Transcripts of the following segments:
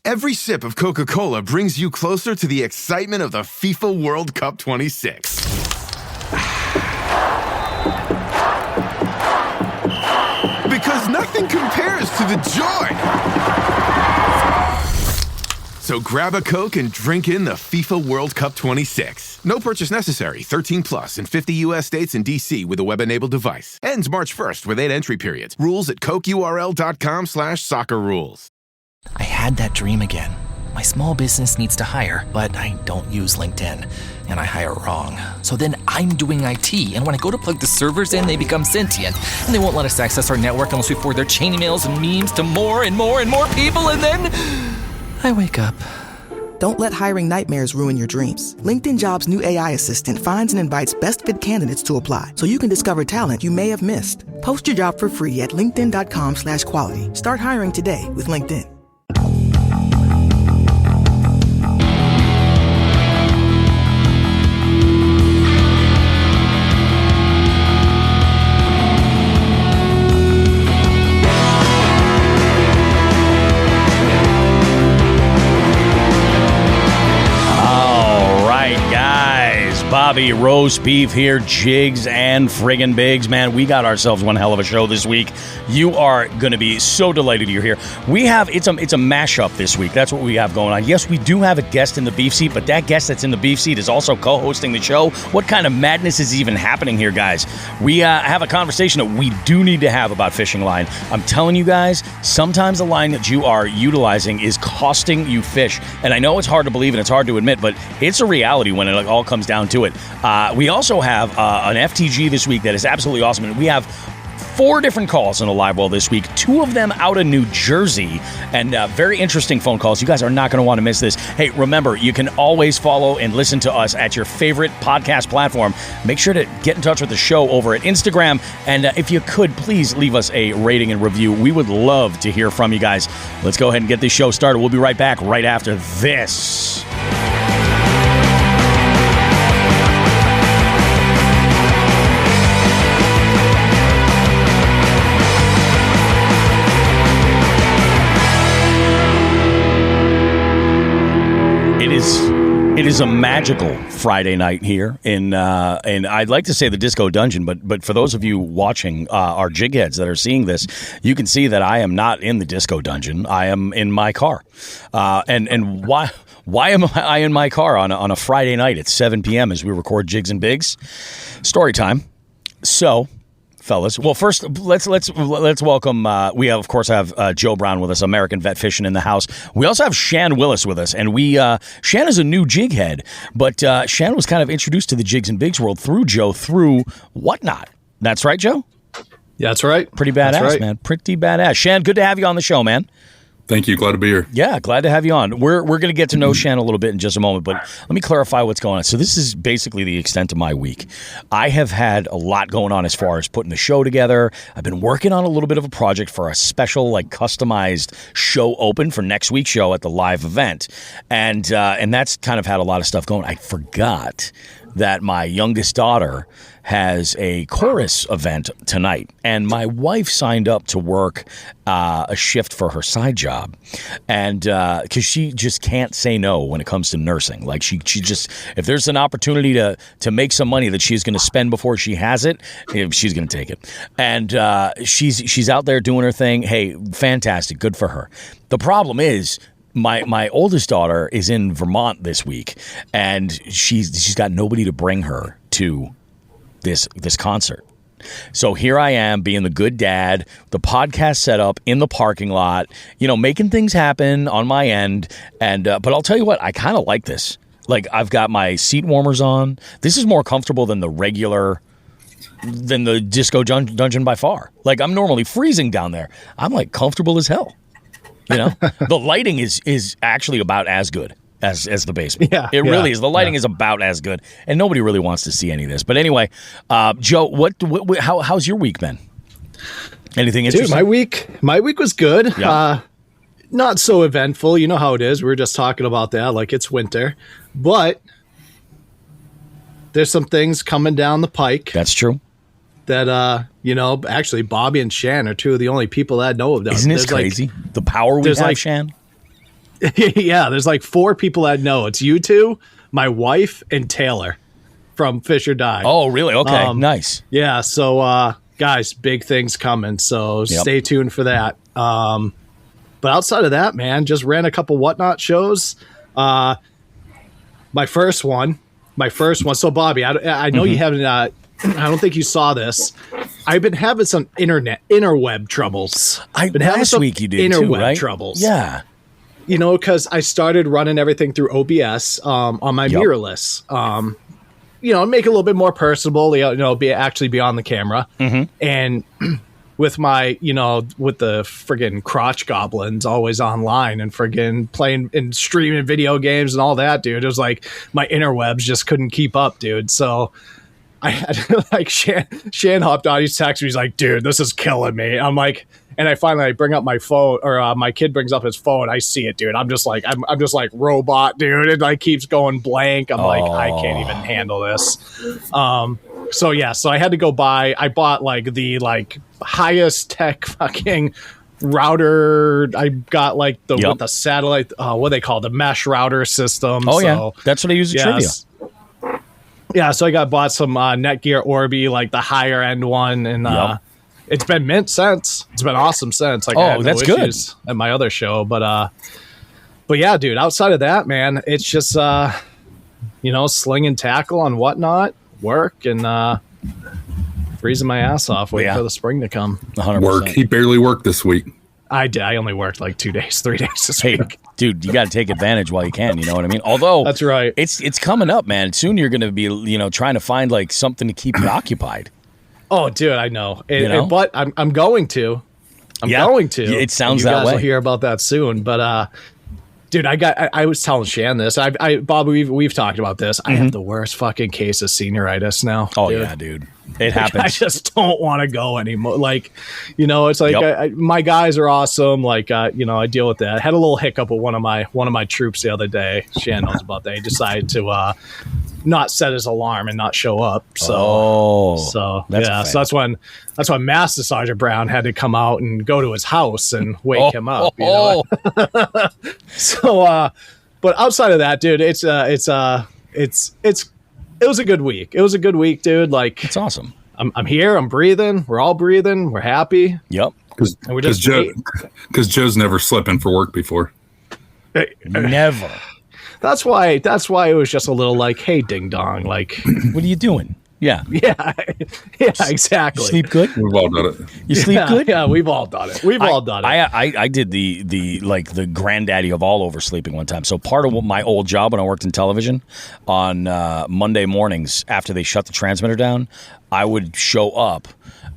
Every sip of Coca-Cola brings you closer to the excitement of the FIFA World Cup 26. Because nothing compares to the joy. So grab a Coke and drink in the FIFA World Cup 26. No purchase necessary. 13 plus in 50 U.S. states and D.C. with a web-enabled device. Ends March 1st with 8 entry periods. Rules at cokeurl.com/soccer rules. I had that dream again. My small business needs to hire, but I don't use LinkedIn, and I hire wrong. So then I'm doing IT, and when I go to plug the servers in, they become sentient, and they won't let us access our network unless we forward their chain emails and memes to more and more and more people, and then I wake up. Don't let hiring nightmares ruin your dreams. LinkedIn Jobs' new AI assistant finds and invites best fit candidates to apply, so you can discover talent you may have missed. Post your job for free at linkedin.com/quality. Start hiring today with LinkedIn. Bobby, roast beef here, jigs and friggin' bigs. Man, we got ourselves one hell of a show this week. You are going to be so delighted you're here. We have, it's a mashup this week. That's what we have going on. Yes, we do have a guest in the beef seat, but that guest that's in the beef seat is also co-hosting the show. What kind of madness is even happening here, guys? We have a conversation that we do need to have about fishing line. I'm telling you guys, sometimes the line that you are utilizing is costing you fish. And I know it's hard to believe and it's hard to admit, but it's a reality when it all comes down to it. We also have an FTG this week that is absolutely awesome. And we have 4 different calls in the live well this week, 2 of them out of New Jersey, and very interesting phone calls. You guys are not going to want to miss this. Hey, remember, you can always follow and listen to us at your favorite podcast platform. Make sure to get in touch with the show over at Instagram, and if you could, please leave us a rating and review. We would love to hear from you guys. Let's go ahead and get this show started. We'll be right back right after this. It is a magical Friday night here in I'd like to say the Disco Dungeon, but for those of you watching our jig heads that are seeing this, you can see that I am not in the Disco Dungeon. I am in my car. And why am I in my car on a Friday night at 7 p.m. as we record Jigs and Bigs? Story time. So, fellas, well, first let's welcome. We of course have Joe Brown with us, American Vet Fishing in the house. We also have Shan Willis with us, and Shan is a new jig head, but Shan was kind of introduced to the Jigs and Bigs world through Joe through Whatnot. That's right, Joe. Yeah, that's right. Pretty badass, right, man. Pretty badass. Shan, good to have you on the show, man. Thank you. Glad to be here. Yeah, glad to have you on. We're going to get to know Shan a little bit in just a moment, but let me clarify what's going on. So this is basically the extent of my week. I have had a lot going on as far as putting the show together. I've been working on a little bit of a project for a special, customized show open for next week's show at the live event, and that's kind of had a lot of stuff going. I forgot that my youngest daughter has a chorus event tonight, and my wife signed up to work a shift for her side job, and because she just can't say no when it comes to nursing. Like she just, if there's an opportunity to make some money that she's going to spend before she has it, she's going to take it. And she's out there doing her thing. Hey, fantastic, good for her. The problem is, my oldest daughter is in Vermont this week, and she's got nobody to bring her to this concert. So here I am being the good dad, the podcast set up in the parking lot, making things happen on my end. And but I'll tell you what, I kind of like this. Like, I've got my seat warmers on. This is more comfortable than the Disco Dungeon by far. Like, I'm normally freezing down there. I'm comfortable as hell. The lighting is actually about as good as the basement. Yeah, it really is. The lighting is about as good, and nobody really wants to see any of this. But anyway, Joe, how's your week been? Anything interesting? Dude, my week was good. Yeah. Not so eventful. You know how it is. We were just talking about that. Like, it's winter, but there's some things coming down the pike. That's true. That actually Bobby and Shan are 2 of the only people that know of them. Isn't this crazy? The power we have, Shan. Yeah, there's like 4 people that know. It's you two, my wife, and Taylor from Fish or Die. Oh, really? Okay, nice. Yeah, so guys, big things coming. So stay tuned for that. But outside of that, man, just ran a couple Whatnot shows. My first one. So Bobby, I know you haven't. I don't think you saw this. I've been having some interweb troubles. Last week you did too, right? Troubles. Yeah. You know, because I started running everything through OBS on my mirrorless. You know, make it a little bit more personable. You know, actually be on the camera. Mm-hmm. And with my, you know, with the friggin' crotch goblins always online and friggin' playing and streaming video games and all that, dude. It was like my interwebs just couldn't keep up, dude. So I had like Shan hopped on. He's texting me. He's like, dude, this is killing me. I'm like, and I finally bring up my phone, or my kid brings up his phone. I see it, dude. I'm just like robot, dude. It like keeps going blank. I'm like, I can't even handle this. So I had to go buy. I bought like the highest tech fucking router. I got like with the satellite. What they call the mesh router system. Oh, yeah, that's what I use at trivia. Yeah, so I bought some Netgear Orbi, like the higher end one, and it's been mint since. It's been awesome since. Like, I had no issues at my other show, but yeah, dude. Outside of that, man, it's just you know, sling and tackle on Whatnot, work, and freezing my ass off waiting for the spring to come. 100%. Work. He barely worked this week. I did. I only worked like 3 days this week. Dude, you got to take advantage while you can. You know what I mean? Although that's right. It's coming up, man. Soon you're going to be, you know, trying to find like something to keep you occupied. Oh, dude, I know. But I'm going to. Going to. It sounds that way. You guys will hear about that soon. But dude, I was telling Shan this. Bob, we've talked about this. I have the worst fucking case of senioritis now. Oh, dude. Yeah, dude. It happens. I just don't want to go anymore. Like, you know, it's like my guys are awesome. Like, you know, I deal with that. I had a little hiccup with one of my troops the other day. Shan knows about that. He decided to not set his alarm and not show up. So that's when Master Sergeant Brown had to come out and go to his house and wake him up. You know? So, but outside of that, dude, it was a good week. It was a good week, dude. Like, it's awesome. I'm here. I'm breathing. We're all breathing. We're happy. Yep. Because Joe's never slept in for work before. Never. That's why it was just a little like, hey, ding dong. Like, what are you doing? Yeah. Yeah, exactly. You sleep good? We've all done it. You sleep good? Yeah, we've all done it. I did the granddaddy of all oversleeping one time. So part of my old job when I worked in television, on Monday mornings after they shut the transmitter down, I would show up,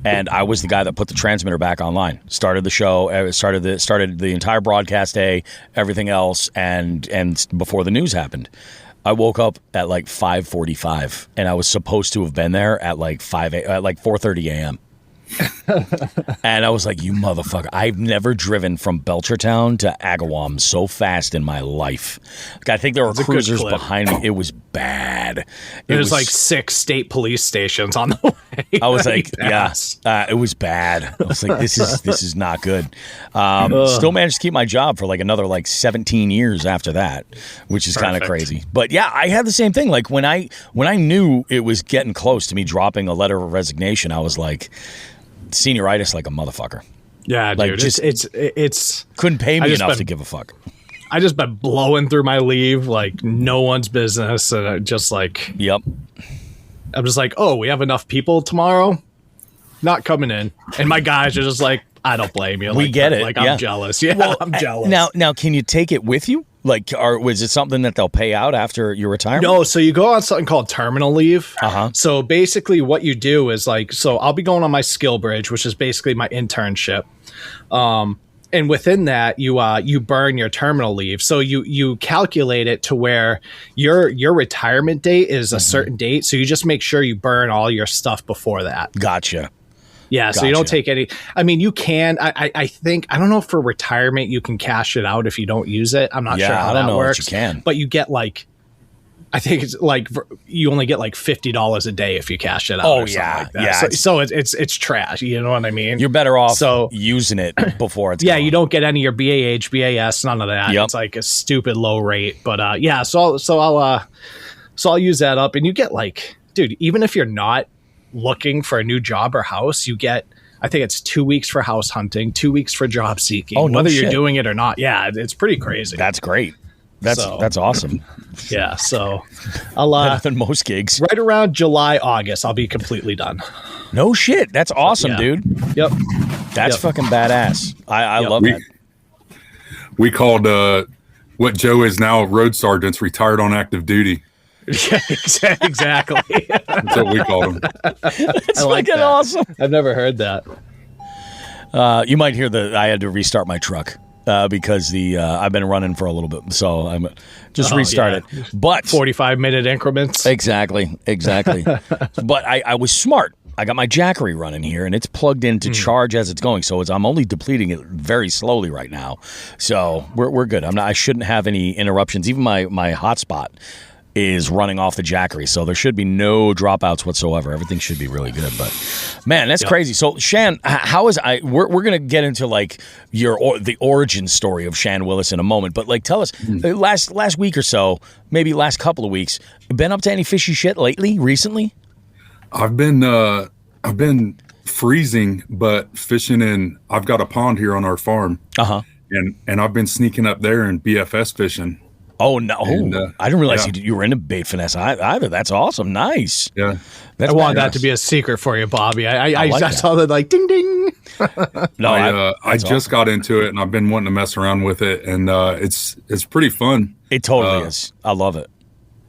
and I was the guy that put the transmitter back online. Started the show, started the entire broadcast day, everything else, and before the news happened. I woke up at like 5:45, and I was supposed to have been there at like 4:30 a.m. And I was like, you motherfucker. I've never driven from Belchertown to Agawam so fast in my life. Like, I think there were cruisers behind me. It was bad. There's like 6 state police stations on the way. I was like, it was bad. I was like, this is not good. Still managed to keep my job for like another like 17 years after that, which is kind of crazy. But yeah, I had the same thing. Like when I knew it was getting close to me dropping a letter of resignation, I was like, senioritis like a motherfucker. Yeah, like, dude. Just it's couldn't pay me enough to give a fuck. I just been blowing through my leave like no one's business, and I just like, yep. I'm just like, oh, we have enough people tomorrow, not coming in, and my guys are just like, I don't blame you. We get it. Like, I'm jealous. Yeah, well, I'm jealous. Now, can you take it with you? Like, was it something that they'll pay out after your retirement? No, so you go on something called terminal leave. Uh-huh. So basically what you do is like, so I'll be going on my skill bridge, which is basically my internship. And within that, you burn your terminal leave. So you calculate it to where your retirement date is a certain date. So you just make sure you burn all your stuff before that. Gotcha. Yeah, so you don't take any. I mean, you can. I think, I don't know if for retirement you can cash it out if you don't use it. I'm not sure how that works. That you can, but you get like I think it's like you only get like $50 a day if you cash it out. Oh, or something yeah. like that. Yeah, So it's trash. You know what I mean? You're better off using it before it's gone. You don't get any of your BAH, BAS, none of that. Yep. It's like a stupid low rate. But so I'll use that up, and you get like, dude, even if you're not looking for a new job or house, you get, I think it's 2 weeks for house hunting, 2 weeks for job seeking, whether you're doing it or not. Yeah, it's pretty crazy. That's great. That's awesome. Yeah, so I'll better than most gigs. Right around July, August, I'll be completely done. No shit. That's awesome, dude. Yep. That's fucking badass. I love that. We called what Joe is now road sergeants retired on active duty. Yeah, exactly. That's what we called them. That's like fucking that. awesome. I've never heard that. You might hear I had to restart my truck. Because I've been running for a little bit, so I'm just restart it. But 45-minute increments. Exactly. But I was smart. I got my Jackery running here, and it's plugged in to charge as it's going. So I'm only depleting it very slowly right now. So we're good. I shouldn't have any interruptions. Even my hotspot is running off the Jackery, so there should be no dropouts whatsoever. Everything should be really good. But man, that's crazy. So Shan, how is we're gonna get into like the origin story of Shan Willis in a moment. But like, tell us last week or so, maybe last couple of weeks, been up to any fishy shit recently? I've been freezing, but fishing in. I've got a pond here on our farm, and I've been sneaking up there and BFS fishing. Oh, no. And, I didn't realize you were into bait finesse either. That's awesome. Nice. Yeah. I wanted that to be a secret for you, Bobby. I saw that like ding, ding. No, I just got into it, and I've been wanting to mess around with it, and it's pretty fun. It totally is. I love it.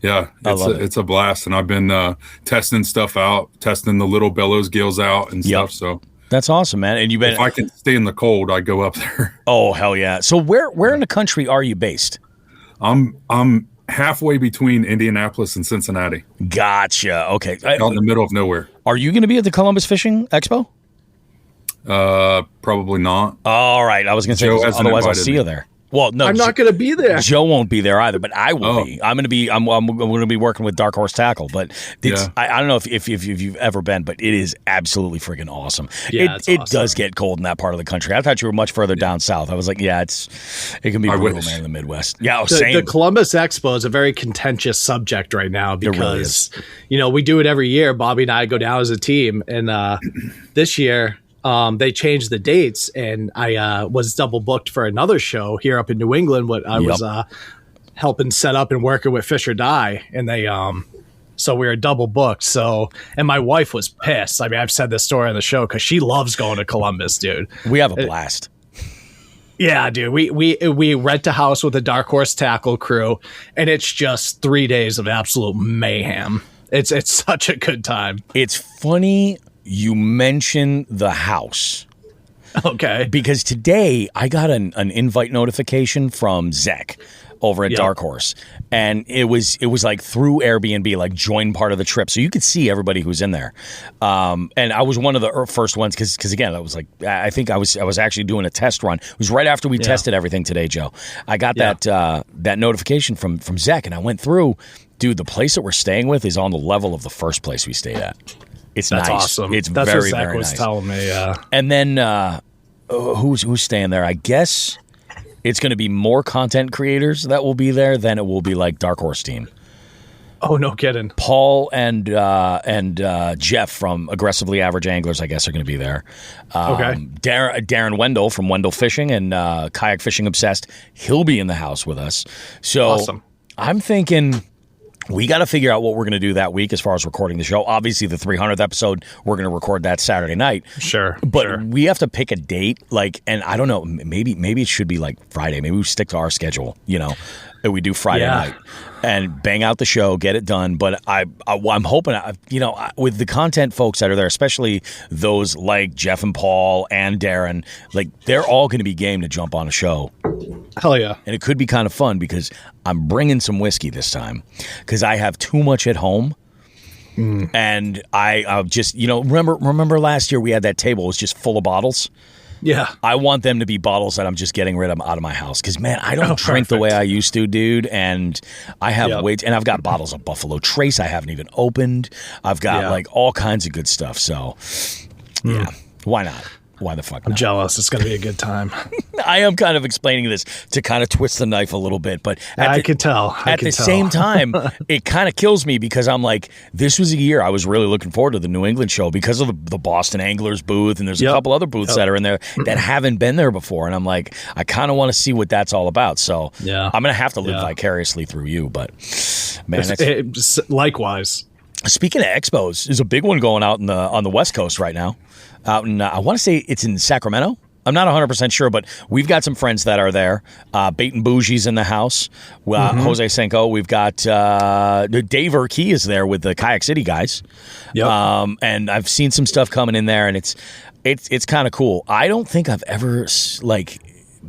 Yeah, it's a blast, and I've been testing stuff out, testing the little bellows gills out and stuff, so. That's awesome, man. And if I can stay in the cold, I go up there. Oh, hell yeah. So where in the country are you based? I'm halfway between Indianapolis and Cincinnati. Gotcha. Okay. Out in the middle of nowhere. Are you going to be at the Columbus Fishing Expo? Probably not. All right. I was going to say, otherwise I'll see you there. Well, no, I'm not going to be there. Joe won't be there either, but I will be. I'm going to be. I'm going to be working with Dark Horse Tackle. But I don't know if you've ever been, but it is absolutely freaking awesome. Yeah, it does get cold in that part of the country. I thought you were much further down south. I was like, it can be brutal, man, in the Midwest. Yeah, same. The Columbus Expo is a very contentious subject right now because we do it every year. Bobby and I go down as a team, and this year. They changed the dates, and I was double booked for another show here up in New England. What I was helping set up and working with Fish or Die, and they so we were double booked. So, and my wife was pissed. I mean, I've said this story on the show because she loves going to Columbus, dude. We have a blast. Yeah, dude. We rent a house with a Dark Horse Tackle crew, and it's just 3 days of absolute mayhem. It's such a good time. It's funny. You mention the house. Okay. Because today I got an invite notification from Zach over at Dark Horse. And it was like through Airbnb, like join part of the trip. So you could see everybody who's in there. And I was one of the first ones because again, I was like, I think I was actually doing a test run. It was right after we tested everything today, Joe. I got that notification from Zach, and I went through. Dude, the place that we're staying with is on the level of the first place we stayed at. That's nice. Awesome. It's That's very, what Zach very was nice. telling me. Yeah. And then who's staying there? I guess it's going to be more content creators that will be there than it will be like Dark Horse team. Oh, no kidding. Paul and Jeff from Aggressively Average Anglers, I guess, are going to be there. Okay. Darren Wendell from Wendell Fishing and Kayak Fishing Obsessed, he'll be in the house with us. So awesome. I'm thinking. We got to figure out what we're going to do that week as far as recording the show. Obviously, the 300th episode, we're going to record that Saturday night. Sure. But we have to pick a date, and I don't know, maybe it should be like Friday. Maybe we stick to our schedule, that we do Friday night and bang out the show, get it done. But I'm hoping, with the content folks that are there, especially those like Jeff and Paul and Darren, like they're all going to be game to jump on a show. Hell yeah. And it could be kind of fun because I'm bringing some whiskey this time because I have too much at home. And I just, remember last year we had that table. It was just full of bottles. Yeah. I want them to be bottles that I'm just getting rid of out of my house. Because, man, I don't drink the way I used to, dude. And I have and I've got bottles of Buffalo Trace I haven't even opened. I've got like all kinds of good stuff. So, yeah, why not? Why the fuck not? I'm jealous. It's going to be a good time. I am kind of explaining this to kind of twist the knife a little bit, but I could tell. At the same time, it kind of kills me because I'm like, this was a year I was really looking forward to the New England show because of the Boston Anglers booth, and there's a couple other booths that are in there that haven't been there before, and I'm like, I kind of want to see what that's all about. So I'm going to have to live vicariously through you, but man, likewise. Speaking of expos, there's a big one going out on the West Coast right now. Out in, I want to say it's in Sacramento. I'm not 100% sure, but we've got some friends that are there. Bait and Bougie's in the house. Jose Senko. We've got Dave Urquey is there with the Kayak City guys. Yep. And I've seen some stuff coming in there, and it's kind of cool. I don't think I've ever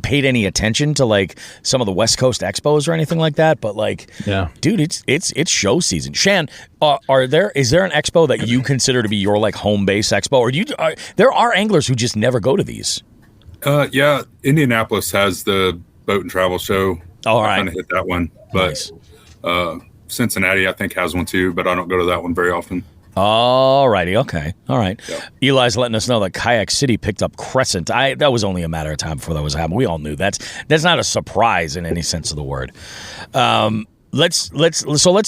paid any attention to like some of the West Coast expos or anything like that, but dude, it's show season. Shan, is there an expo that you consider to be your like home base expo, or there are anglers who just never go to these? Yeah, Indianapolis has the boat and travel show. All right, I kind of hit that one, but nice. Cincinnati I think has one too, but I don't go to that one very often. All righty, okay, all right. Yeah. Eli's letting us know that Kayak City picked up Crescent. That was only a matter of time before that was happening. We all knew that's not a surprise in any sense of the word. Let's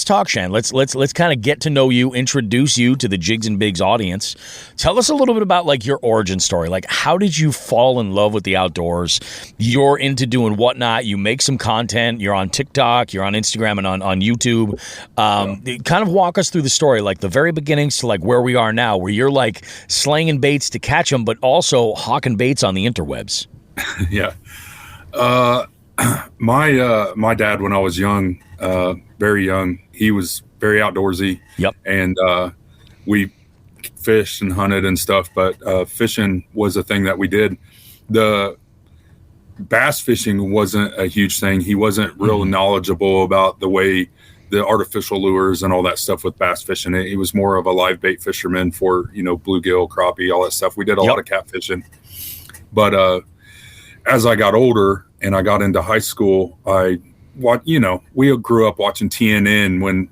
talk, Shan. Let's kind of get to know you, introduce you to the Jigs and Bigs audience. Tell us a little bit about like your origin story. Like, how did you fall in love with the outdoors? You're into doing whatnot. You make some content. You're on TikTok. You're on Instagram and on YouTube. Kind of walk us through the story, like the very beginnings to like where we are now, where you're like slanging baits to catch them, but also hawking baits on the interwebs. Yeah. My dad, when I was young, very young, he was very outdoorsy. Yep. And we fished and hunted and stuff, but fishing was a thing that we did. The bass fishing wasn't a huge thing. He wasn't real knowledgeable about the way the artificial lures and all that stuff with bass fishing. He was more of a live bait fisherman for, bluegill, crappie, all that stuff. We did a lot of catfishing. But as I got older and I got into high school, we grew up watching TNN when,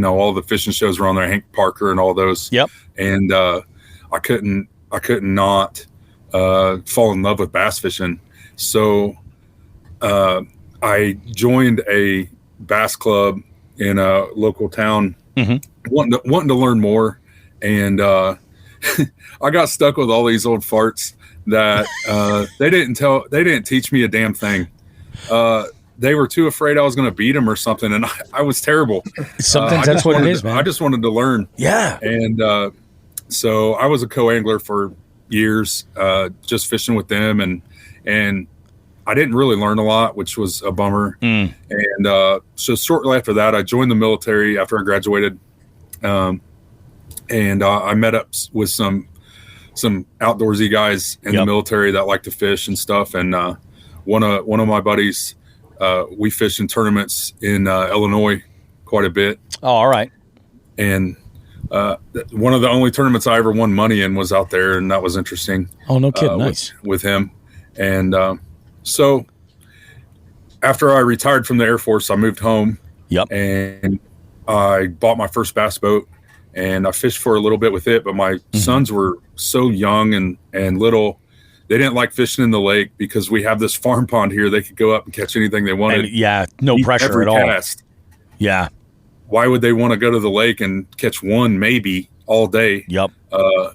all the fishing shows were on there, Hank Parker and all those. Yep. And I couldn't not fall in love with bass fishing. So I joined a bass club in a local town, wanting to learn more. And I got stuck with all these old farts that they didn't teach me a damn thing. They were too afraid I was going to beat them or something, and I was terrible. Sometimes that's what it is, man. I just wanted to learn. Yeah. And so I was a co-angler for years, just fishing with them, and I didn't really learn a lot, which was a bummer. And so shortly after that, I joined the military after I graduated, and I met up with some outdoorsy guys in the military that like to fish and stuff. And one of my buddies, we fish in tournaments in Illinois quite a bit. Oh, all right. And one of the only tournaments I ever won money in was out there, and that was interesting. Oh, no kidding. Nice. With him. And so after I retired from the Air Force, I moved home. Yep. And I bought my first bass boat, and I fished for a little bit with it, but my sons were so young and little. They didn't like fishing in the lake because we have this farm pond here. They could go up and catch anything they wanted. And, no pressure at all. Cast. Yeah. Why would they want to go to the lake and catch one maybe all day? Yep.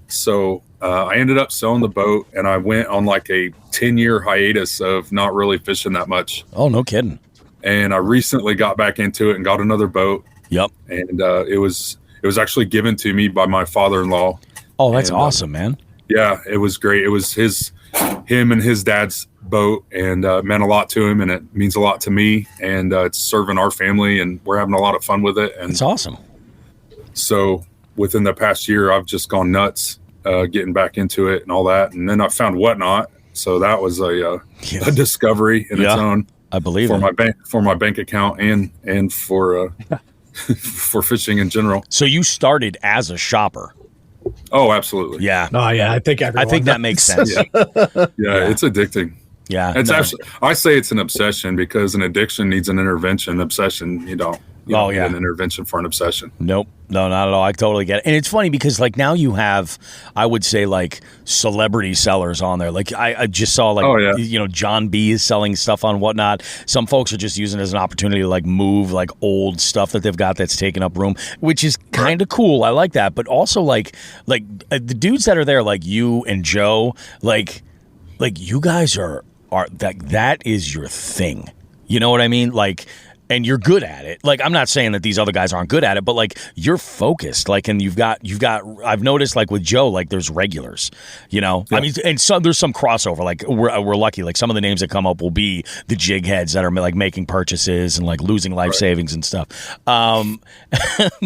So I ended up selling the boat, and I went on like a 10-year hiatus of not really fishing that much. Oh, no kidding. And I recently got back into it and got another boat. Yep. And it was actually given to me by my father-in-law. Oh, that's awesome, man. Yeah, it was great. It was him and his dad's boat, and meant a lot to him, and it means a lot to me, and it's serving our family, and we're having a lot of fun with it. And it's awesome. So within the past year, I've just gone nuts getting back into it and all that. And then I found Whatnot. So that was a discovery in its own. I believe for my bank account and for for fishing in general. So you started as a shopper. Oh, absolutely. Yeah. Oh yeah, I think that makes sense. Yeah, it's addicting. Yeah. It's actually, I say it's an obsession because an addiction needs an intervention. Obsession, you don't need an intervention for an obsession. Nope. No, not at all. I totally get it. And it's funny because like now you have, I would say like celebrity sellers on there. Like I just saw like, you know, John B is selling stuff on Whatnot. Some folks are just using it as an opportunity to like move like old stuff that they've got that's taking up room, which is kind of cool. I like that. But also like the dudes that are there, like you and Joe, like you guys are that is your thing. You know what I mean? Like, and you're good at it. Like, I'm not saying that these other guys aren't good at it, but like you're focused. Like, and you've got. I've noticed like with Joe, like there's regulars. You know, I mean, and there's some crossover. Like we're lucky. Like some of the names that come up will be the jig heads that are like making purchases and like losing life savings and stuff. But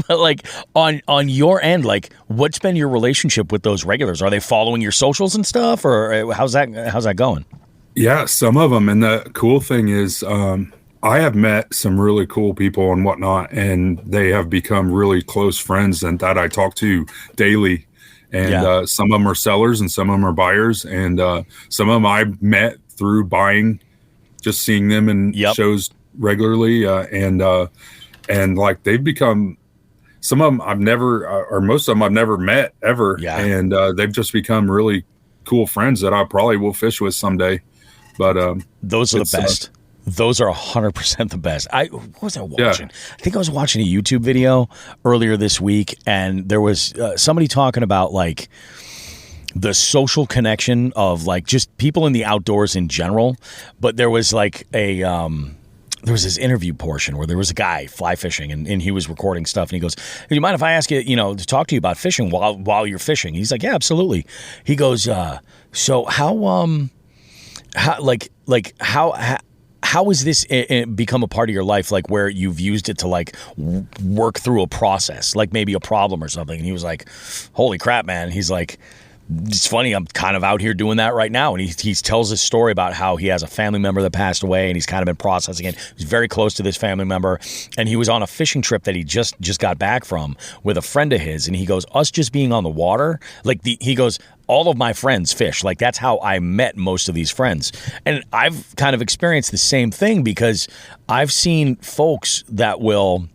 like on your end, like what's been your relationship with those regulars? Are they following your socials and stuff, or how's that going? Yeah, some of them. And the cool thing is, I have met some really cool people and Whatnot, and they have become really close friends and that I talk to daily. And some of them are sellers and some of them are buyers. And some of them I met through buying, just seeing them in shows regularly. And like they've become, some of them I've never, or most of them I've never met ever. Yeah. And they've just become really cool friends that I probably will fish with someday. But those are the best. Those are 100% the best. What was I watching? Yeah. I think I was watching a YouTube video earlier this week, and there was somebody talking about like the social connection of like just people in the outdoors in general. But there was like there was this interview portion where there was a guy fly fishing and he was recording stuff, and he goes, "Do you mind if I ask you, to talk to you about fishing while you're fishing?" He's like, "Yeah, absolutely." He goes, "So how has this become a part of your life, like where you've used it to like work through a process, like maybe a problem or something?" And he was like, "Holy crap, man." He's like, "It's funny, I'm kind of out here doing that right now." And he tells his story about how he has a family member that passed away and he's kind of been processing it. He's very close to this family member, and he was on a fishing trip that he just got back from with a friend of his. And he goes, us just being on the water, like he goes, all of my friends fish. Like that's how I met most of these friends. And I've kind of experienced the same thing because I've seen folks that will,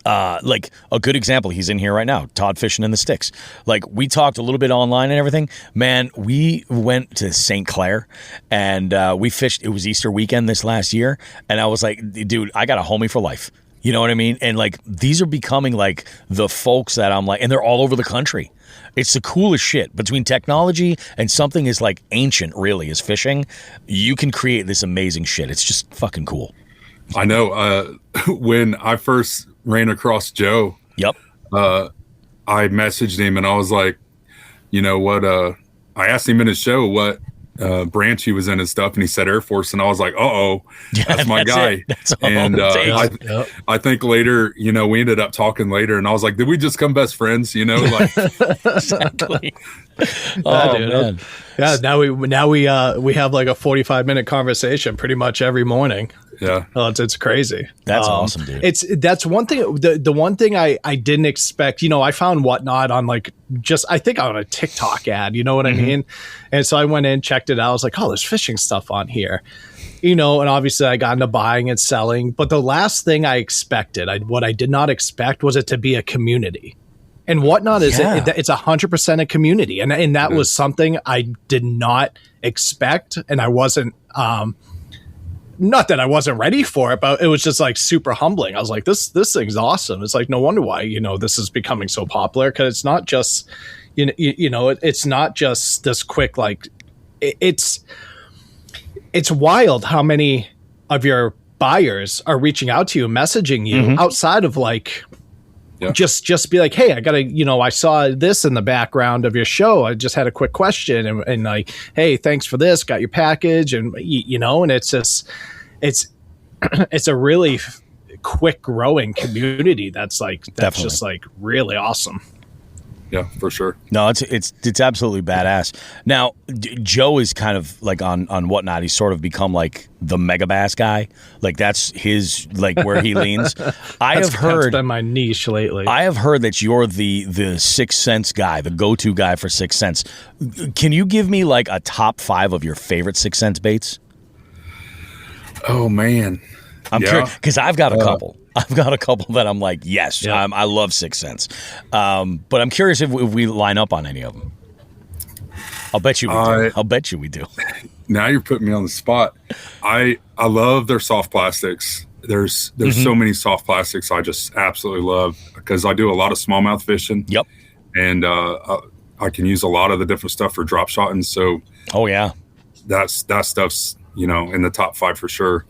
like a good example, he's in here right now, Todd fishing in the sticks. Like we talked a little bit online and everything, man. We went to St. Clair and we fished. It was Easter weekend this last year. And I was like, dude, I got a homie for life. You know what I mean? And like, these are becoming like the folks that I'm like, and they're all over the country. It's the coolest shit. Between technology and something as like ancient really as fishing, you can create this amazing shit. It's just fucking cool. I know. When I first ran across Joe, I messaged him and I was like, you know what? I asked him in his show what branch he was in and stuff, and he said Air Force, and I was like, that's my guy. And I think later, we ended up talking later, and I was like, did we just become best friends? Like exactly. Man. Yeah, now we have like a 45-minute conversation pretty much every morning. Yeah. It's crazy. That's awesome, dude. That's one thing. The one thing I didn't expect, I found Whatnot on like I think on a TikTok ad, you know what I mean? And so I went in, checked it out. I was like, oh, there's fishing stuff on here, and obviously I got into buying and selling. But the last thing I expected, what I did not expect was it to be a community. And Whatnot is it's 100% a community. And that was something I did not expect. And I wasn't, not that I wasn't ready for it, but it was just like super humbling. I was like, this thing's awesome. It's like, no wonder why, this is becoming so popular. Cause it's not just, it's not just this quick, like it's wild how many of your buyers are reaching out to you, messaging you outside of like, just be like, hey, I gotta, I saw this in the background of your show. I just had a quick question and like, hey, thanks for this. Got your package. And, and it's just, it's a really quick growing community. That's like, just like really awesome. Yeah, for sure. No, it's absolutely badass. Now, Joe is kind of like on Whatnot. He's sort of become like the mega bass guy. Like that's his like where he leans. That's been my niche lately. I have heard that you're the 6 Sense guy, the go-to guy for 6 Sense. Can you give me like a top 5 of your favorite 6 Sense baits? Oh man, I'm curious because I've got a couple. I've got a couple that I'm like, yes, I love 6 Sense. But I'm curious if we line up on any of them. I'll bet you we do. I'll bet you we do. Now you're putting me on the spot. I love their soft plastics. There's so many soft plastics I just absolutely love because I do a lot of smallmouth fishing. Yep. And I can use a lot of the different stuff for drop shotting. So that stuff's in the top 5 for sure.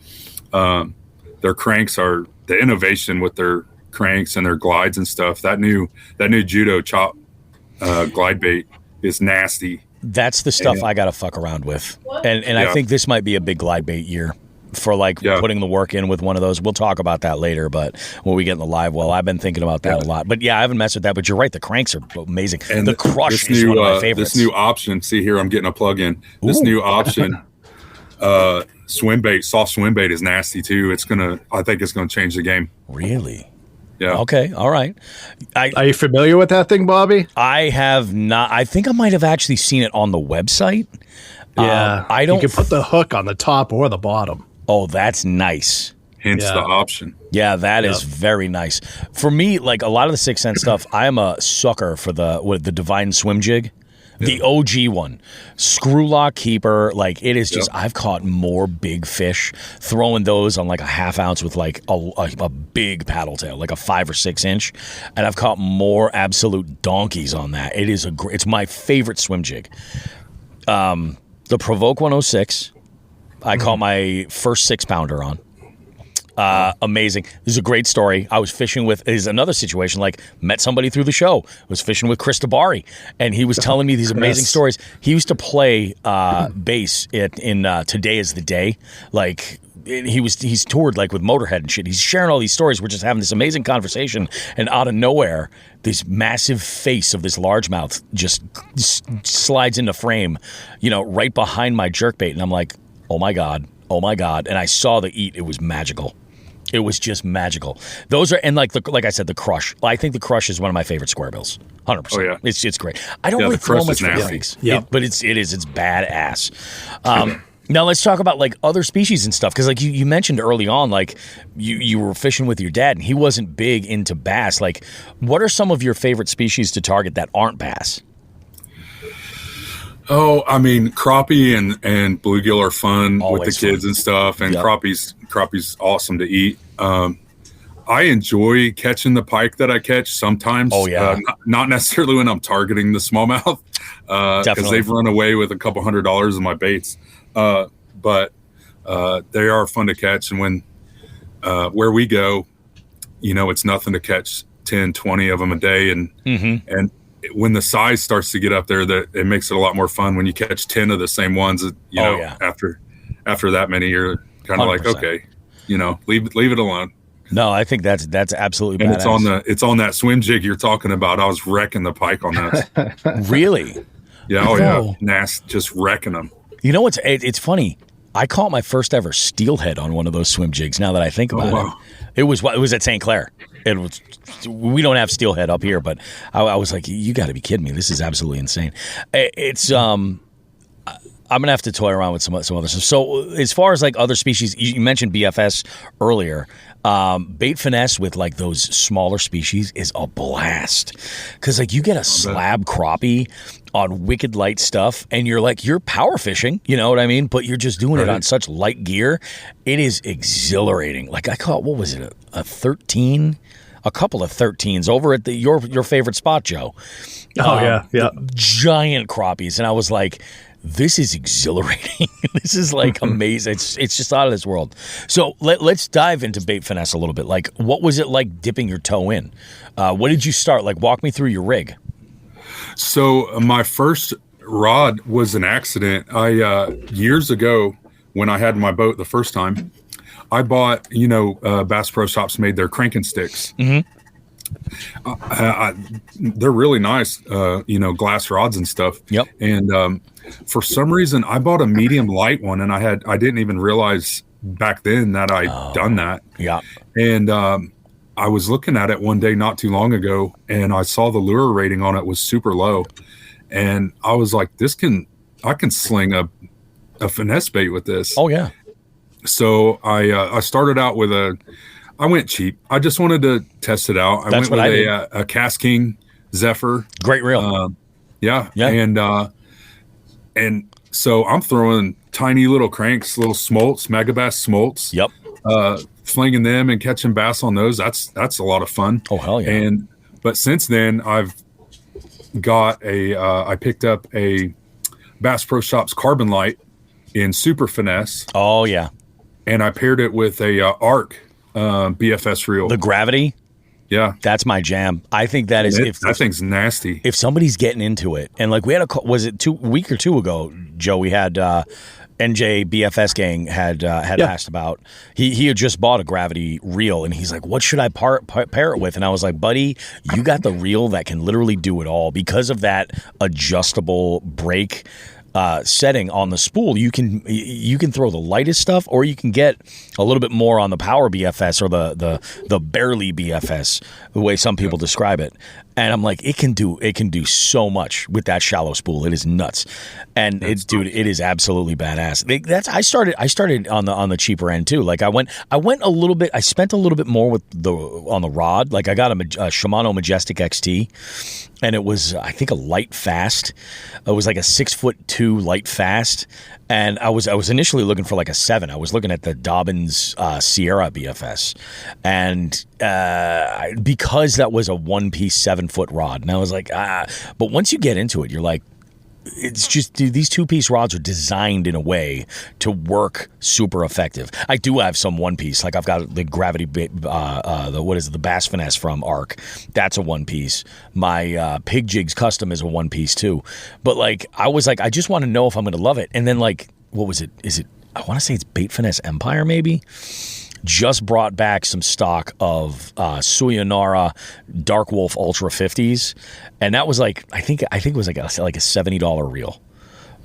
Their cranks are the innovation with their cranks and their glides and stuff. That new judo chop glide bait is nasty. That's the stuff I got to fuck around with. And I think this might be a big glide bait year for putting the work in with one of those. We'll talk about that later, but when we get in the live well, I've been thinking about that a lot. But I haven't messed with that, but you're right. The cranks are amazing. And the crush is one of my favorites. This new option, see here, I'm getting a plug in. This new option, swim bait, soft swim bait is nasty too. I think it's gonna change the game. Really? Yeah. Okay. All right. Are you familiar with that thing, Bobby? I have not. I think I might have actually seen it on the website. Yeah. I don't. You can put the hook on the top or the bottom. Oh, that's nice. Hence the option. Yeah, that is very nice. For me, like a lot of the 6 Sense stuff, I am a sucker for the Divine Swim Jig. The OG one, screw lock keeper, like it is just. I've caught more big fish throwing those on like a half ounce with like a big paddle tail, like a 5 or 6 inch, and I've caught more absolute donkeys on that. It is it's my favorite swim jig. The Provoke 106, I caught my first 6-pounder on. Amazing. This is a great story. I was fishing with, is another situation, like met somebody through the show. I was fishing with Chris Tabari, and he was telling me these amazing stories. He used to play bass in Today Is the Day. Like, he's toured like with Motorhead and shit. He's sharing all these stories. We're just having this amazing conversation, and out of nowhere, this massive face of this largemouth just slides into frame, right behind my jerkbait, and I'm like, oh my God. And I saw the eat. It was magical. It was just magical. Those are, and like I said, the crush. I think the crush is one of my favorite square bills. 100%. Oh yeah, it's great. I don't really throw much for freaks. Yeah, but it's badass. Now let's talk about like other species and stuff, because like you mentioned early on, like you were fishing with your dad and he wasn't big into bass. Like, what are some of your favorite species to target that aren't bass? Oh, I mean, crappie and bluegill are fun Always with the kids and stuff, and crappie's awesome to eat. I enjoy catching the pike that I catch sometimes. Oh yeah, not necessarily when I'm targeting the smallmouth, because they've run away with a couple $100 of my baits. But they are fun to catch, and when where we go, it's nothing to catch 10, 20 of them a day, and when the size starts to get up there, that it makes it a lot more fun when you catch 10 of the same ones. After that many, you're kind of like, okay, leave it alone. No, I think that's absolutely and badass. It's on that swim jig you're talking about. I was wrecking the pike on that. Really? Yeah. Oh yeah. Nasty, just wrecking them. It's funny. I caught my first ever steelhead on one of those swim jigs. Now that I think about it. It was at St. Clair. We don't have steelhead up here, but I was like, you got to be kidding me. This is absolutely insane. It's I'm gonna have to toy around with some other stuff. So as far as like other species, you mentioned BFS earlier. Bait finesse with like those smaller species is a blast, because like you get a slab crappie on wicked light stuff, and you're power fishing, you know what I mean? But you're just doing it on such light gear. It is exhilarating. Like I caught, what was it, a 13? A couple of 13s over at your favorite spot, Joe. Yeah. Giant crappies, and I was like, this is exhilarating. This is like amazing. It's just out of this world. So let's dive into bait finesse a little bit. Like, what was it like dipping your toe in? What did you start? Like, walk me through your rig. So my first rod was an accident. Years ago, when I had my boat the first time, I bought, Bass Pro Shops made their cranking sticks. Mm-hmm. They're really nice, glass rods and stuff. Yep. And for some reason, I bought a medium light one, and I didn't even realize back then that I'd done that. Yeah. And I was looking at it one day not too long ago, and I saw the lure rating on it was super low, and I was like, I can sling a finesse bait with this. Oh yeah. So I started out with I went cheap. I just wanted to test it out. I went with a Cast King Zephyr. Great reel. Yeah. Yeah. And so I'm throwing tiny little cranks, little smolts, megabass smolts. Yep. Flinging them and catching bass on those. That's a lot of fun. Oh hell yeah. But since then I've got I picked up a Bass Pro Shops Carbon Light in super finesse. Oh yeah. And I paired it with a Arc BFS reel. The Gravity. Yeah. That's my jam. I think that is that thing's nasty. If somebody's getting into it, and like we had was it a week or two ago, Joe, we had NJ BFS gang had asked about he had just bought a Gravity reel, and he's like, what should I pair it with? And I was like, buddy, you got the reel that can literally do it all. Because of that adjustable brake setting on the spool, you can throw the lightest stuff, or you can get a little bit more on the power BFS or the barely BFS, the way some people describe it. And I'm like, it can do so much with that shallow spool. It is nuts, and it is absolutely badass. I started on the cheaper end too. Like I went a little bit. I spent a little bit more on the rod. Like I got a Shimano Majestic XT, and it was I think a light fast. It was like a 6'2" light fast, and I was initially looking for like a 7. I was looking at the Dobbins Sierra BFS, and because that was a one-piece 7-foot rod, and I was like, but once you get into it, you're like, it's just, dude, these 2-piece rods are designed in a way to work super effective. I do have some one-piece, like I've got the Gravity, the Bass Finesse from Arc. That's a one-piece. My Pig Jigs Custom is a one-piece too. But like, I was like, I just want to know if I'm going to love it. And then like, what was it? I want to say it's Bait Finesse Empire maybe? Just brought back some stock of Suyanara Dark Wolf Ultra 50s, and that was like I think it was like a $70 reel,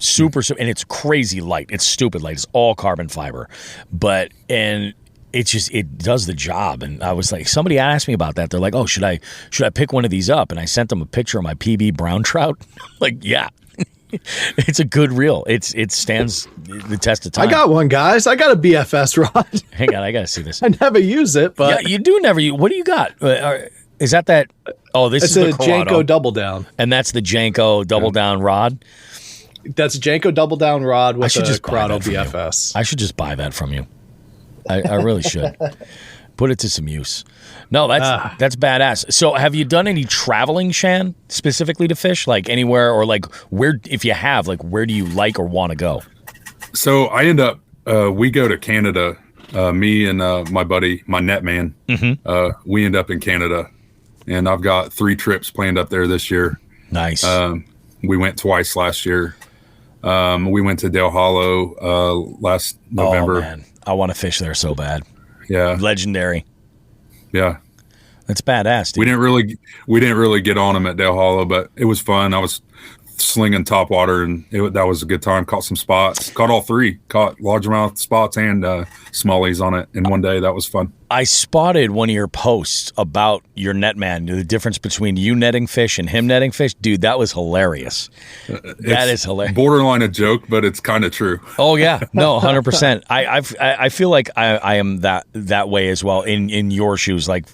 super, and it's crazy light. It's stupid light. It's all carbon fiber, it does the job. And I was like, somebody asked me about that. They're like, oh, should I pick one of these up? And I sent them a picture of my PB brown trout. Like, yeah. It's a good reel. It stands the test of time. I got one, guys. I got a BFS rod. Hang on, I gotta see this. I never use it, but yeah, you do never. What do you got? Is that? Oh, this is the Janko double down, and that's the Janko double down rod. That's a Janko double down rod with a Corrado BFS. I should just buy that from you. I really should. Put it to some use. No, that's badass. So have you done any traveling, Shan, specifically to fish? Like anywhere, or like where, if you have, like where do you like or want to go? So I end up, we go to Canada, me and my buddy, my net man. Mm-hmm. We end up in Canada, and I've got 3 trips planned up there this year. Nice. We went twice last year. We went to Dale Hollow last November. Oh, man. I want to fish there so bad. Yeah. Legendary. Yeah. That's badass, dude. We didn't really get on them at Dale Hollow, but it was fun. I was slinging top water, and that was a good time. Caught some spots. Caught all 3. Caught largemouth spots and smallies on it in one day. That was fun. I spotted one of your posts about your net man, the difference between you netting fish and him netting fish. Dude, that was hilarious. That is hilarious. Borderline a joke, but it's kind of true. Oh yeah, no, 100%. I feel like I am that way as well in your shoes. Like,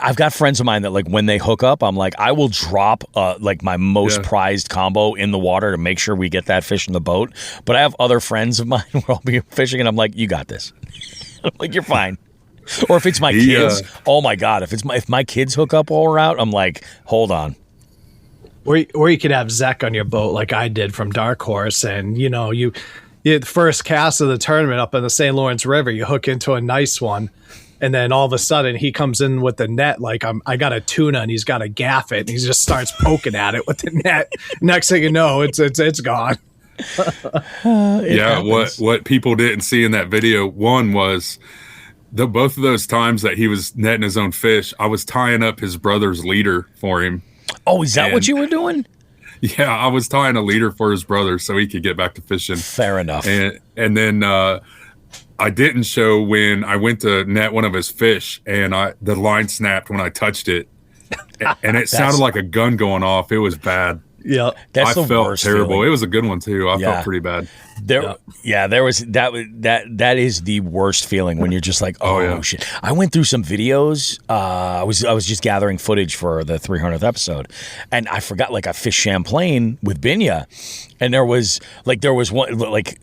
I've got friends of mine that, like, when they hook up, I'm like, I will drop like my most prized combo in the water to make sure we get that fish in the boat. But I have other friends of mine where I'll be fishing and I'm like, you got this. I'm like, you're fine. Or if it's my kids, oh my God, if my kids hook up while we're out, I'm like, hold on. Or you could have Zach on your boat like I did from Dark Horse, and you the first cast of the tournament up in the St. Lawrence River, you hook into a nice one. And then all of a sudden he comes in with the net like I got a tuna and he's got to gaff it, and he just starts poking at it with the net. Next thing you know, it's gone. What people didn't see in that video, one was both of those times that he was netting his own fish, I was tying up his brother's leader for him. Oh, is that what you were doing? Yeah, I was tying a leader for his brother so he could get back to fishing. Fair enough. And then I didn't show when I went to net one of his fish, and the line snapped when I touched it, and it sounded like a gun going off. It was bad. Yeah, I felt terrible. Feeling. It was a good one too. I felt pretty bad. There was that is the worst feeling when you're just like, oh shit. I went through some videos. I was just gathering footage for the 300th episode, and I forgot, like, I fished Champlain with Binya, and there was one, like,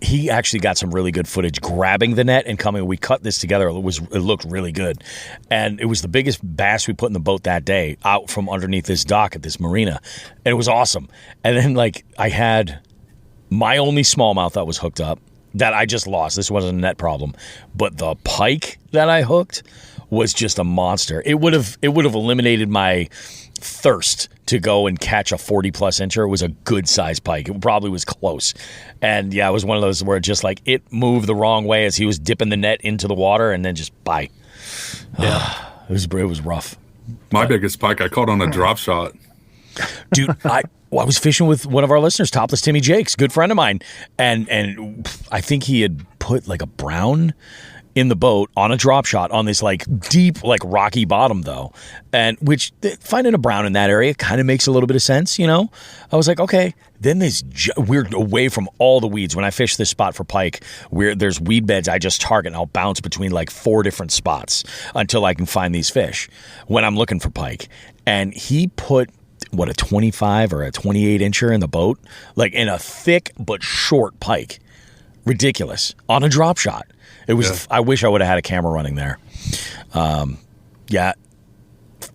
he actually got some really good footage grabbing the net and coming. We cut this together. It looked really good. And it was the biggest bass we put in the boat that day out from underneath this dock at this marina. And it was awesome. And then, like, I had my only smallmouth that was hooked up that I just lost. This wasn't a net problem. But the pike that I hooked was just a monster. It would have eliminated my thirst to go and catch a 40-plus incher. It was a good-sized pike. It probably was close. And, yeah, it was one of those where just, like, it moved the wrong way as he was dipping the net into the water, and then just bye. Yeah. It was rough. My biggest pike I caught on a drop shot. Dude, I was fishing with one of our listeners, Topless Timmy Jakes, good friend of mine, and I think he had put, like, a brown in the boat on a drop shot on this, like, deep, like, rocky bottom, though, and which finding a brown in that area kind of makes a little bit of sense, you know. I was like, okay. Then we're away from all the weeds. When I fish this spot for pike, where there's weed beds, I just target and I'll bounce between like 4 different spots until I can find these fish when I'm looking for pike. And he put a 25 or a 28 incher in the boat, like, in a thick but short pike. Ridiculous. On a drop shot. It was. Yeah. I wish I would have had a camera running there.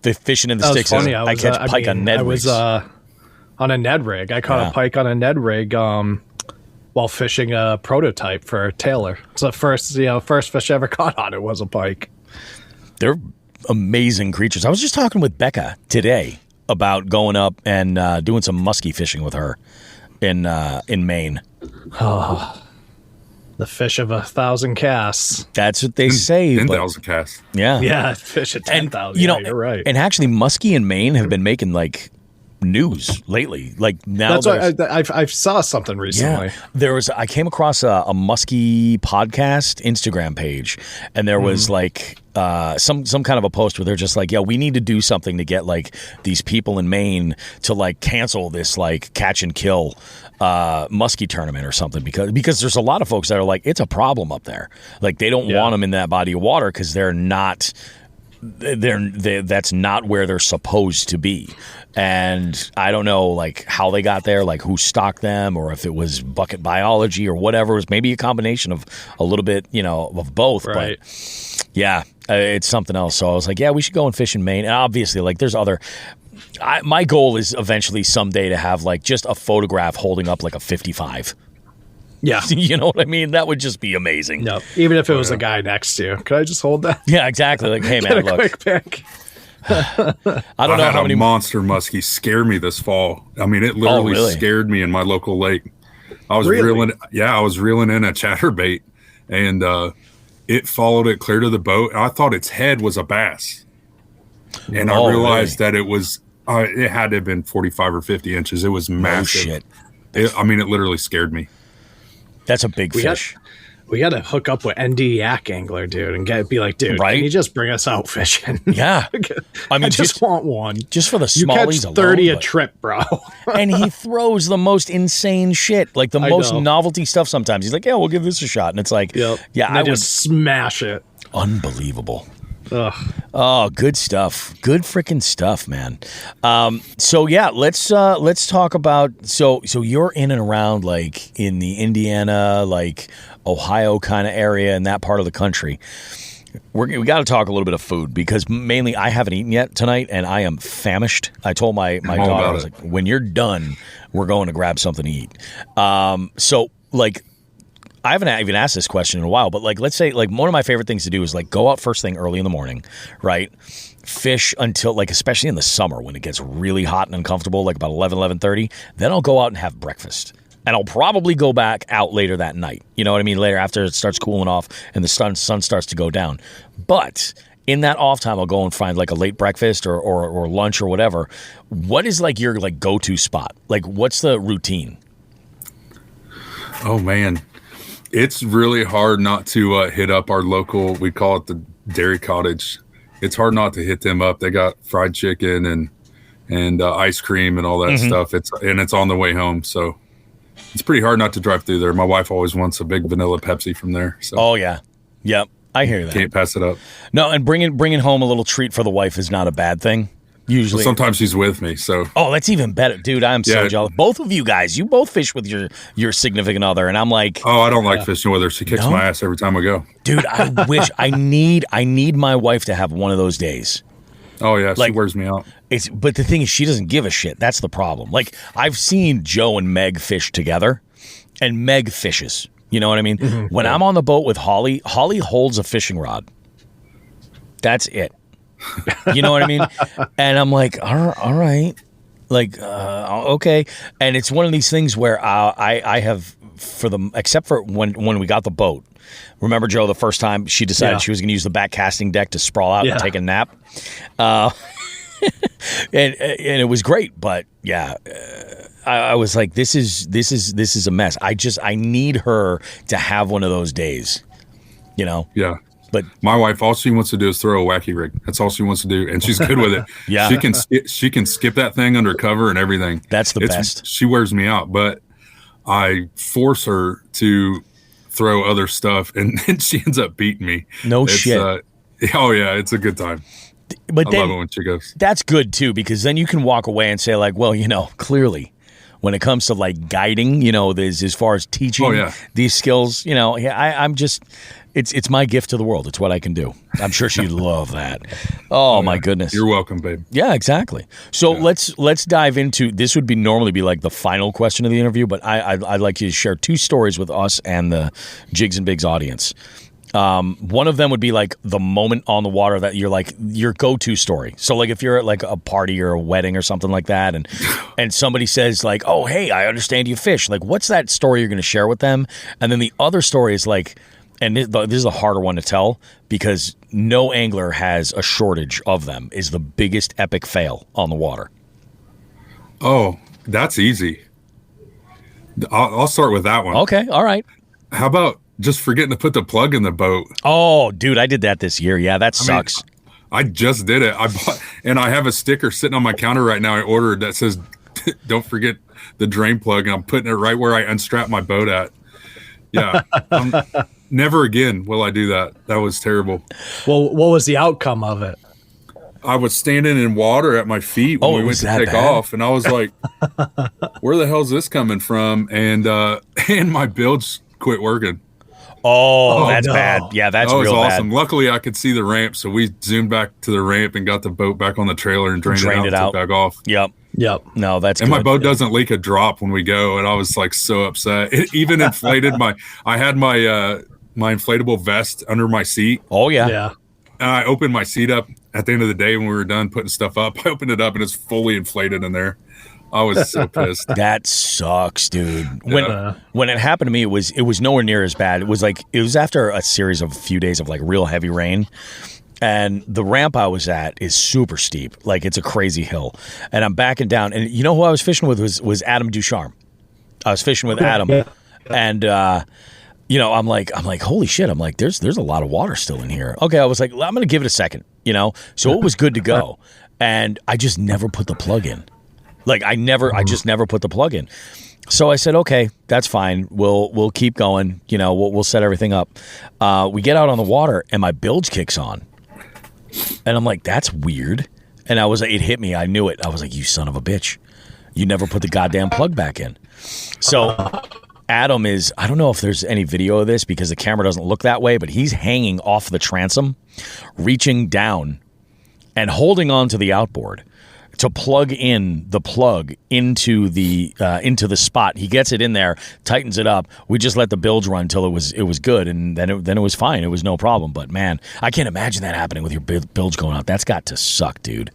Fishing in the sticks. I catch pike on Ned rigs. I was on a Ned rig. I caught a pike on a Ned rig while fishing a prototype for Taylor. It's the first fish I ever caught on it was a pike. They're amazing creatures. I was just talking with Becca today about going up and doing some muskie fishing with her in Maine. Oh. The fish of 1,000 casts. That's what they say. 10,000 casts. Yeah. Yeah, fish at 10,000. You're right. And actually, muskie in Maine have been making, like, news lately. Like, now that's why I saw something recently. Yeah, I came across a muskie podcast Instagram page, and there was like some kind of a post where they're just like, yeah, we need to do something to get, like, these people in Maine to, like, cancel this, like, catch and kill muskie tournament or something, because there's a lot of folks that are like, it's a problem up there. Like, they don't want them in that body of water because they're that's not where they're supposed to be. And I don't know, like, how they got there, like, who stocked them, or if it was bucket biology or whatever. It was maybe a combination of a little bit, of both. Right. But yeah, it's something else. So I was like, yeah, we should go and fish in Maine. And obviously, like, there's other. My goal is eventually someday to have, like, just a photograph holding up, like, a 55. Yeah. You know what I mean? That would just be amazing. No, even if it was a guy next to you. Could I just hold that? Yeah, exactly. Like, hey, man, look. Quick pick. I don't know how many monster muskie scare me this fall. I mean, it literally scared me in my local lake. I was reeling in a chatterbait, and it followed it clear to the boat. I thought its head was a bass, and I realized that it was. It had to have been 45 or 50 inches. It was massive. Oh, shit. It literally scared me. That's a big fish. We got to hook up with ND Yak Angler, dude, and be like, dude, can you just bring us out fishing? Yeah. I mean, I just want one. Just for the smallies alone. 30 a trip, bro. And he throws the most insane shit, like the most novelty stuff sometimes. He's like, yeah, we'll give this a shot. And it's like, I would smash it. Unbelievable. Ugh. Oh, good stuff. Good freaking stuff, man. So yeah, let's talk about so you're in and around, like, in the Indiana, like, Ohio kind of area, in that part of the country. We got to talk a little bit of food, because mainly I haven't eaten yet tonight and I am famished. I told my daughter, I was like, when you're done, we're going to grab something to eat. So, like, I haven't even asked this question in a while, but, like, let's say, like, one of my favorite things to do is, like, go out first thing early in the morning, right? Fish until, like, especially in the summer when it gets really hot and uncomfortable, like about 11:30. Then I'll go out and have breakfast. And I'll probably go back out later that night. You know what I mean? Later after it starts cooling off and the sun starts to go down. But in that off time, I'll go and find like a late breakfast or lunch or whatever. What is like your like go-to spot? Like what's the routine? Oh, man. It's really hard not to hit up our local, we call it the Dairy Cottage. It's hard not to hit them up. They got fried chicken and ice cream and all that stuff. It's on the way home. So it's pretty hard not to drive through there. My wife always wants a big vanilla Pepsi from there. So. Oh, yeah. Yep. I hear that. Can't pass it up. No, and bringing home a little treat for the wife is not a bad thing. Usually. Well, sometimes she's with me. So. Oh, that's even better. Dude, I'm so jealous. Both of you guys, you both fish with your significant other. And I'm like. Oh, I don't like fishing with her. She kicks my ass every time I go. Dude, I wish I need my wife to have one of those days. Oh, yeah. She wears me out. But the thing is, she doesn't give a shit. That's the problem. Like, I've seen Joe and Meg fish together, and Meg fishes. You know what I mean? When I'm on the boat with Holly holds a fishing rod. That's it. You know what I mean? And I'm like, all right. Like, okay. And it's one of these things where I have, except for when we got the boat. Remember, Joe, the first time she decided she was going to use the back casting deck to sprawl out and take a nap? And it was great, but I was like, this is a mess. I need her to have one of those days, you know? Yeah. But my wife, all she wants to do is throw a wacky rig. That's all she wants to do, and she's good with it. Yeah, she can skip that thing under cover and everything. That's the best. She wears me out, but I force her to throw other stuff, and then she ends up beating me. No shit. Oh yeah, it's a good time. But I love it when she goes. That's good too, because then you can walk away and say like, well, you know, clearly, when it comes to like guiding, you know, as far as teaching these skills, you know, I'm just. It's my gift to the world. It's what I can do. I'm sure she'd love that. Oh my goodness. You're welcome, babe. Yeah, exactly. So let's dive into this. Would normally be like the final question of the interview, but I'd like you to share two stories with us and the Jigs and Bigs audience. One of them would be like the moment on the water that you're like your go-to story. So like if you're at like a party or a wedding or something like that, and somebody says like, "Oh, hey, I understand you fish." Like, what's that story you're going to share with them? And then the other story is like. And this is a harder one to tell because no angler has a shortage of them, is the biggest epic fail on the water. Oh, that's easy. I'll start with that one. Okay, all right. How about just forgetting to put the plug in the boat? Oh, dude, I did that this year. Yeah, that sucks. I just did it. And I have a sticker sitting on my counter right now I ordered that says, don't forget the drain plug, and I'm putting it right where I unstrap my boat at. Yeah. Never again will I do that. That was terrible. Well, what was the outcome of it? I was standing in water at my feet when we went to take off, and I was like, where the hell is this coming from? And my bilge quit working. Oh, that's bad. Yeah, that's real bad. That was awesome. Luckily, I could see the ramp, so we zoomed back to the ramp and got the boat back on the trailer and drained it out. Took back off. Yep. No, that's and good. My boat doesn't leak a drop when we go, and I was like so upset. It even inflated I had my inflatable vest under my seat. Oh yeah. And I opened my seat up at the end of the day when we were done putting stuff up. I opened it up and it's fully inflated in there. I was so pissed. That sucks, dude. When it happened to me, it was nowhere near as bad. It was after a series of a few days of like real heavy rain. And the ramp I was at is super steep. Like it's a crazy hill. And I'm backing down. And you know who I was fishing with was Adam Ducharme. I was fishing with Adam. And you know, I'm like, holy shit. I'm like, there's a lot of water still in here. Okay, I was like, I'm going to give it a second, you know? So it was good to go. And I just never put the plug in. Like I just never put the plug in. So I said, okay, that's fine. We'll keep going. You know, we'll set everything up. We get out on the water and my bilge kicks on. And I'm like, that's weird. And it hit me. I knew it. I was like, you son of a bitch. You never put the goddamn plug back in. So Adam I don't know if there's any video of this because the camera doesn't look that way, but he's hanging off the transom, reaching down and holding on to the outboard to plug in the plug into the spot. He gets it in there, tightens it up. We just let the bilge run until it was good, and then it was fine. It was no problem. But man, I can't imagine that happening with your bilge going out. That's got to suck, dude.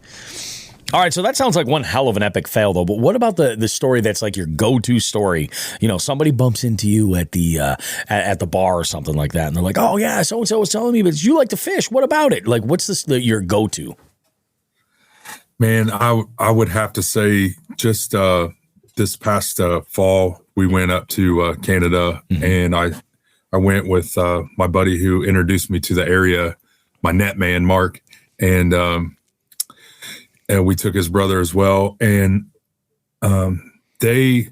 All right, so that sounds like one hell of an epic fail, though. But what about the story that's like your go-to story? You know, somebody bumps into you at the bar or something like that, and they're like, "Oh yeah, so and so was telling me, but you like to fish. What about it? Like, what's your go-to?" Man, I would have to say just this past fall we went up to Canada, and I went with my buddy who introduced me to the area, my net man Mark, and we took his brother as well, and they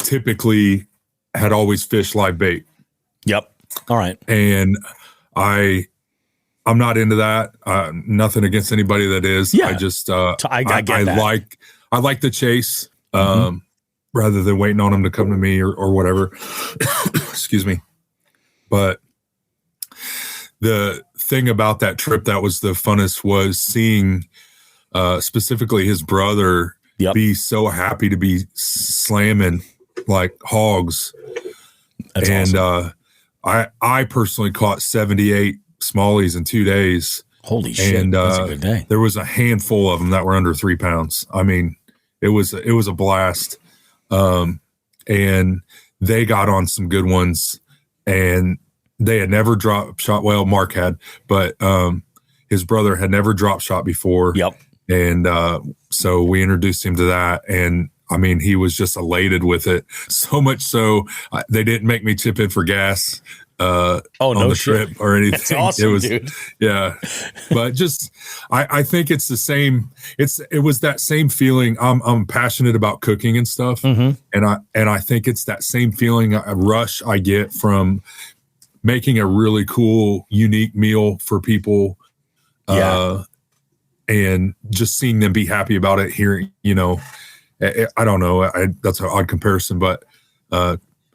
typically had always fished live bait. Yep. All right. And I'm not into that. Nothing against anybody that is. Yeah. I just I get that. I like the chase rather than waiting on them to come to me or whatever. Excuse me. But the thing about that trip that was the funnest was seeing specifically his brother be so happy to be slamming like hogs. That's awesome. I personally caught 78 smallies in 2 days. Holy shit. And that's a good day. There was a handful of them that were under 3 pounds. I mean, it was a blast. And they got on some good ones, and they had never drop shot. Well, Mark had, but his brother had never drop shot before. Yep. And so we introduced him to that, and I mean, he was just elated with it. So much so they didn't make me chip in for gas on the trip or anything. That's awesome, it was, dude. Yeah. But just I think it's the same. It was that same feeling. I'm passionate about cooking and stuff, and I think it's that same feeling, a rush I get from making a really cool, unique meal for people. Yeah. And just seeing them be happy about it, hearing, you know, I don't know. That's an odd comparison, but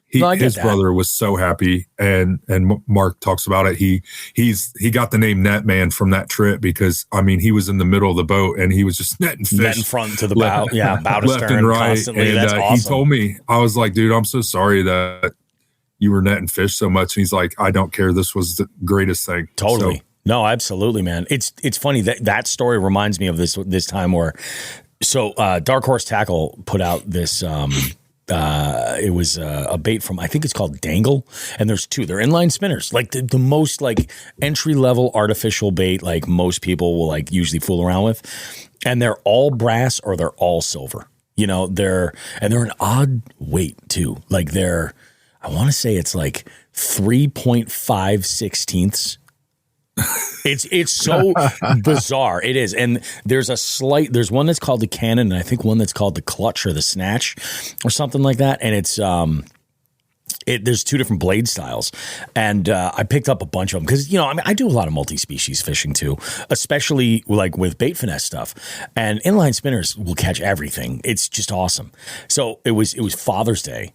his brother was so happy, and Mark talks about it. He got the name Net Man from that trip because I mean he was in the middle of the boat and he was just netting fish, netting front to the bow, bow to left stern and right. constantly. And that's awesome. He told me, I was like, dude, I'm so sorry that you were netting fish so much. And he's like, I don't care. This was the greatest thing. Totally. So, no, absolutely, man. It's funny that story reminds me of this time where, Dark Horse Tackle put out this, it was a bait from, I think it's called Dangle, and there's two. They're inline spinners, like the most like entry level artificial bait, like most people will like usually fool around with, and they're all brass or they're all silver. You know, they're an odd weight too. Like I want to say it's like 3.5/16. It's so bizarre. It is. And there's one that's called the Cannon, and I think one that's called the Clutch or the Snatch or something like that. And it's there's two different blade styles, and I picked up a bunch of them because, you know, I mean, I do a lot of multi-species fishing too, especially like with bait finesse stuff, and inline spinners will catch everything. It's just awesome. So it was Father's Day,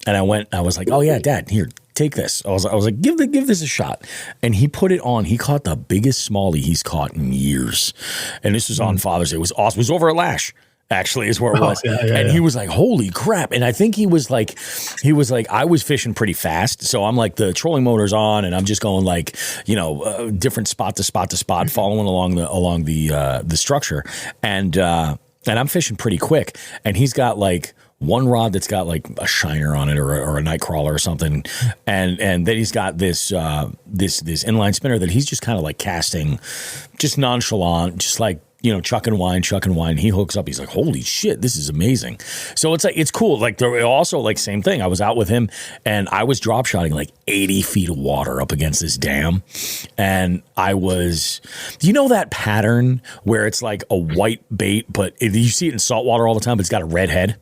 and I was like, oh yeah, Dad, here, take this. I was like, give this a shot. And he put it on. He caught the biggest smallie he's caught in years. And this was on Father's Day. It was awesome. It was over at Lash, actually, is where it was. And he was like, holy crap. And I think he was like, I was fishing pretty fast. So I'm like, the trolling motor's on, and I'm just going like, you know, different spot to spot to spot, following along the structure. And I'm fishing pretty quick. And he's got like one rod that's got like a shiner on it or a night crawler or something, and then he's got this inline spinner that he's just kind of like casting, just nonchalant, just like, you know, chuck and wind. He hooks up. He's like, holy shit, this is amazing. So it's like, it's cool. Like, they're also like, same thing. I was out with him and I was drop shotting like 80 feet of water up against this dam. And do you know that pattern where it's like a white bait, but you see it in saltwater all the time, but it's got a red head?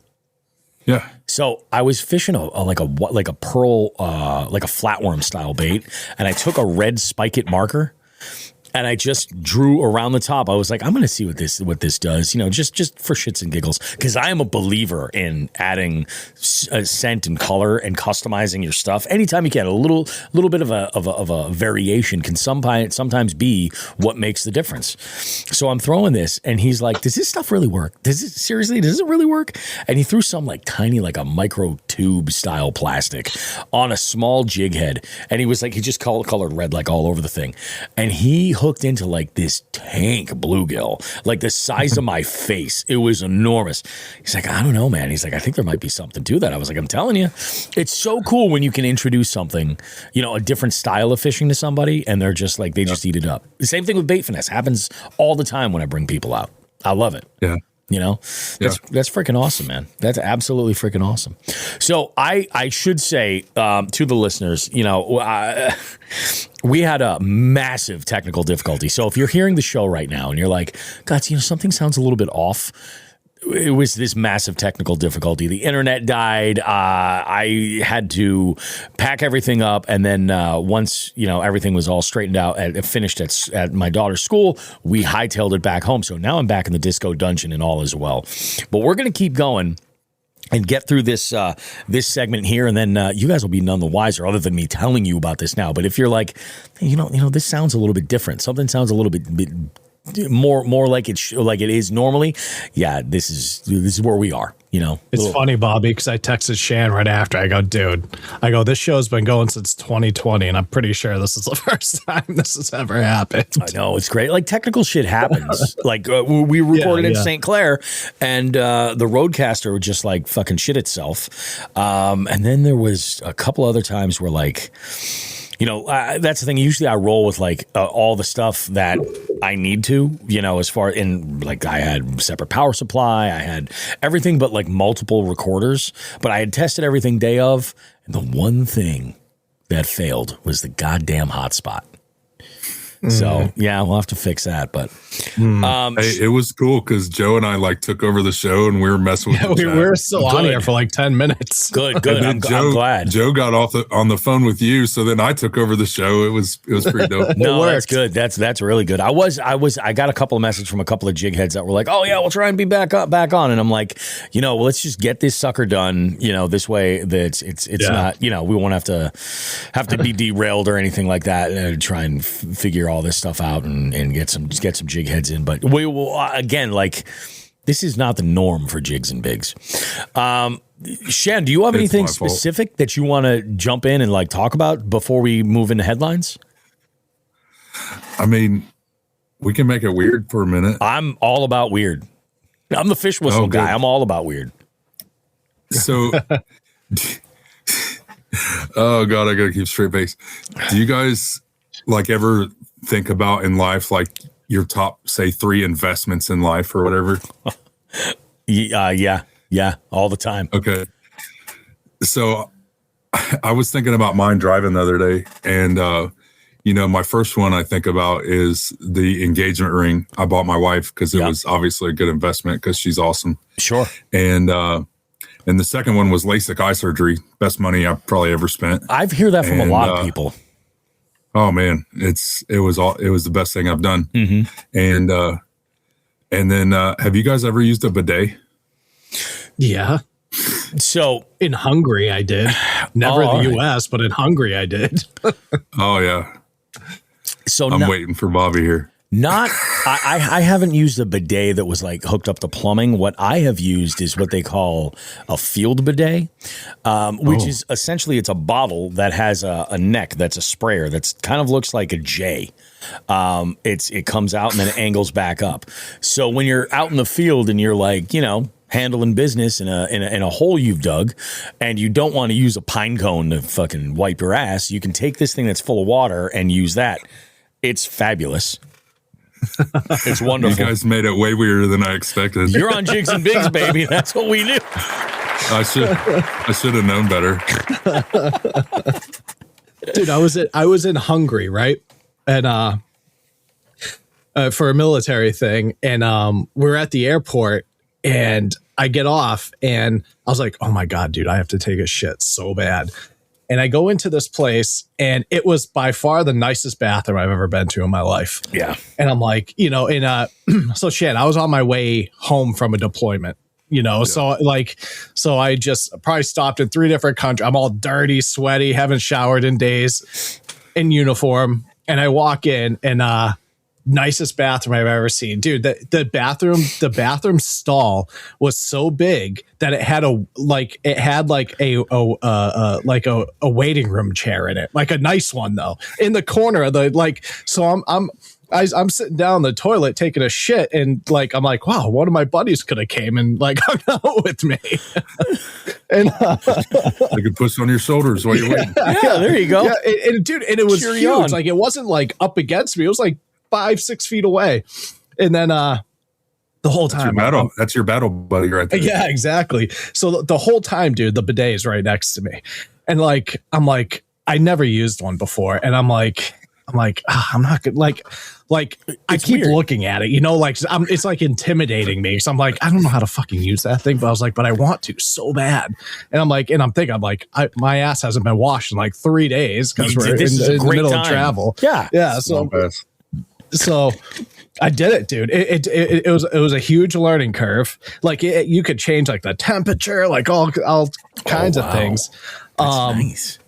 Yeah. So I was fishing a pearl, like a flatworm style bait, and I took a red spike it marker, and I just drew around the top. I was like, I'm going to see what this does, you know, just for shits and giggles, because I am a believer in adding scent and color and customizing your stuff anytime you can. A little bit of a variation can sometimes be what makes the difference. So I'm throwing this, and he's like, does this stuff really work? Does it really work? And he threw some like tiny, like a micro tube style plastic on a small jig head, and he was like, he just colored red like all over the thing, and he hooked hooked into like this tank bluegill, like the size of my face. It was enormous. He's like, I don't know, man. He's like, I think there might be something to that. I was like, I'm telling you, it's so cool when you can introduce something, you know, a different style of fishing to somebody, and they're just like, they just eat it up. The same thing with bait finesse happens all the time when I bring people out. I love it. Yeah. You know, that's freaking awesome, man. That's absolutely freaking awesome. So I should say to the listeners, you know, we had a massive technical difficulty. So if you're hearing the show right now and you're like, God, you know, something sounds a little bit off. It was this massive technical difficulty. The internet died. I had to pack everything up. And then once, you know, everything was all straightened out and finished at my daughter's school, we hightailed it back home. So now I'm back in the disco dungeon and all as well. But we're going to keep going and get through this this segment here, and then you guys will be none the wiser other than me telling you about this now. But if you're like, hey, you know, this sounds a little bit different. Something sounds a little bit more like it is normally. Yeah, this is where we are. You know, it's funny, Bobby, because I texted Shan right after. I go, dude, this show's been going since 2020, and I'm pretty sure this is the first time this has ever happened. I know, it's great. Like, technical shit happens. Like we recorded in St. Clair, and the Roadcaster would just like fucking shit itself. And then there was a couple other times where, like, you know, that's the thing. Usually I roll with like all the stuff that I need to, you know, as far in like I had separate power supply, I had everything but like multiple recorders, but I had tested everything day of. And the one thing that failed was the goddamn hotspot. So yeah, we'll have to fix that. But hey, it was cool because Joe and I like took over the show and we were messing with. We were still on here for like 10 minutes. Good. I'm glad. Joe got on the phone with you, so then I took over the show. It was pretty dope. No, that's good. That's really good. I got a couple of messages from a couple of jig heads that were like, oh yeah, we'll try and be back on. And I'm like, you know, well, let's just get this sucker done. You know, this way that it's not, you know, we won't have to be derailed or anything like that. And try and figure all this stuff out and get some jig heads in. But we will again, like, this is not the norm for jigs and bigs. Shan, do you have anything specific that you want to jump in and like talk about before we move into headlines? I mean, we can make it weird for a minute. I'm all about weird. I'm the fish whistle guy. I'm all about weird. So, oh God, I gotta keep straight face. Do you guys like ever think about in life, like your top, say, 3 investments in life or whatever? Yeah, all the time. Okay. So I was thinking about mine driving the other day, and you know, my first one I think about is the engagement ring I bought my wife because it was obviously a good investment because she's awesome. Sure. And the second one was LASIK eye surgery. Best money I've probably ever spent. I've heard that from a lot of people. Oh man, it was the best thing I've done. Mm-hmm. And then have you guys ever used a bidet? Yeah. So in Hungary, I did. Never in the U.S., but in Hungary, I did. Oh yeah. So I'm waiting for Bobby here. I haven't used a bidet that was like hooked up to plumbing. What I have used is what they call a field bidet, which is essentially it's a bottle that has a neck that's a sprayer that's kind of looks like a J. It comes out and then it angles back up. So when you're out in the field and you're like, you know, handling business in a hole you've dug, and you don't want to use a pine cone to fucking wipe your ass, you can take this thing that's full of water and use that. It's fabulous. It's wonderful. You guys made it way weirder than I expected. You're on Jigs and Bigs, baby. That's what we knew. I should have known better. Dude, I was in Hungary, right? And for a military thing, and we're at the airport, and I get off, and I was like, oh my God, dude, I have to take a shit so bad. And I go into this place, and it was by far the nicest bathroom I've ever been to in my life. Yeah. And I'm like, you know, so shit, I was on my way home from a deployment, you know, so I just probably stopped in 3 different countries. I'm all dirty, sweaty, haven't showered in days, in uniform. And I walk in, and nicest bathroom I've ever seen, dude. The bathroom stall was so big that it had a waiting room chair in it, like a nice one though, in the corner of the, like, so I'm sitting down the toilet taking a shit, and like I'm like, wow, one of my buddies could have came and like hung out with me. And they could push on your shoulders while you're waiting. Yeah, there you go. Yeah, and dude, and it was Cheer huge. you on. Like it wasn't like up against me. It was like 5-6 feet away. And then the whole time, that's your battle buddy right there. Yeah, exactly. So the whole time, dude, the bidet is right next to me, and like I'm like, I never used one before, and I'm like, I'm not good. Like I keep looking at it, you know, like it's like intimidating me. So I'm like, I don't know how to fucking use that thing, but I was like, but I want to so bad. And I'm thinking, my ass hasn't been washed in like 3 days because we're in the middle of travel. Yeah. Yeah. So I did it, dude. It was a huge learning curve. Like you could change like the temperature, like all kinds of things. That's nice.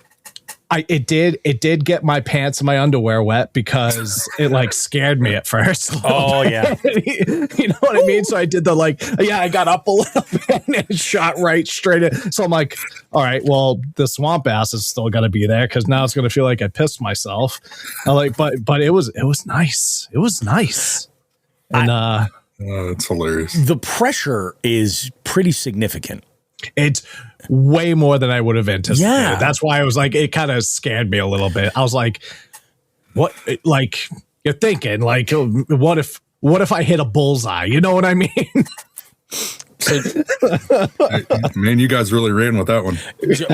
It did get my pants and my underwear wet because it like scared me at first. Oh yeah. You know what I mean? So I did I got up a little bit and it shot right straight in. So I'm like, all right, well, the swamp ass is still gonna be there because now it's gonna feel like I pissed myself. I'm like, but it was nice. It was nice. And that's hilarious. The pressure is pretty significant. It's way more than I would have anticipated. Yeah. That's why I was like, it kind of scared me a little bit. I was like, what? Like you're thinking like, what if I hit a bullseye? You know what I mean? Man, you guys really ran with that one.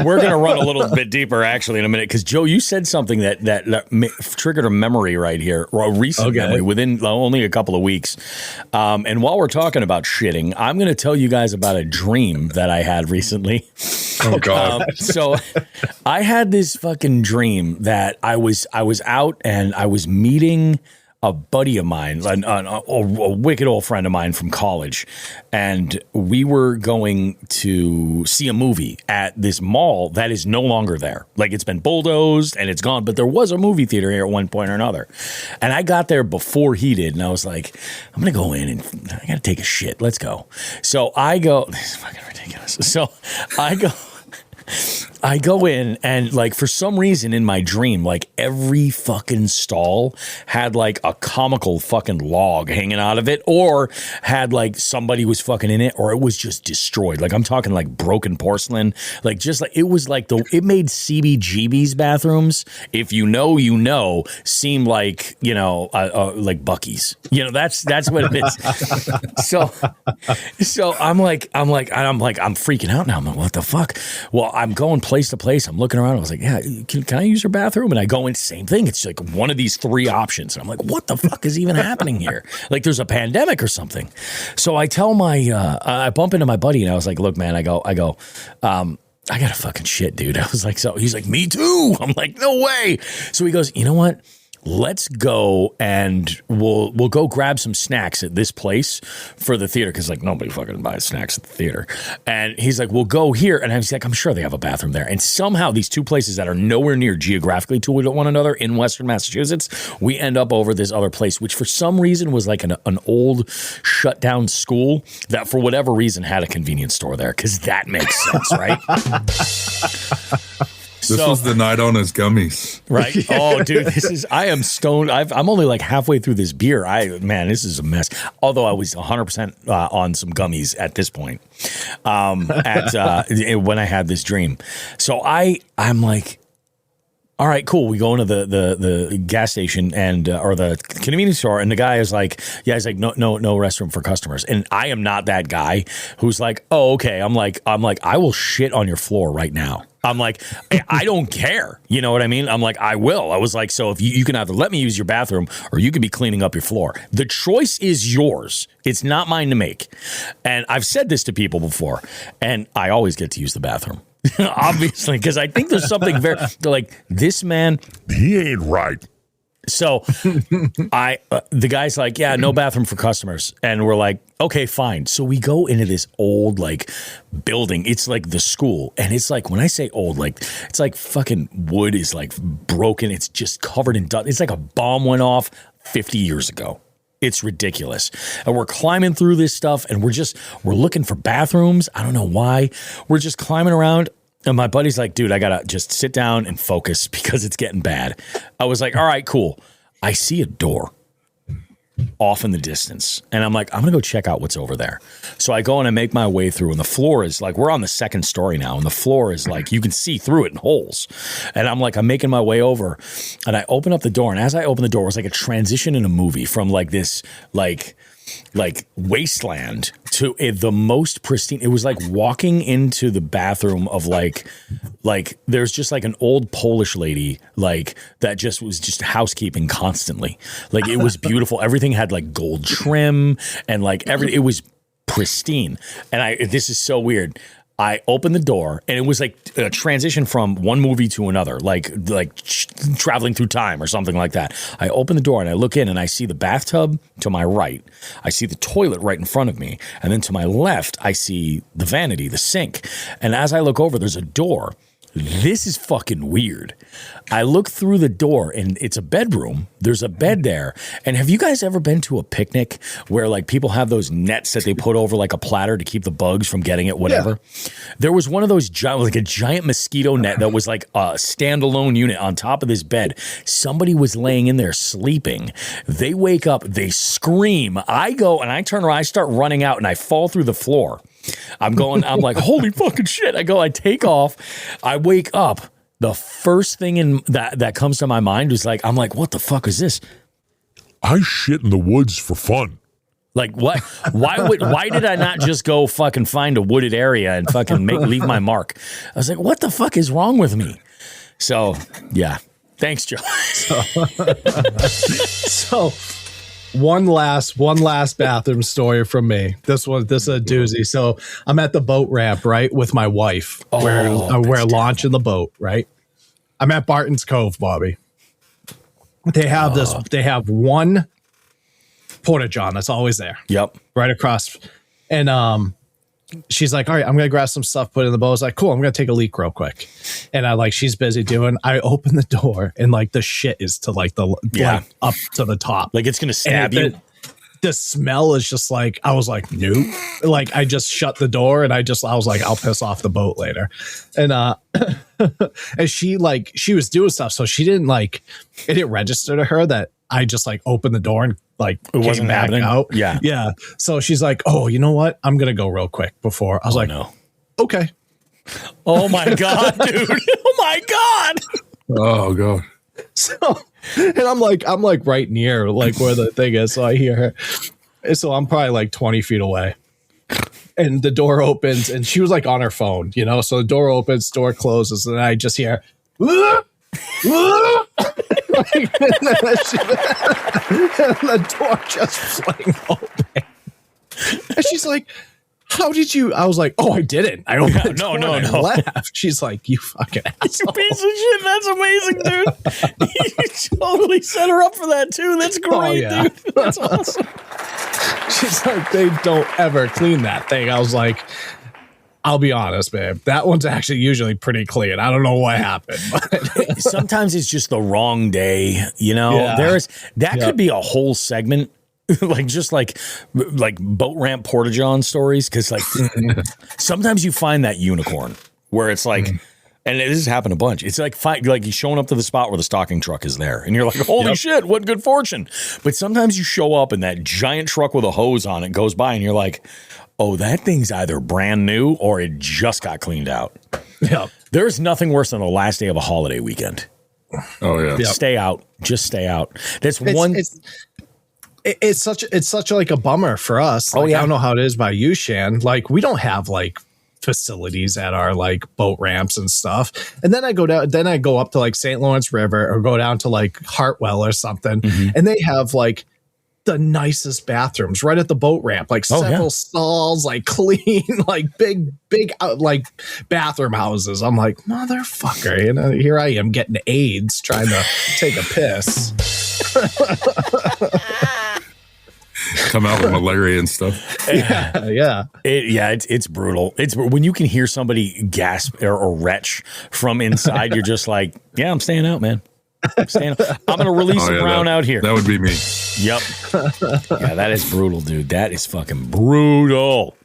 We're going to run a little bit deeper actually in a minute because Joe, you said something that triggered a memory right here, or a recent memory within only a couple of weeks. And while we're talking about shitting, I'm going to tell you guys about a dream that I had recently. Oh God! So I had this fucking dream that I was out and I was meeting a buddy of mine, a wicked old friend of mine from college, and we were going to see a movie at this mall that is no longer there. Like it's been bulldozed and it's gone, but there was a movie theater here at one point or another. And I got there before he did, and I was like, I'm going to go in and I got to take a shit. Let's go. So I go, this is fucking ridiculous. So I go in and like for some reason in my dream, like every fucking stall had like a comical fucking log hanging out of it, or had like somebody was fucking in it, or it was just destroyed. Like I'm talking like broken porcelain, like just like it was like it made CBGB's bathrooms, if you know, seem like, you know, like Buc-ee's. You know, that's what it is. So I'm freaking out now. I'm like, what the fuck? Well, I'm going place to place. I'm looking around. I was like, yeah, can I use your bathroom? And I go in, same thing. It's like one of these 3 options. And I'm like, what the fuck is even happening here? Like there's a pandemic or something. So I tell I bump into my buddy and I was like, look, man, I go, I got a fucking shit, dude. I was like, so he's like, me too. I'm like, no way. So he goes, you know what? Let's go and we'll go grab some snacks at this place for the theater, because like nobody fucking buys snacks at the theater. And he's like, we'll go here. And I was like, I'm sure they have a bathroom there. And somehow these 2 places that are nowhere near geographically to one another in Western Massachusetts, we end up over this other place, which for some reason was like an old shut down school that for whatever reason had a convenience store there, because that makes sense, right? This was the night on his gummies. Right? Oh, dude, I am stoned. I'm only like halfway through this beer. This is a mess. Although I was 100% on some gummies at this point when I had this dream. So I'm like, all right, cool. We go into the gas station and or the convenience store, and the guy is like, yeah, he's like, no restroom for customers. And I am not that guy who's like, oh, okay. I'm like, I will shit on your floor right now. I'm like, I don't care. You know what I mean? I'm like, I will. I was like, so if you can either let me use your bathroom or you can be cleaning up your floor. The choice is yours. It's not mine to make. And I've said this to people before, and I always get to use the bathroom. Obviously, because I think there's something they're like, this man, he ain't right. So the guy's like, yeah, no bathroom for customers. And we're like, okay, fine. So we go into this old like building. It's like the school. And it's like, when I say old, like it's like fucking wood is like broken. It's just covered in dust. It's like a bomb went off 50 years ago. It's ridiculous. And we're climbing through this stuff and we're looking for bathrooms. I don't know why. We're just climbing around. And my buddy's like, dude, I got to just sit down and focus because it's getting bad. I was like, all right, cool. I see a door. off in the distance. And I'm like, I'm going to go check out what's over there. So I go and I make my way through, and the floor is like, we're on the second story now, and the floor is like, you can see through it in holes. And I'm like, I'm making my way over, and I open up the door. And as I open the door, it was like a transition in a movie from like this, like wasteland to the most pristine. It was like walking into the bathroom of like there's just like an old Polish lady like that just was just housekeeping constantly. Like it was beautiful. Everything had like gold trim and like it was pristine. And this is so weird. I opened the door, and it was like a transition from one movie to another, like traveling through time or something like that. I open the door, and I look in, and I see the bathtub to my right. I see the toilet right in front of me. And then to my left, I see the vanity, the sink. And as I look over, there's a door. This is fucking weird. I look through the door, and it's a bedroom. There's a bed there. And have you guys ever been to a picnic where like people have those nets that they put over like a platter to keep the bugs from getting it, whatever? Yeah. There was one of those like a giant mosquito net that was like a standalone unit on top of this bed. Somebody was laying in there sleeping. They wake up, they scream. I go and I turn around, I start running out, and I fall through the floor. I'm like, holy fucking shit. I take off. I wake up. The first thing in that comes to my mind was like, I'm like, what the fuck is this? I shit in the woods for fun. Like what? Why did I not just go fucking find a wooded area and fucking leave my mark? I was like, what the fuck is wrong with me? So yeah. Thanks, Joe. So one last bathroom story from me. This is a doozy. So I'm at the boat ramp, right, with my wife. We're launching the boat, right? I'm at Barton's Cove, Bobby. They have one porta-john that's always there. Yep. Right across. And she's like, all right, I'm going to grab some stuff, put it in the boat. I was like, cool, I'm going to take a leak real quick. And she's busy doing, I open the door, and like the shit is to like like up to the top. Like it's going to stab you. The smell is just like, I was like, nope. Like I just shut the door, and I was like, I'll piss off the boat later. And, and she was doing stuff. So she didn't it didn't register to her that I just like opened the door and like it wasn't back happening. Out. Yeah. Yeah. So she's like, oh, you know what? I'm going to go real quick before. I was like, no. Okay. Oh my God, dude. Oh my God. Oh God. So, and I'm like right near like where the thing is. So I hear her. And so I'm probably like 20 feet away. And the door opens, and she was like on her phone, you know? So the door opens, door closes, and I just hear, and the door just fling open. And she's like, how did you? I was like, oh, I didn't. I opened the door and left. She's like, you fucking asshole. You piece of shit. That's amazing, dude. You totally set her up for that, too. That's great, dude. That's awesome. She's like, they don't ever clean that thing. I was like, I'll be honest, babe. That one's actually usually pretty clean. I don't know what happened. But sometimes it's just the wrong day. You know, could be a whole segment. like boat ramp porta-john stories, because like sometimes you find that unicorn where it's like, and this has happened a bunch. It's like you're showing up to the spot where the stocking truck is there, and you're like, holy shit, what good fortune! But sometimes you show up and that giant truck with a hose on it goes by, and you're like, oh, that thing's either brand new or it just got cleaned out. Yeah, there's nothing worse than the last day of a holiday weekend. Oh yeah, stay out, just stay out. That's It's such like a bummer for us. Like, I don't know how it is by you, Shan. Like we don't have like facilities at our like boat ramps and stuff. And then I go up to like St. Lawrence River or go down to like Hartwell or something, and they have like the nicest bathrooms right at the boat ramp, like several stalls, like clean, like big like bathroom houses. I'm like, motherfucker, you know, here I am getting AIDS trying to take a piss. Come out with malaria and stuff. It's brutal. It's when you can hear somebody gasp or retch from inside. You're just like, yeah, I'm staying out, man. I'm going to release a brown out here. That would be me. Yep. Yeah, that is brutal, dude. That is fucking brutal.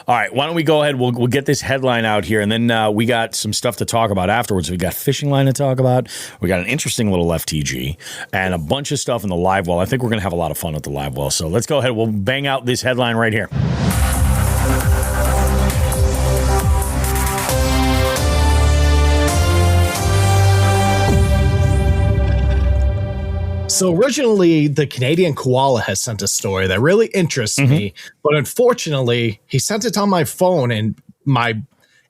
All right, why don't we go ahead? We'll get this headline out here, and then we got some stuff to talk about afterwards. We got fishing line to talk about. We got an interesting little FTG and a bunch of stuff in the live well. I think we're going to have a lot of fun at the live well. So let's go ahead. We'll bang out this headline right here. So originally, the Canadian koala has sent a story that really interests me, but unfortunately, he sent it on my phone and my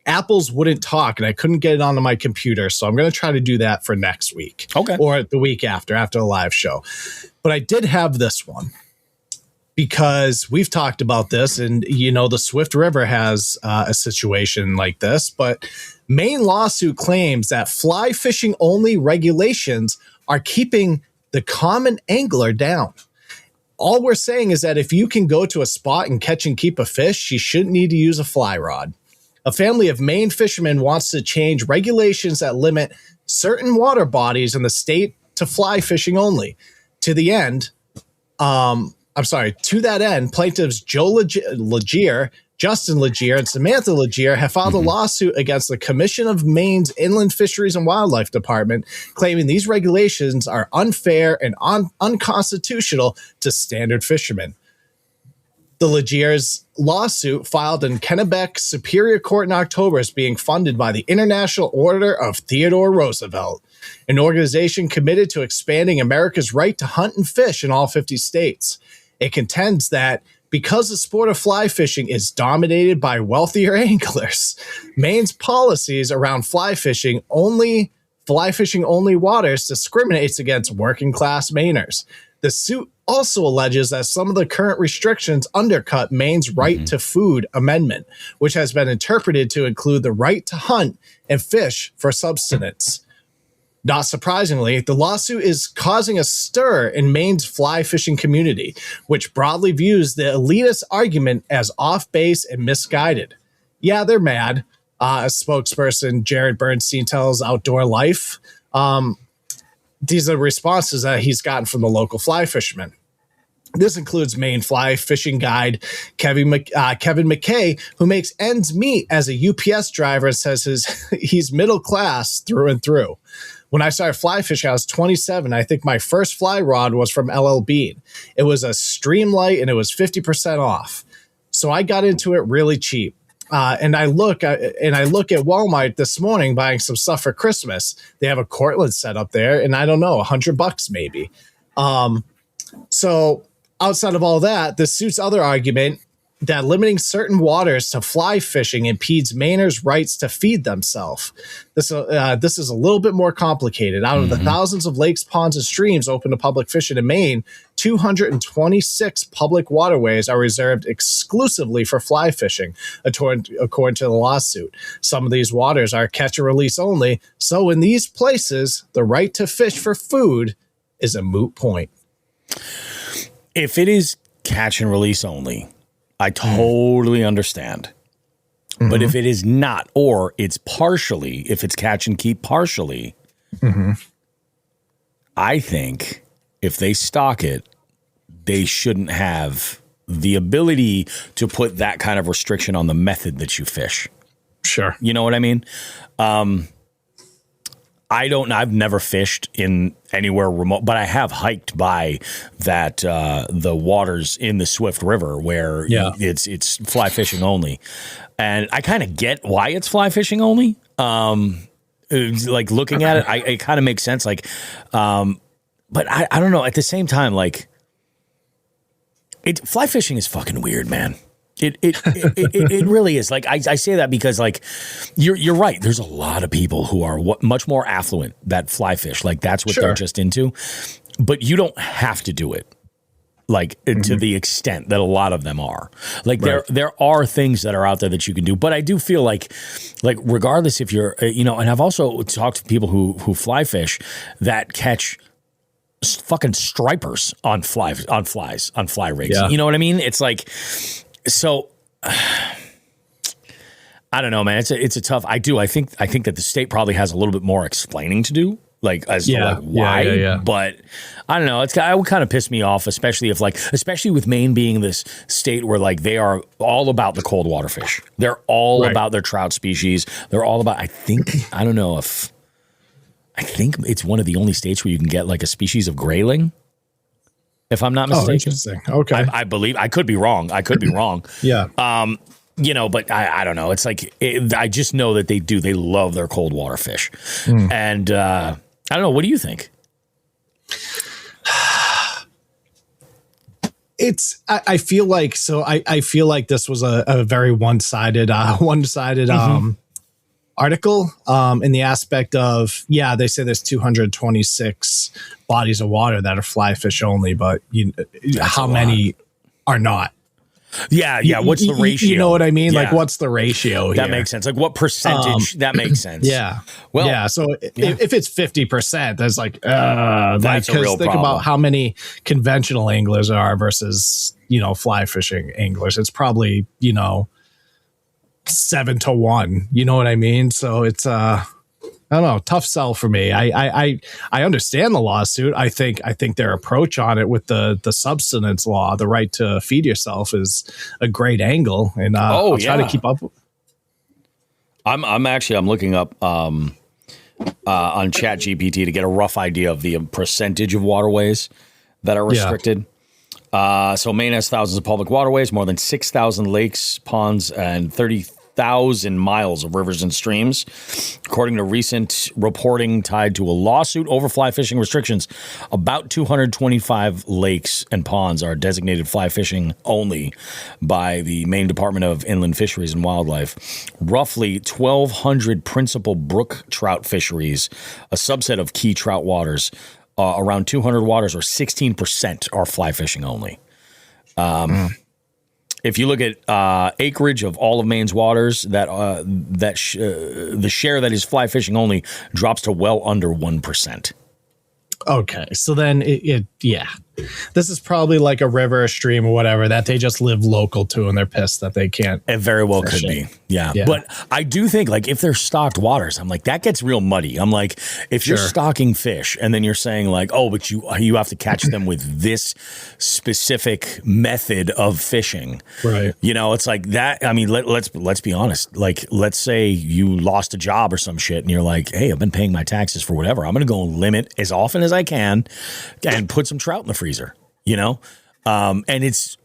apples wouldn't talk and I couldn't get it onto my computer. So I'm going to try to do that for next week. Okay. Or the week after the live show. But I did have this one because we've talked about this and, the Swift River has a situation like this, but Maine lawsuit claims that fly fishing only regulations are keeping the common angler down. All we're saying is that if you can go to a spot and catch and keep a fish, you shouldn't need to use a fly rod. A family of Maine fishermen wants to change regulations that limit certain water bodies in the state to fly fishing only. To that end, plaintiffs Joe Legier, Justin Legier, and Samantha Legier have filed a lawsuit against the Commission of Maine's Inland Fisheries and Wildlife Department, claiming these regulations are unfair and unconstitutional to standard fishermen. The Legier's lawsuit, filed in Kennebec Superior Court in October, is being funded by the International Order of Theodore Roosevelt, an organization committed to expanding America's right to hunt and fish in all 50 states. It contends that because the sport of fly fishing is dominated by wealthier anglers, Maine's policies around fly fishing only waters discriminates against working class Mainers. The suit also alleges that some of the current restrictions undercut Maine's right to food amendment, which has been interpreted to include the right to hunt and fish for subsistence. Not surprisingly, the lawsuit is causing a stir in Maine's fly fishing community, which broadly views the elitist argument as off-base and misguided. Yeah, they're mad, a spokesperson Jared Bernstein tells Outdoor Life. These are the responses that he's gotten from the local fly fishermen. This includes Maine fly fishing guide Kevin McKay, who makes ends meet as a UPS driver and says he's middle class through and through. When I started fly fishing, I was 27. I think my first fly rod was from LL Bean. It was a Streamlight and it was 50% off. So I got into it really cheap. And I look at Walmart this morning buying some stuff for Christmas. They have a Cortland set up there, and I don't know, $100 maybe. So outside of all that, this suits other argument that limiting certain waters to fly fishing impedes Mainers' rights to feed themselves. This is a little bit more complicated. Out of the thousands of lakes, ponds, and streams open to public fishing in Maine, 226 public waterways are reserved exclusively for fly fishing, according to the lawsuit. Some of these waters are catch and release only, so in these places, the right to fish for food is a moot point. If it is catch and release only, I totally understand. But if it is not, or it's partially, if it's catch and keep partially, I think if they stock it, they shouldn't have the ability to put that kind of restriction on the method that you fish. Sure. You know what I mean? I've never fished in anywhere remote, but I have hiked by that, the waters in the Swift River where it's fly fishing only. And I kind of get why it's fly fishing only. Like looking at it, it kind of makes sense. Like, but I don't know. At the same time, like, fly fishing is fucking weird, man. It really is. Like I say that because like you're right. There's a lot of people who are much more affluent that fly fish. Like that's what they're just into. But you don't have to do it like to the extent that a lot of them are. Like there are things that are out there that you can do. But I do feel like regardless if you're and I've also talked to people who fly fish that catch fucking stripers on fly rigs. You know what I mean? It's like. So, I don't know, man. It's a tough. I think that the state probably has a little bit more explaining to do. like as to like why. Yeah. But I don't know. It would kind of piss me off, especially with Maine being this state where like they are all about the cold water fish. They're all about their trout species. They're all about. I think it's one of the only states where you can get like a species of grayling. If I'm not mistaken. Oh, interesting. Okay. I believe I could be wrong. Yeah. But I don't know. It's like I just know that they do. They love their cold water fish, and I don't know. What do you think? I feel like I feel like this was a very one-sided article in the aspect of they say there's 226 bodies of water that are fly fish only, but how many are not? Yeah. What's the ratio? You know what I mean? Yeah. Like, what's the ratio here? That makes sense. Like, what percentage? That makes sense. Yeah. Well, yeah. So if it's 50%, that's like, that's a real problem. Think about how many conventional anglers are versus, fly fishing anglers. It's probably, 7 to 1. You know what I mean? So it's, I don't know, tough sell for me. I understand the lawsuit. I think their approach on it with the subsistence law, the right to feed yourself, is a great angle, and I'll try to keep up. I'm looking up on ChatGPT to get a rough idea of the percentage of waterways that are restricted. So Maine has thousands of public waterways, more than 6,000 lakes, ponds, and 30,000 miles of rivers and streams. According to recent reporting tied to a lawsuit over fly fishing restrictions, about 225 lakes and ponds are designated fly fishing only by the Maine Department of Inland Fisheries and Wildlife. Roughly 1,200 principal brook trout fisheries, a subset of key trout waters, around 200 waters, or 16%, are fly fishing only. If you look at acreage of all of Maine's waters, the share that is fly fishing only drops to well under 1%. Okay, so then this is probably like a river, a stream, or whatever that they just live local to, and they're pissed that they can't. It very well could be, yeah. But I do think, like, if they're stocked waters, I'm like, that gets real muddy. I'm like, if you're stocking fish, and then you're saying like, oh, but you have to catch them with this specific method of fishing, right? It's like that. I mean, let's be honest. Like, let's say you lost a job or some shit, and you're like, hey, I've been paying my taxes for whatever. I'm going to go limit as often as I can, and put some trout in the freezer, and it's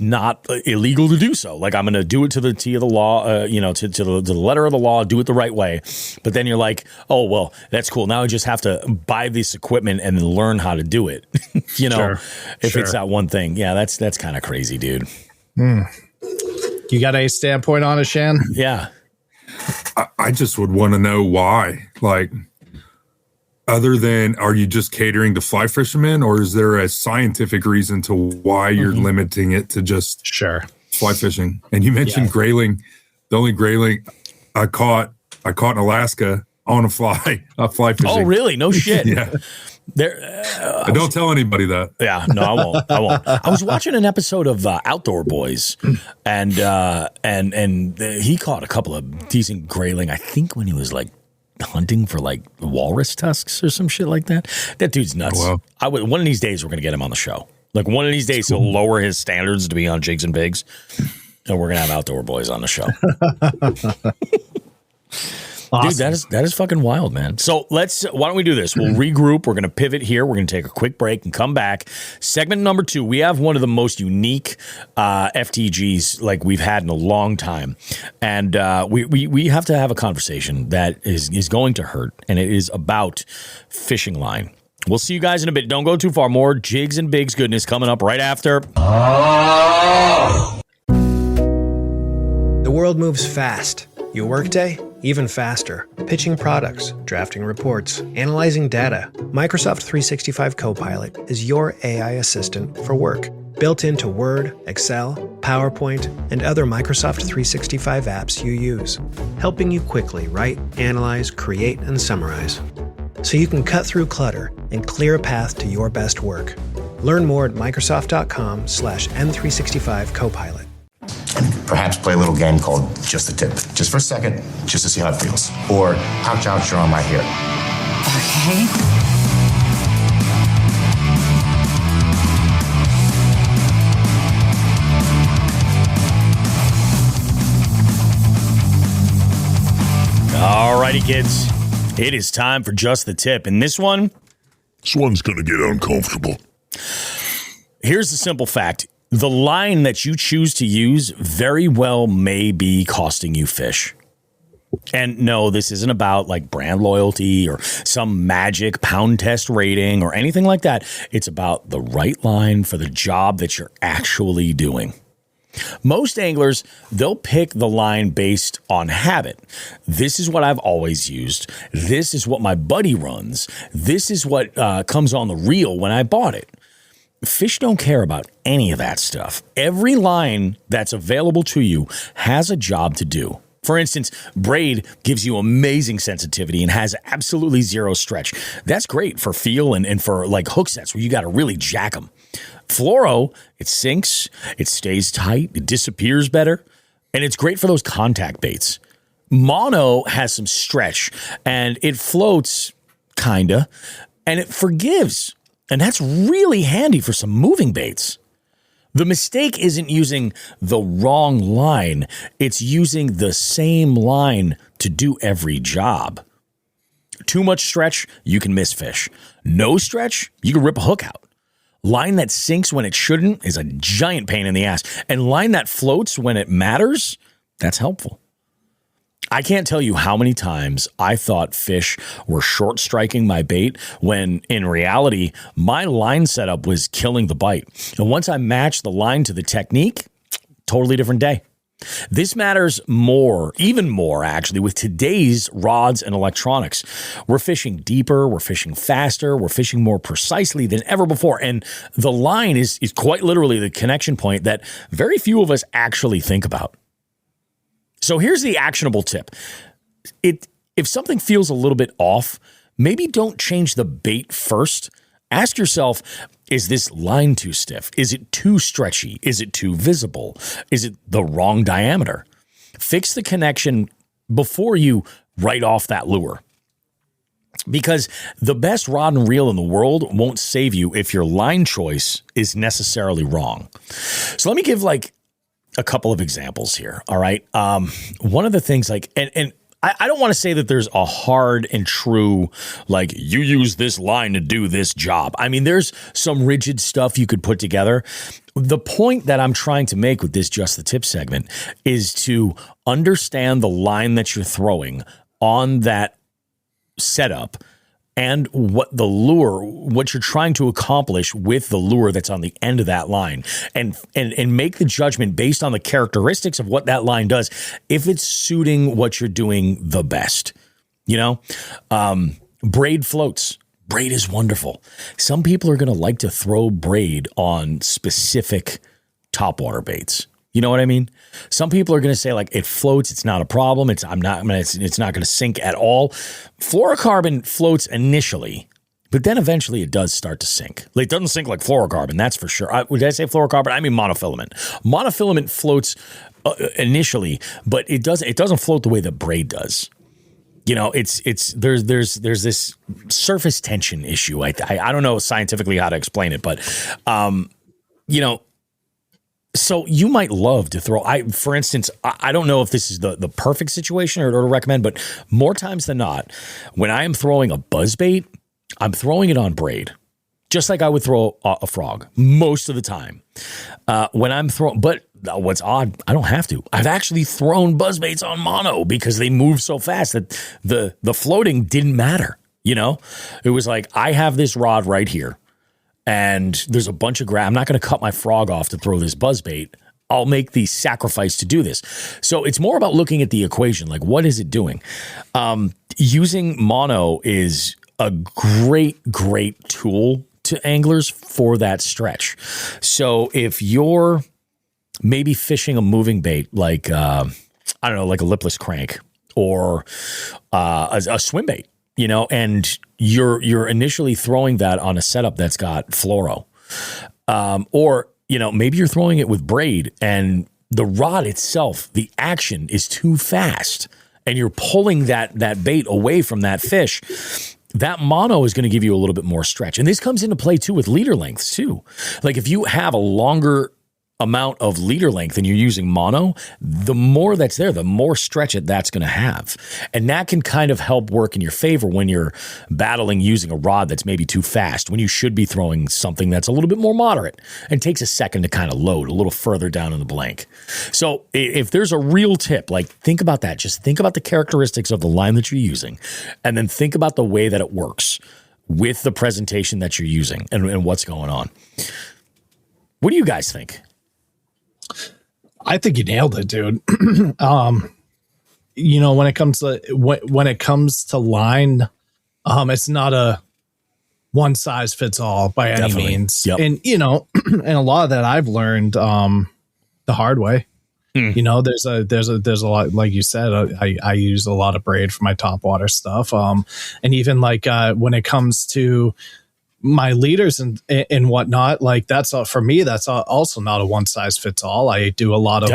not illegal to do so. Like, I'm going to do it to the T of the law, to the letter of the law, do it the right way. But then you're like, oh, well, that's cool. Now I just have to buy this equipment and then learn how to do it. If it's that one thing. Yeah, that's kind of crazy, dude. You got a standpoint on it, Shan? Yeah. I just would want to know why. Like, other than, are you just catering to fly fishermen, or is there a scientific reason to why you're limiting it to just fly fishing? And you mentioned grayling. The only grayling I caught in Alaska on a fly fishing. Oh, really? No shit. Yeah. Don't tell anybody that. Yeah, no, I won't. I was watching an episode of Outdoor Boys, and he caught a couple of decent grayling, I think when he was like hunting for like walrus tusks or some shit like that. That dude's nuts. Wow. One of these days we're gonna get him on the show. Like, one of these days he'll lower his standards to be on Jigs and Bigs, and we're gonna have Outdoor Boys on the show. Awesome. Dude, that is fucking wild, man. So why don't we do this? We'll regroup. We're going to pivot here. We're going to take a quick break and come back. Segment number 2, we have one of the most unique FTGs like we've had in a long time. And we have to have a conversation that is going to hurt, and it is about fishing line. We'll see you guys in a bit. Don't go too far. More Jigs and Bigs goodness coming up right after. The world moves fast. Your workday, even faster. Pitching products, drafting reports, analyzing data. Microsoft 365 Copilot is your AI assistant for work. Built into Word, Excel, PowerPoint, and other Microsoft 365 apps you use. Helping you quickly write, analyze, create, and summarize. So you can cut through clutter and clear a path to your best work. Learn more at Microsoft.com/M365 Copilot. And perhaps play a little game called Just a Tip. Just for a second, just to see how it feels. Or ouch, ouch, you're on my hair. Okay. Alrighty, kids. It is time for Just the Tip. And this one's going to get uncomfortable. Here's the simple fact. The line that you choose to use very well may be costing you fish. And no, this isn't about like brand loyalty or some magic pound test rating or anything like that. It's about the right line for the job that you're actually doing. Most anglers, they'll pick the line based on habit. This is what I've always used. This is what my buddy runs. This is what comes on the reel when I bought it. Fish don't care about any of that stuff. Every line that's available to you has a job to do. For instance, braid gives you amazing sensitivity and has absolutely zero stretch. That's great for feel and for like hook sets where you got to really jack them. Fluoro, it sinks, it stays tight, it disappears better, and it's great for those contact baits. Mono has some stretch, and it floats, kinda, and it forgives, and that's really handy for some moving baits. The mistake isn't using the wrong line, it's using the same line to do every job. Too much stretch, you can miss fish. No stretch, you can rip a hook out. Line that sinks when it shouldn't is a giant pain in the ass. And line that floats when it matters, that's helpful. I can't tell you how many times I thought fish were short striking my bait when in reality, my line setup was killing the bite. And once I matched the line to the technique, totally different day. This matters more, even more actually, with today's rods and electronics. We're fishing deeper, we're fishing faster, we're fishing more precisely than ever before. And the line is quite literally the connection point that very few of us actually think about. So here's the actionable tip. If something feels a little bit off, maybe don't change the bait first. Ask yourself, is this line too stiff? Is it too stretchy? Is it too visible? Is it the wrong diameter? Fix the connection before you write off that lure. Because the best rod and reel in the world won't save you if your line choice is necessarily wrong. So let me give like a couple of examples here. All right. One of the things like, and I don't want to say that there's a hard and true, like you use this line to do this job. I mean, there's some rigid stuff you could put together. The point that I'm trying to make with this Just the Tip segment is to understand the line that you're throwing on that setup and what you're trying to accomplish with the lure that's on the end of that line, and make the judgment based on the characteristics of what that line does, if it's suiting what you're doing the best. You know, braid floats. Braid is wonderful. Some people are going to like to throw braid on specific topwater baits. You know what I mean? Some people are going to say like it floats, it's not a problem. It's not going to sink at all. Fluorocarbon floats initially, but then eventually it does start to sink. It doesn't sink like fluorocarbon, that's for sure. Did I say fluorocarbon? I mean monofilament. Monofilament floats initially, but it doesn't float the way that braid does. You know, there's this surface tension issue. I don't know scientifically how to explain it, but you know. So you might love to throw, for instance, I don't know if this is the perfect situation or to recommend, but more times than not, when I am throwing a buzzbait, I'm throwing it on braid, just like I would throw a frog most of the time. When I'm throwing, but what's odd, I don't have to. I've actually thrown buzzbaits on mono because they move so fast that the floating didn't matter. You know, it was like, I have this rod right here. And there's a bunch of I'm not going to cut my frog off to throw this buzzbait. I'll make the sacrifice to do this. So it's more about looking at the equation. Like, what is it doing? Using mono is a great tool to anglers for that stretch. So if you're maybe fishing a moving bait, like, I don't know, like a lipless crank or a swim bait, you know, and you're initially throwing that on a setup that's got fluoro, or, you know, maybe you're throwing it with braid and the rod itself, the action is too fast and you're pulling that bait away from that fish. that mono is going to give you a little bit more stretch. And this comes into play too with leader lengths too. Like if you have a longer amount of leader length and you're using mono, the more that's there, the more stretch that's going to have. And that can kind of help work in your favor when you're battling using a rod that's maybe too fast, when you should be throwing something that's a little bit more moderate and takes a second to kind of load a little further down in the blank. So if there's a real tip, like think about that. Just think about the characteristics of the line that you're using and then think about the way that it works with the presentation that you're using and what's going on. What do you guys think? I think you nailed it, dude. You know, when it comes to line, it's not a one size fits all by any means. Yep. And you know, and a lot of that I've learned the hard way. You know, there's a lot, like you said, I use a lot of braid for my topwater stuff. And even like when it comes to my leaders and whatnot, like that's for me, that's also not a one size fits all. I do a lot of,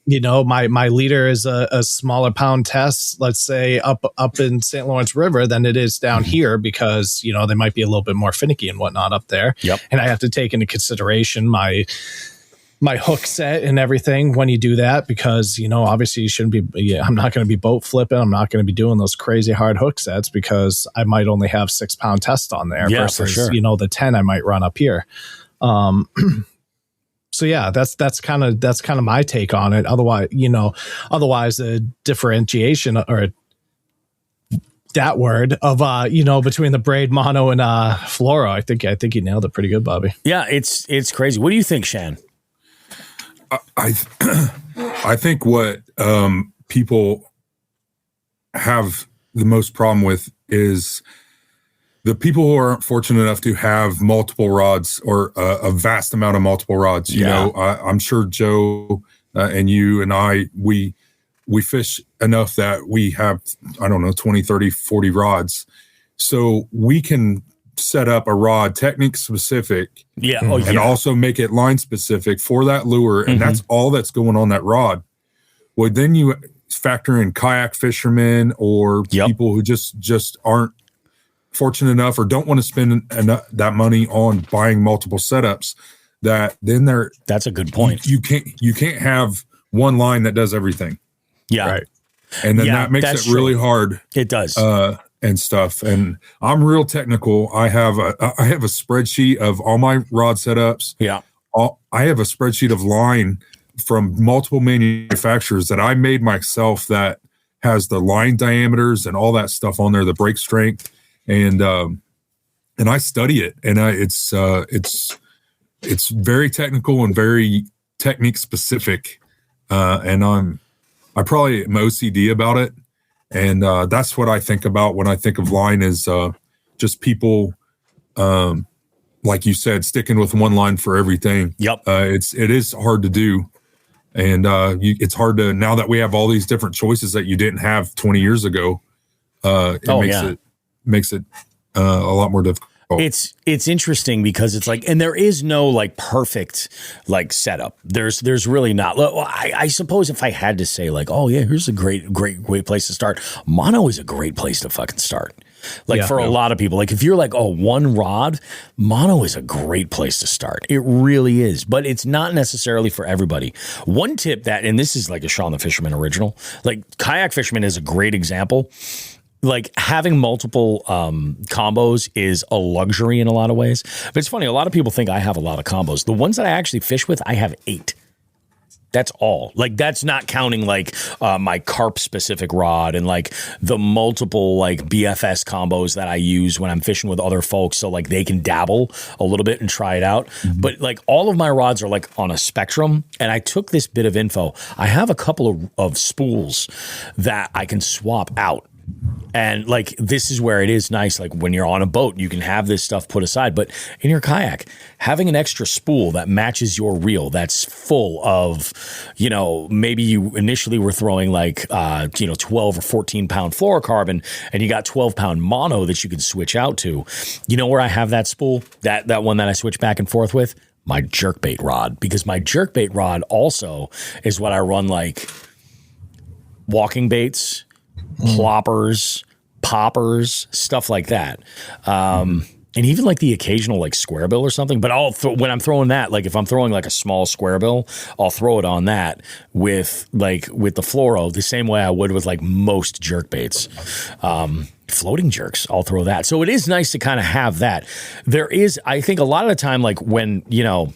you know, my leader is a smaller pound test, let's say up in St. Lawrence River than it is down here, because, you know, they might be a little bit more finicky and whatnot up there. Yep. And I have to take into consideration my hook set and everything when you do that, because, you know, obviously you shouldn't be, I'm not going to be boat flipping. I'm not going to be doing those crazy hard hook sets because I might only have 6 pound test on there versus, you know, the 10 I might run up here. So yeah, that's kind of my take on it. Otherwise the differentiation or that word of, you know, between the braid, mono and fluoro, I think you nailed it pretty good, Bobby. Yeah. It's crazy. What do you think, Shan? I think what people have the most problem with is the people who aren't fortunate enough to have multiple rods or a vast amount of multiple rods. You know, I'm sure Joe and you and I, we fish enough that we have, I don't know, 20, 30, 40 rods. So we can set up a rod technique specific and also make it line specific for that lure, and that's all that's going on that rod. Well, then you factor in kayak fishermen or people who just aren't fortunate enough or don't want to spend that money on buying multiple setups. That then that's a good point. You can't have one line that does everything. Right. And then that makes it really hard. It does. And stuff. And I'm real technical. I have a spreadsheet of all my rod setups. Yeah. I have a spreadsheet of line from multiple manufacturers that I made myself that has the line diameters and all that stuff on there, the break strength. And I study it. And it's very technical and very technique specific. And I probably am OCD about it. And that's what I think about when I think of line is just people, like you said, sticking with one line for everything. Yep. It is hard to do. And it's hard to, now that we have all these different choices that you didn't have 20 years ago, it makes it a lot more difficult. It's interesting because it's like, and there is no like perfect like setup. There's really not. I suppose if I had to say like, oh yeah, here's a great place to start. Mono is a great place to fucking start. Like for a lot of people, like if you're like, oh, one rod, mono is a great place to start. It really is, but it's not necessarily for everybody. One tip that, and this is like a Sean the Fisherman original, like kayak fisherman is a great example. Like having multiple combos is a luxury in a lot of ways. But it's funny, a lot of people think I have a lot of combos. The ones that I actually fish with, I have 8. That's all. Like that's not counting like my carp specific rod and like the multiple like BFS combos that I use when I'm fishing with other folks, so like they can dabble a little bit and try it out. But like all of my rods are like on a spectrum, and I took this bit of info. I have a couple of spools that I can swap out. And like, this is where it is nice. Like when you're on a boat, you can have this stuff put aside, but in your kayak, having an extra spool that matches your reel, that's full of, you know, maybe you initially were throwing like, 12 or 14 pound fluorocarbon and you got 12 pound mono that you can switch out to. You know where I have that spool, that one that I switch back and forth with? My jerkbait rod, because my jerkbait rod also is what I run like walking baits, ploppers, poppers, stuff like that. And even like the occasional like square bill or something. But when I'm throwing that, like if I'm throwing like a small square bill, I'll throw it on that with the fluoro the same way I would with like most jerk baits. Floating jerks, I'll throw that. So it is nice to kind of have that. There is, I think a lot of the time, like when, you know,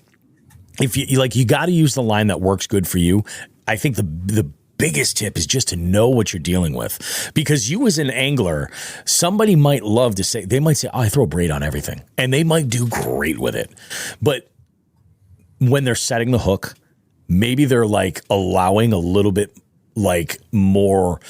if you like, you got to use the line that works good for you. I think the biggest tip is just to know what you're dealing with, because you as an angler, somebody might love to say, they might say, oh, I throw braid on everything, and they might do great with it. But when they're setting the hook, maybe they're like allowing a little bit like more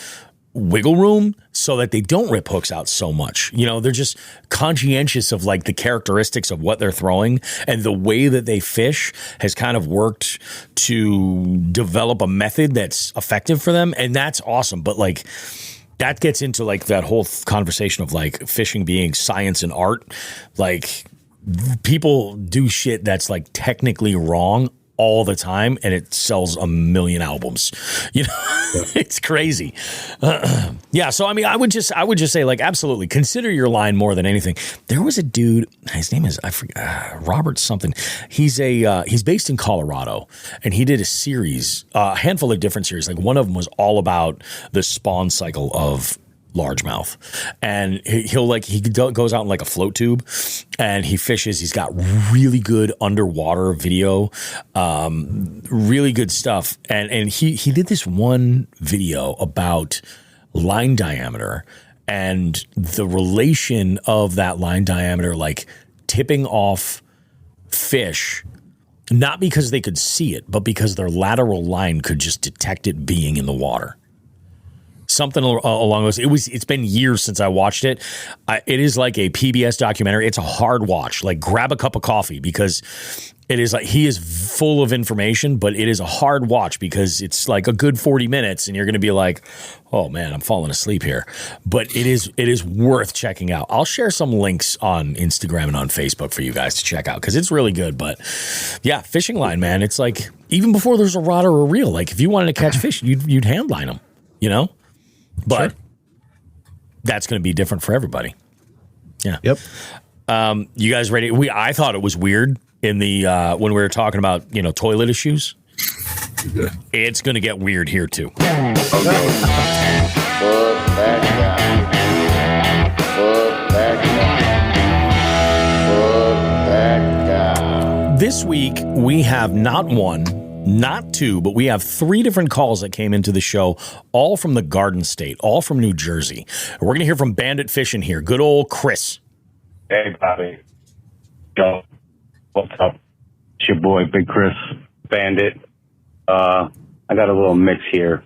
wiggle room so that they don't rip hooks out so much. You know, they're just conscientious of like the characteristics of what they're throwing, and the way that they fish has kind of worked to develop a method that's effective for them. And that's awesome. But like, that gets into like that whole conversation of like fishing being science and art. Like, people do shit that's like technically wrong all the time, and it sells 1 million albums. You know, it's crazy. Yeah. So, I mean, I would just say, like, absolutely consider your line more than anything. There was a dude, his name is, I forget, Robert something. He's based in Colorado, and he did a series, a handful of different series. Like, one of them was all about the spawn cycle of largemouth, and he goes out in like a float tube and he fishes. He's got really good underwater video, really good stuff. And he did this one video about line diameter and the relation of that line diameter, like tipping off fish, not because they could see it, but because their lateral line could just detect it being in the water. Something along those. It's been years since I watched it. It is like a PBS documentary. It's a hard watch. Like, grab a cup of coffee, because it is like, he is full of information, but it is a hard watch because it's like a good 40 minutes and you're going to be like, oh man, I'm falling asleep here. But it is worth checking out. I'll share some links on Instagram and on Facebook for you guys to check out, because it's really good. But yeah, fishing line, man. It's like, even before there's a rod or a reel, like if you wanted to catch fish, you'd hand line them, you know? But sure, that's going to be different for everybody. Yeah. Yep. You guys ready? I thought it was weird in the when we were talking about, you know, toilet issues. Yeah. It's going to get weird here too. This week we have not one, not two, but we have 3 different calls that came into the show, all from the Garden State, all from New Jersey. We're going to hear from Bandit Fishing here. Good old Chris. Hey, Bobby. Joe, what's up? It's your boy, Big Chris, Bandit. I got a little mix here.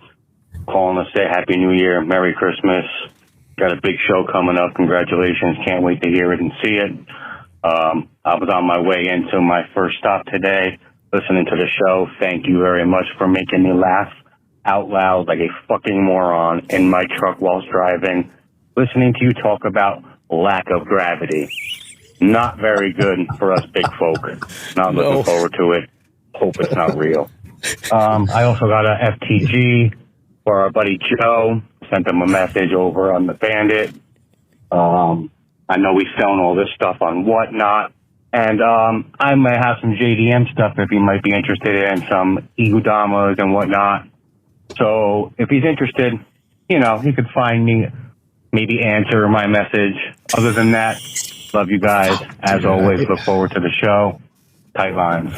Calling to say Happy New Year, Merry Christmas. Got a big show coming up. Congratulations. Can't wait to hear it and see it. I was on my way into my first stop today, listening to the show. Thank you very much for making me laugh out loud like a fucking moron in my truck whilst driving, listening to you talk about lack of gravity. Not very good for us big folk. Not looking forward to it. Hope it's not real. I also got a FTG for our buddy Joe. Sent him a message over on the Bandit. I know he's selling all this stuff on Whatnot. And I might have some JDM stuff if he might be interested in, some Igudamas and whatnot. So if he's interested, you know, he could find me, maybe answer my message. Other than that, love you guys. As always, look forward to the show. Tight lines.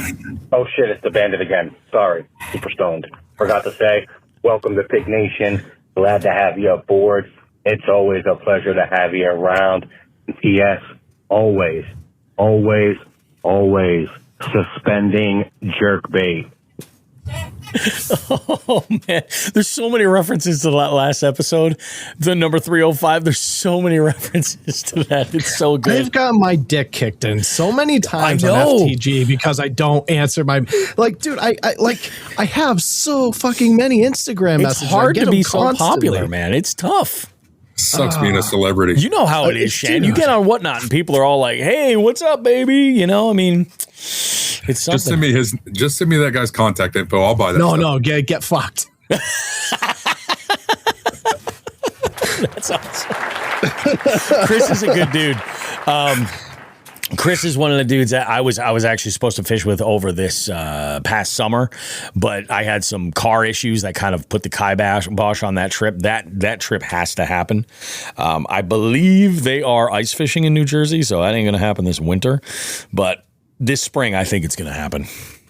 Oh shit, it's the Bandit again. Sorry, super stoned. Forgot to say, welcome to Pig Nation. Glad to have you aboard. It's always a pleasure to have you around. And P.S. Always suspending jerkbait. Oh man, there's so many references to that last episode, the number 305. There's so many references to that. It's so good. I've got my dick kicked in so many times on FTG because I don't answer my, like, dude, I have so fucking many Instagram messages. It's hard to be so popular, man. It's tough. Sucks being a celebrity. You know how it is, Shan. You get on Whatnot and people are all like, "Hey, what's up, baby?" You know, I mean, it's something. Just send me that guy's contact info. I'll buy that. No, get fucked. That's awesome. Chris is a good dude. Chris is one of the dudes that I was actually supposed to fish with over this past summer, but I had some car issues that kind of put the kibosh on that trip. That trip has to happen. I believe they are ice fishing in New Jersey, so that ain't going to happen this winter. But this spring, I think it's going to happen.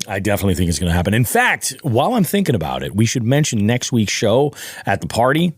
I definitely think it's going to happen. In fact, while I'm thinking about it, we should mention next week's show at the party.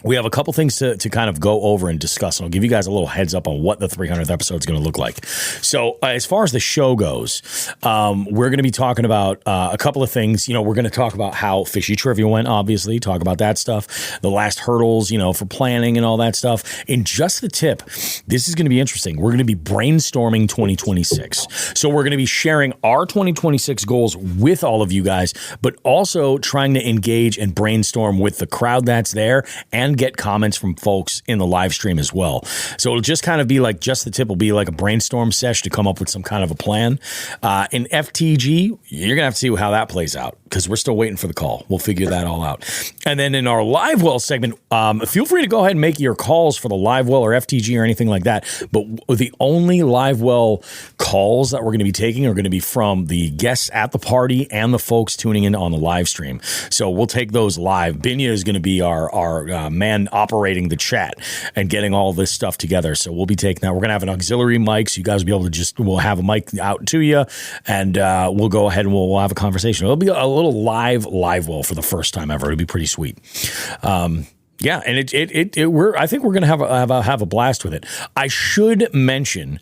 We have a couple things to kind of go over and discuss, and I'll give you guys a little heads up on what the 300th episode is going to look like. So as far as the show goes, we're going to be talking about a couple of things. We're going to talk about how Fishy Trivia went, obviously, talk about that stuff, the last hurdles, for planning and all that stuff. And just the tip, this is going to be interesting. We're going to be brainstorming 2026. So we're going to be sharing our 2026 goals with all of you guys, but also trying to engage and brainstorm with the crowd that's there and get comments from folks in the live stream as well. So it'll just kind of be like, just the tip will be like a brainstorm sesh to come up with some kind of a plan. In FTG, you're going to have to see how that plays out because we're still waiting for the call. We'll figure that all out. And then in our live well segment, feel free to go ahead and make your calls for the live well or FTG or anything like that. But the only live well calls that we're going to be taking are going to be from the guests at the party and the folks tuning in on the live stream. So we'll take those live. Binya is going to be our man operating the chat and getting all this stuff together. So we'll be taking that. We're going to have an auxiliary mic, so you guys will be able to we'll have a mic out to you, and we'll go ahead and we'll have a conversation. It'll be a little live well for the first time ever. It'll be pretty sweet. Yeah, and I think we're going to have a blast with it. I should mention,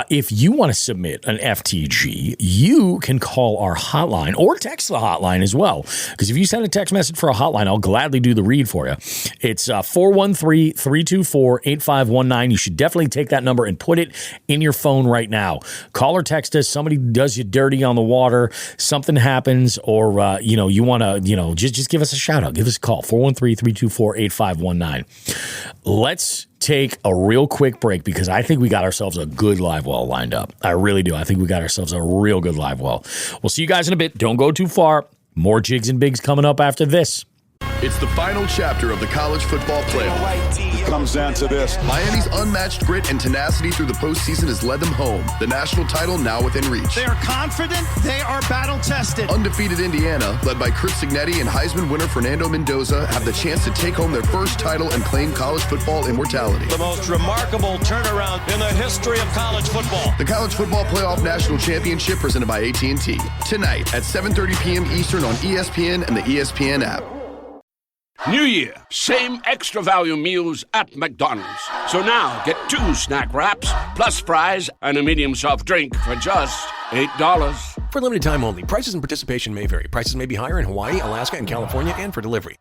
if you want to submit an FTG, you can call our hotline or text the hotline as well. Because if you send a text message for a hotline, I'll gladly do the read for you. It's 413-324-8519. You should definitely take that number and put it in your phone right now. Call or text us. Somebody does you dirty on the water. Something happens, or you want to just give us a shout out. Give us a call. 413-324-8519. 519. Let's take a real quick break because I think we got ourselves a good live well lined up. I really do. I think we got ourselves a real good live well. We'll see you guys in a bit. Don't go too far. More Jigs and Bigs coming up after this. It's the final chapter of the college football playoff. It comes down to this. Miami's unmatched grit and tenacity through the postseason has led them home. The national title now within reach. They are confident. They are battle-tested. Undefeated Indiana, led by Chris Signetti and Heisman winner Fernando Mendoza, have the chance to take home their first title and claim college football immortality. The most remarkable turnaround in the history of college football. The College Football Playoff National Championship presented by AT&T. Tonight at 7:30 p.m. Eastern on ESPN and the ESPN app. New year, same extra value meals at McDonald's. So now get 2 snack wraps, plus fries, and a medium soft drink for just $8. For limited time only. Prices and participation may vary. Prices may be higher in Hawaii, Alaska, and California, and for delivery.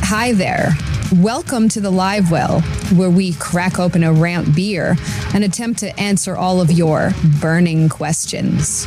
Hi there. Welcome to the Live Well, where we crack open a ramp beer and attempt to answer all of your burning questions.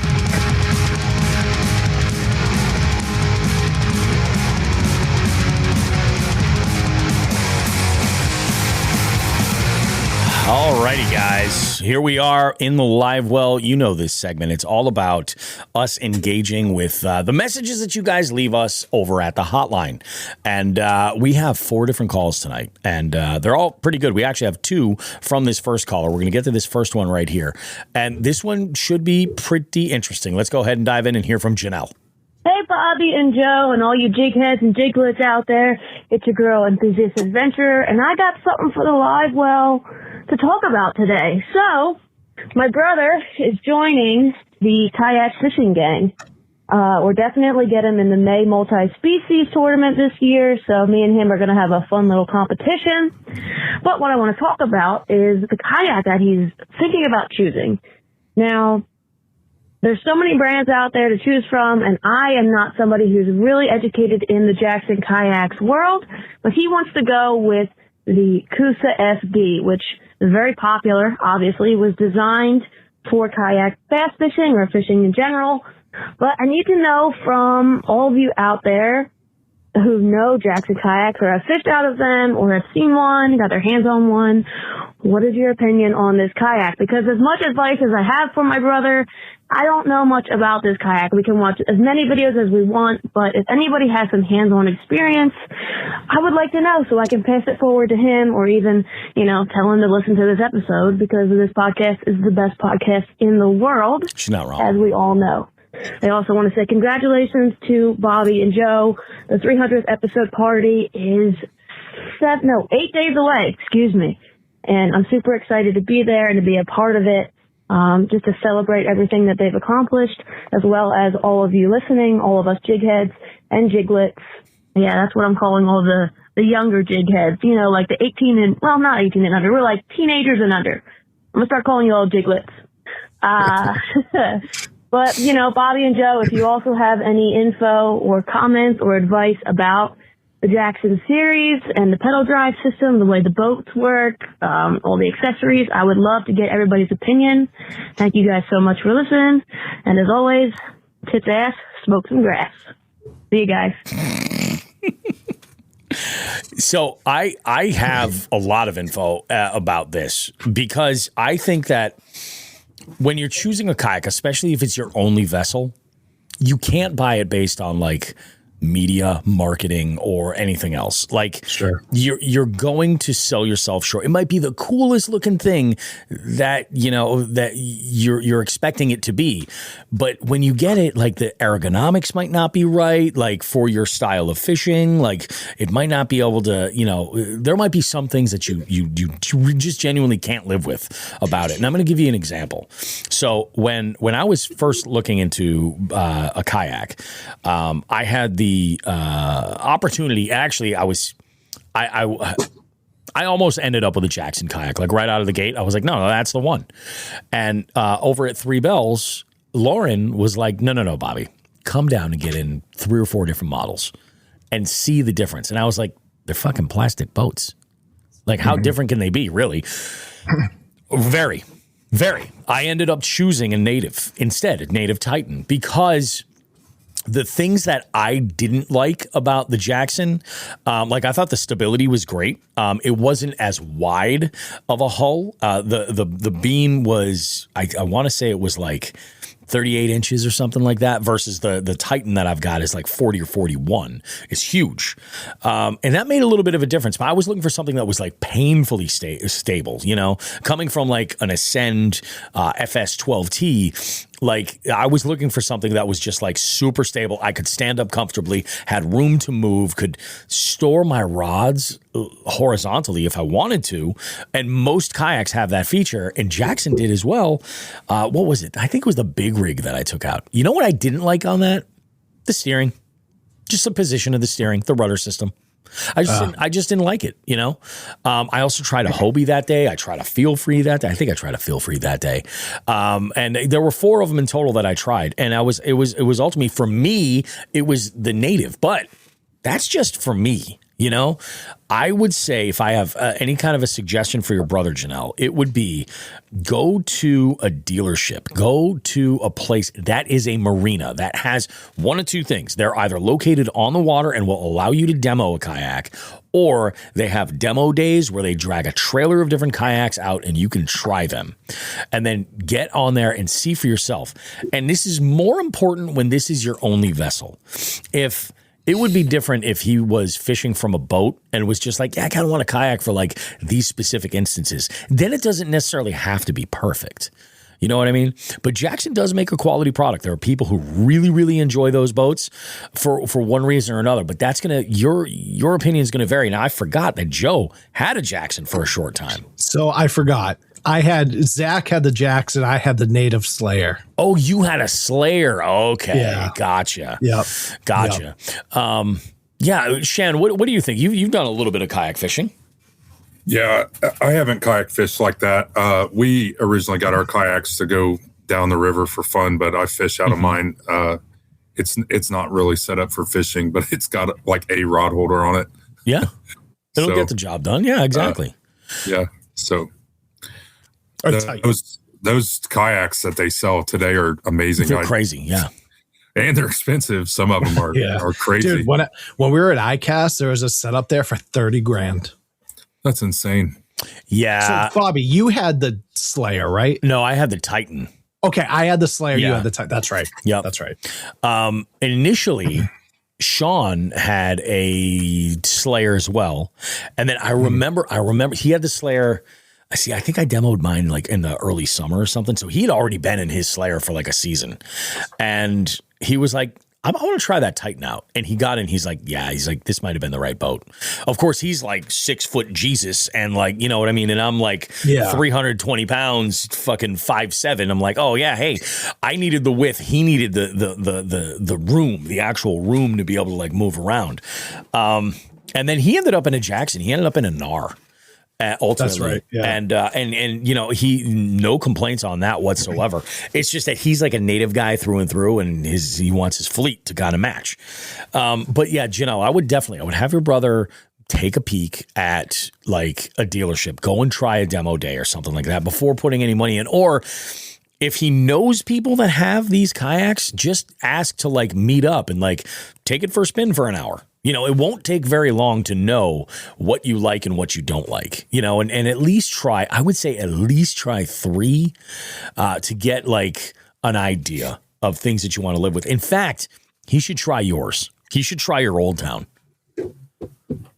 Alrighty, guys. Here we are in the Live Well. You know this segment. It's all about us engaging with the messages that you guys leave us over at the hotline. And we have 4 different calls tonight, and they're all pretty good. We actually have 2 from this first caller. We're going to get to this first one right here. And this one should be pretty interesting. Let's go ahead and dive in and hear from Janelle. Hey, Bobby and Joe and all you jigheads and jiglets out there. It's your girl, Enthusiast Adventurer, and I got something for the Live Well to talk about today. So, my brother is joining the kayak fishing gang. We're definitely getting him in the May multi-species tournament this year, so me and him are going to have a fun little competition. But what I want to talk about is the kayak that he's thinking about choosing. Now, there's so many brands out there to choose from, and I am not somebody who's really educated in the Jackson Kayaks world, but he wants to go with the Kusa SD, which is very popular, obviously, was designed for kayak bass fishing or fishing in general. But I need to know from all of you out there, who know Jackson kayaks or have fished out of them or have seen one, got their hands on one. What is your opinion on this kayak? Because as much advice as I have for my brother, I don't know much about this kayak. We can watch as many videos as we want, but if anybody has some hands-on experience, I would like to know so I can pass it forward to him or even, tell him to listen to this episode because this podcast is the best podcast in the world. She's not wrong. As we all know. I also want to say congratulations to Bobby and Joe. The 300th episode party is 8 days away, excuse me. And I'm super excited to be there and to be a part of it, just to celebrate everything that they've accomplished, as well as all of you listening, all of us jigheads and jiglets. Yeah, that's what I'm calling all the younger jigheads, like the 18 and, well, not 18 and under. We're like teenagers and under. I'm going to start calling you all jiglets. But, Bobby and Joe, if you also have any info or comments or advice about the Jackson series and the pedal drive system, the way the boats work, all the accessories, I would love to get everybody's opinion. Thank you guys so much for listening. And as always, tits ass, smoke some grass. See you guys. So I have a lot of info about this because I think that when you're choosing a kayak, especially if it's your only vessel, you can't buy it based on media, marketing, or anything else. Sure. You're going to sell yourself short. It might be the coolest looking thing that that you're expecting it to be, but when you get it, the ergonomics might not be right. For your style of fishing, it might not be able to. There might be some things that you just genuinely can't live with about it. And I'm going to give you an example. So when I was first looking into a kayak, I had the opportunity. Actually, I almost ended up with a Jackson kayak. Right out of the gate, I was like, no, that's the one. And over at Three Bells, Lauren was like, no, Bobby, come down and get in 3 or 4 different models and see the difference. And I was like, they're fucking plastic boats. How different can they be, really? Very, very. I ended up choosing a Native instead, a Native Titan, because the things that I didn't like about the Jackson, I thought the stability was great. It wasn't as wide of a hull. The beam was, I want to say it was 38 inches or something like that versus the Titan that I've got is 40 or 41. It's huge. And that made a little bit of a difference. But I was looking for something that was painfully stable, coming from an Ascend FS12T. I was looking for something that was just super stable. I could stand up comfortably, had room to move, could store my rods horizontally if I wanted to. And most kayaks have that feature, and Jackson did as well. What was it? I think it was the big rig that I took out. You know what I didn't like on that? The steering. Just the position of the steering, the rudder system. I just didn't like it, I also tried a Hobie that day. I tried a Feel Free that day. I think I tried a Feel Free that day. And there were 4 of them in total that I tried. And it was ultimately, for me, it was the Native. But that's just for me. I would say if I have any kind of a suggestion for your brother, Janelle, it would be go to a dealership, go to a place that is a marina that has one of two things. They're either located on the water and will allow you to demo a kayak, or they have demo days where they drag a trailer of different kayaks out and you can try them. And then get on there and see for yourself. And this is more important when this is your only vessel. It would be different if he was fishing from a boat and was just I kind of want a kayak for these specific instances. Then it doesn't necessarily have to be perfect. You know what I mean? But Jackson does make a quality product. There are people who really, really enjoy those boats for one reason or another. But that's your opinion is gonna vary. Now I forgot that Joe had a Jackson for a short time. So I forgot. Zach had the Jackson. I had the Native Slayer. Oh, you had a Slayer. Okay. Yeah. Gotcha. Yep. Gotcha. Yep. Shan, what do you think? You've done a little bit of kayak fishing. Yeah, I haven't kayak fished like that. We originally got our kayaks to go down the river for fun, but I fish out of mine. It's not really set up for fishing, but it's got a rod holder on it. Yeah. It'll get the job done. Yeah, exactly. Yeah. So those kayaks that they sell today are amazing. They're crazy. Yeah. And they're expensive. Some of them are crazy. Dude, when we were at ICAST, there was a setup there for $30,000. That's insane. Yeah. So Bobby, you had the Slayer, right? No, I had the Titan. Okay, I had the Slayer. Yeah. You had the Titan. That's right. Yeah, that's right. Initially, Sean had a Slayer as well, and then I remember he had the Slayer. I think I demoed mine like in the early summer or something. So he had already been in his Slayer for like a season, and he was like, I want to try that Titan out. And he got in. He's like, this might have been the right boat. Of course, he's like 6 foot Jesus. And like, you know what I mean? And I'm like 320 pounds, fucking 5'7". I'm like, oh yeah. Hey, I needed the width. He needed the room, the actual room to be able to like move around. And then he ended up in a Jackson. He ended up in a NAR. Ultimately. That's right. Yeah. And you know, he no complaints on that whatsoever. It's just that he's like a native guy through and through, and he wants his fleet to kind of match. But yeah, Janelle, I would have your brother take a peek at like a dealership, go and try a demo day or something like that before putting any money in. Or if he knows people that have these kayaks, just ask to like meet up and like take it for a spin for an hour. You know, it won't take very long to know what you like and what you don't like, you know, and at least try 3 to get like an idea of things that you want to live with. In fact, he should try yours. He should try your Old Town.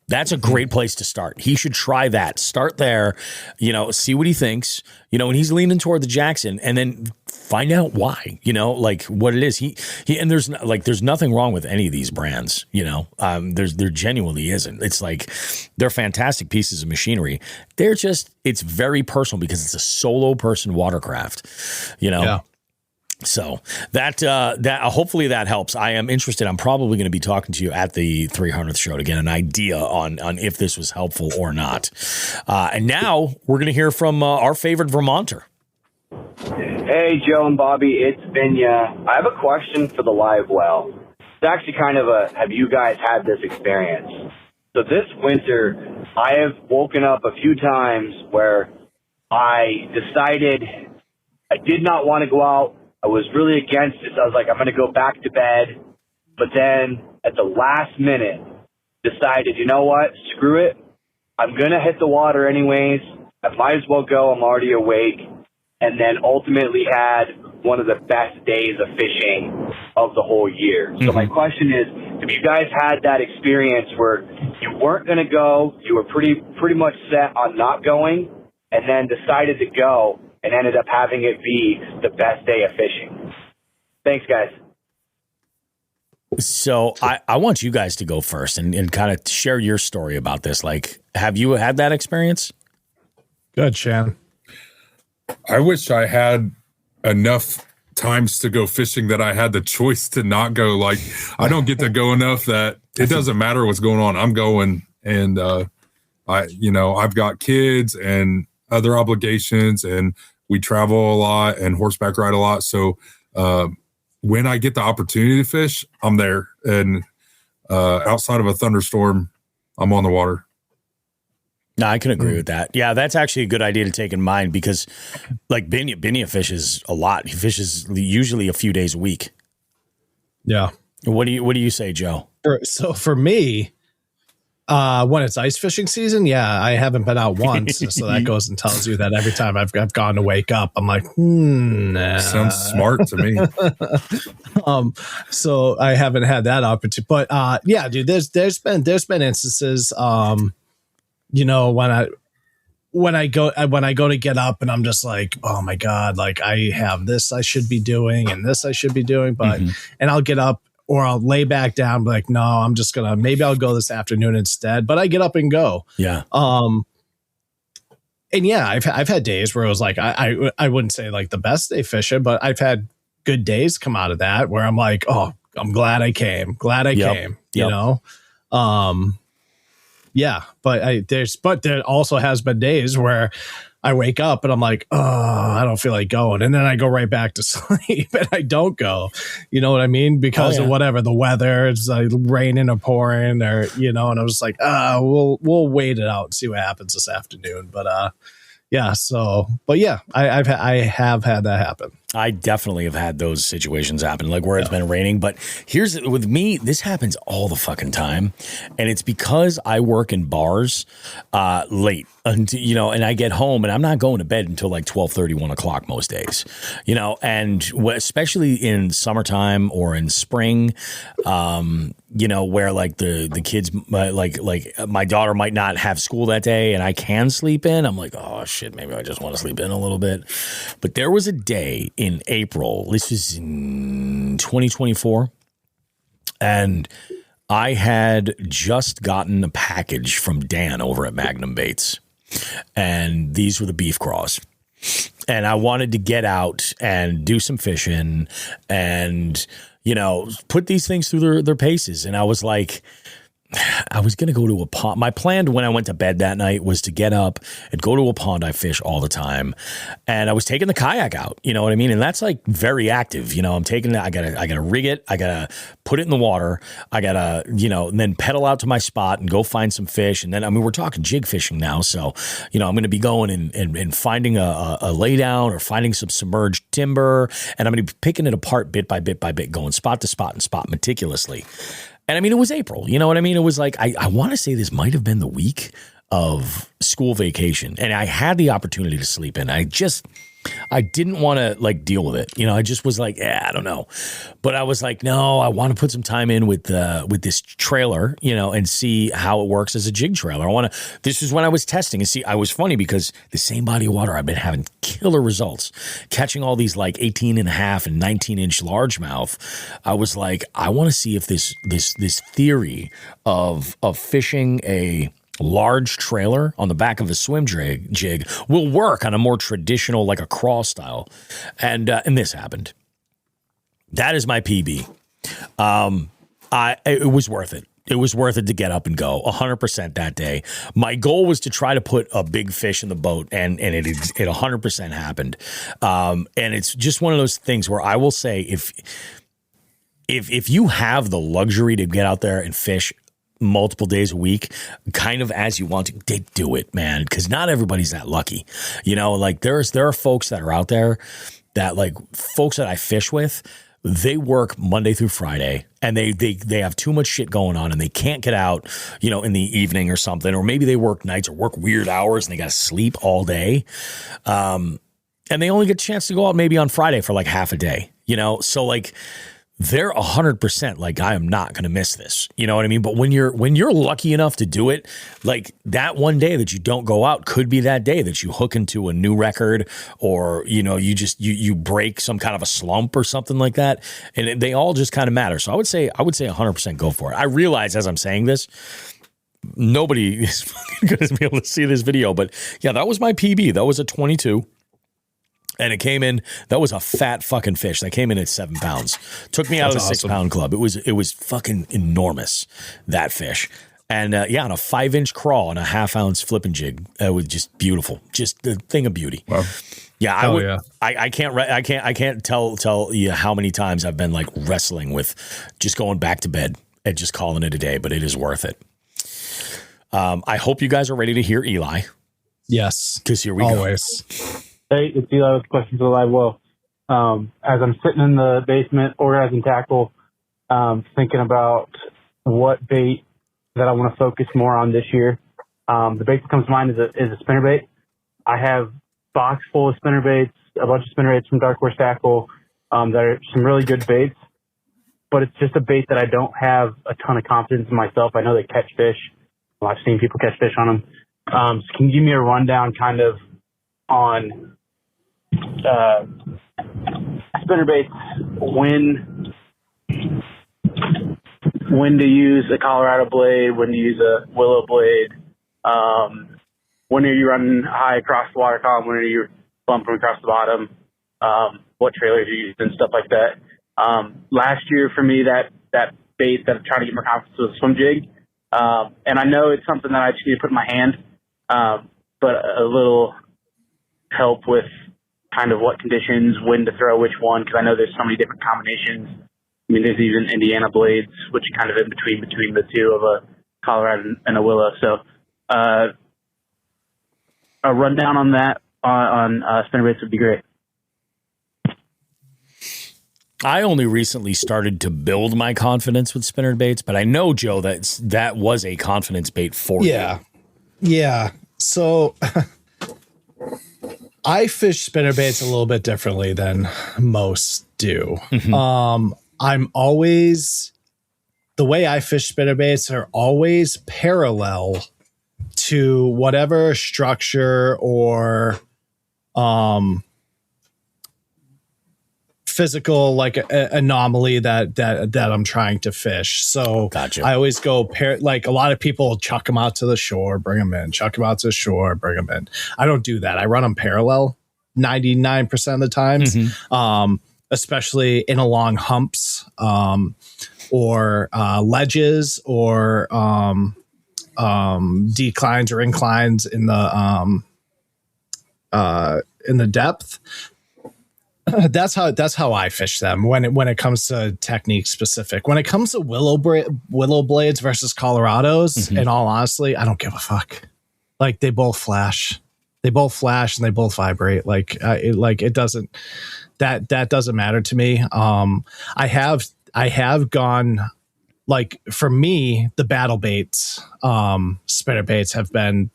That's a great place to start. He should try that. Start there, you know, see what he thinks, you know, and he's leaning toward the Jackson, and then find out why, you know, like what it is. He and there's nothing wrong with any of these brands, you know, there genuinely isn't. It's like, they're fantastic pieces of machinery. It's very personal because it's a solo person watercraft, you know? Yeah. So that hopefully that helps. I am interested. I'm probably going to be talking to you at the 300th show to get an idea on if this was helpful or not. And now we're going to hear from our favorite Vermonter. Hey, Joe and Bobby, it's Vinya. I have a question for the live well. It's actually kind of have you guys had this experience? So this winter, I have woken up a few times where I decided I did not want to go out. I was really against it. So I was like, I'm going to go back to bed. But then at the last minute, decided, you know what? Screw it. I'm going to hit the water anyways. I might as well go. I'm already awake. And then ultimately had one of the best days of fishing of the whole year. So my question is, have you guys had that experience where you weren't going to go, you were pretty much set on not going, and then decided to go and ended up having it be the best day of fishing? Thanks, guys. So I want you guys to go first and kind of share your story about this. Like, have you had that experience? Good, Shan. I wish I had enough times to go fishing that I had the choice to not go. Like, I don't get to go enough that it doesn't matter what's going on. I'm going, and I've got kids and other obligations, and we travel a lot and horseback ride a lot. So when I get the opportunity to fish, I'm there. And outside of a thunderstorm, I'm on the water. No, I can agree with that. Yeah, that's actually a good idea to take in mind because, like, Binya fishes a lot. He fishes usually a few days a week. Yeah. What do you say, Joe? So for me, when it's ice fishing season, I haven't been out once. So that goes and tells you that every time I've gone to wake up, I'm like, nah. Sounds smart to me. So I haven't had that opportunity. But yeah, dude, there's been instances. When I go to get up and I'm just like, oh my God, like I have this I should be doing and this I should be doing, but and I'll get up or I'll lay back down, be like, no, maybe I'll go this afternoon instead. But I get up and go. Yeah. And yeah, I've had days where it was like I wouldn't say like the best day fishing, but I've had good days come out of that where I'm like, oh, I'm glad I came. You know? Yeah, but there also has been days where I wake up and I'm like, oh, I don't feel like going. And then I go right back to sleep and I don't go. You know what I mean? Because of whatever, the weather, it's like raining or pouring or, and I was just like, we'll wait it out and see what happens this afternoon. But I have had that happen. I definitely have had those situations happen, like where it's been raining. But here's with me, this happens all the fucking time, and it's because I work in bars late, until, and I get home and I'm not going to bed until like 12:30, 1 o'clock most days, and especially in summertime or in spring, where like the kids, like my daughter might not have school that day and I can sleep in. I'm like, oh shit, maybe I just want to sleep in a little bit. But there was a day in April, this was in 2024, and I had just gotten a package from Dan over at Magnum Baits, and these were the beef craws. And I wanted to get out and do some fishing and, put these things through their paces. And I was like, I was going to go to a pond. My plan when I went to bed that night was to get up and go to a pond I fish all the time. And I was taking the kayak out, you know what I mean? And that's like very active. I'm taking it. I gotta rig it. I gotta put it in the water. I gotta, and then pedal out to my spot and go find some fish. And then, we're talking jig fishing now. So, I'm going to be going and finding a laydown or finding some submerged timber. And I'm going to be picking it apart bit by bit by bit, going spot to spot and spot meticulously. And it was April, you know what I mean? It was like, I want to say this might have been the week of school vacation, and I had the opportunity to sleep in. I didn't want to like deal with it. I just was like, I don't know. But I was like, no, I want to put some time in with this trailer, and see how it works as a jig trailer. This is when I was testing, and see, I was funny because the same body of water, I've been having killer results, catching all these like 18 and a half and 19-inch largemouth. I was like, I want to see if this theory of fishing a large trailer on the back of a swim jig will work on a more traditional, like a crawl style. And this happened. That is my PB. It was worth it. It was worth it to get up and go 100% that day. My goal was to try to put a big fish in the boat, and it 100% happened. And it's just one of those things where I will say, if you have the luxury to get out there and fish multiple days a week, kind of as you want to, they do it, man, because not everybody's that lucky. Like there are folks that are out there that, like, folks that I fish with, they work Monday through Friday, and they have too much shit going on, and they can't get out, in the evening or something, or maybe they work nights or work weird hours and they got to sleep all day. And they only get a chance to go out maybe on Friday for like half a day, so like, they're 100% like, I am not going to miss this. You know what I mean? But when you're lucky enough to do it, like that one day that you don't go out could be that day that you hook into a new record, or, you break some kind of a slump or something like that. And they all just kind of matter. So I would say 100% go for it. I realize as I'm saying this, nobody is fucking going to be able to see this video, but yeah, that was my PB. That was a 22. And it came in, that was a fat fucking fish. That came in at 7 pounds. Took me out of the 6 pound club. It was fucking enormous, that fish. And on a 5-inch crawl and a 1/2 ounce flipping jig. It was just beautiful. Just a thing of beauty. Wow. Yeah, I can't tell you how many times I've been like wrestling with just going back to bed and just calling it a day, but it is worth it. I hope you guys are ready to hear Eli. Yes. Because here we always go. Hey, it's Eli with questions for the live well. As I'm sitting in the basement organizing tackle, thinking about what bait that I want to focus more on this year. The bait that comes to mind is a spinnerbait. I have box full of spinnerbaits, a bunch of spinnerbaits from Dark Horse Tackle. That are some really good baits, but it's just a bait that I don't have a ton of confidence in myself. I know they catch fish. Well, I've seen people catch fish on them. So can you give me a rundown kind of on spinnerbaits, when to use a Colorado blade, when to use a willow blade, when are you running high across the water column, when are you bumping across the bottom, what trailers you use and stuff like that. Last year for me, that bait that I'm trying to get more confidence with a swim jig. And I know it's something that I just need to put in my hand, but a little help with kind of what conditions, when to throw which one, because I know there's so many different combinations. I mean, there's even Indiana blades, which are kind of in between the two of a Colorado and a willow. So a rundown on that on spinnerbaits would be great. I only recently started to build my confidence with spinner baits, but I know, Joe, that was a confidence bait for you. Yeah. So I fish spinner baits a little bit differently than most do. Mm-hmm. The way I fish spinner baits are always parallel to whatever structure or physical like anomaly that I'm trying to fish. So gotcha. I always go like a lot of people chuck them out to the shore, bring them in, chuck them out to the shore, bring them in. I don't do that. I run them parallel 99% of the times, especially in along humps or ledges or declines or inclines in the depth. That's how I fish them when it comes to technique specific. When it comes to willow blades versus Colorados, in all honesty, I don't give a fuck. Like they both flash and they both vibrate. It doesn't that doesn't matter to me. I have gone, like, for me, the battle baits, spinner baits have been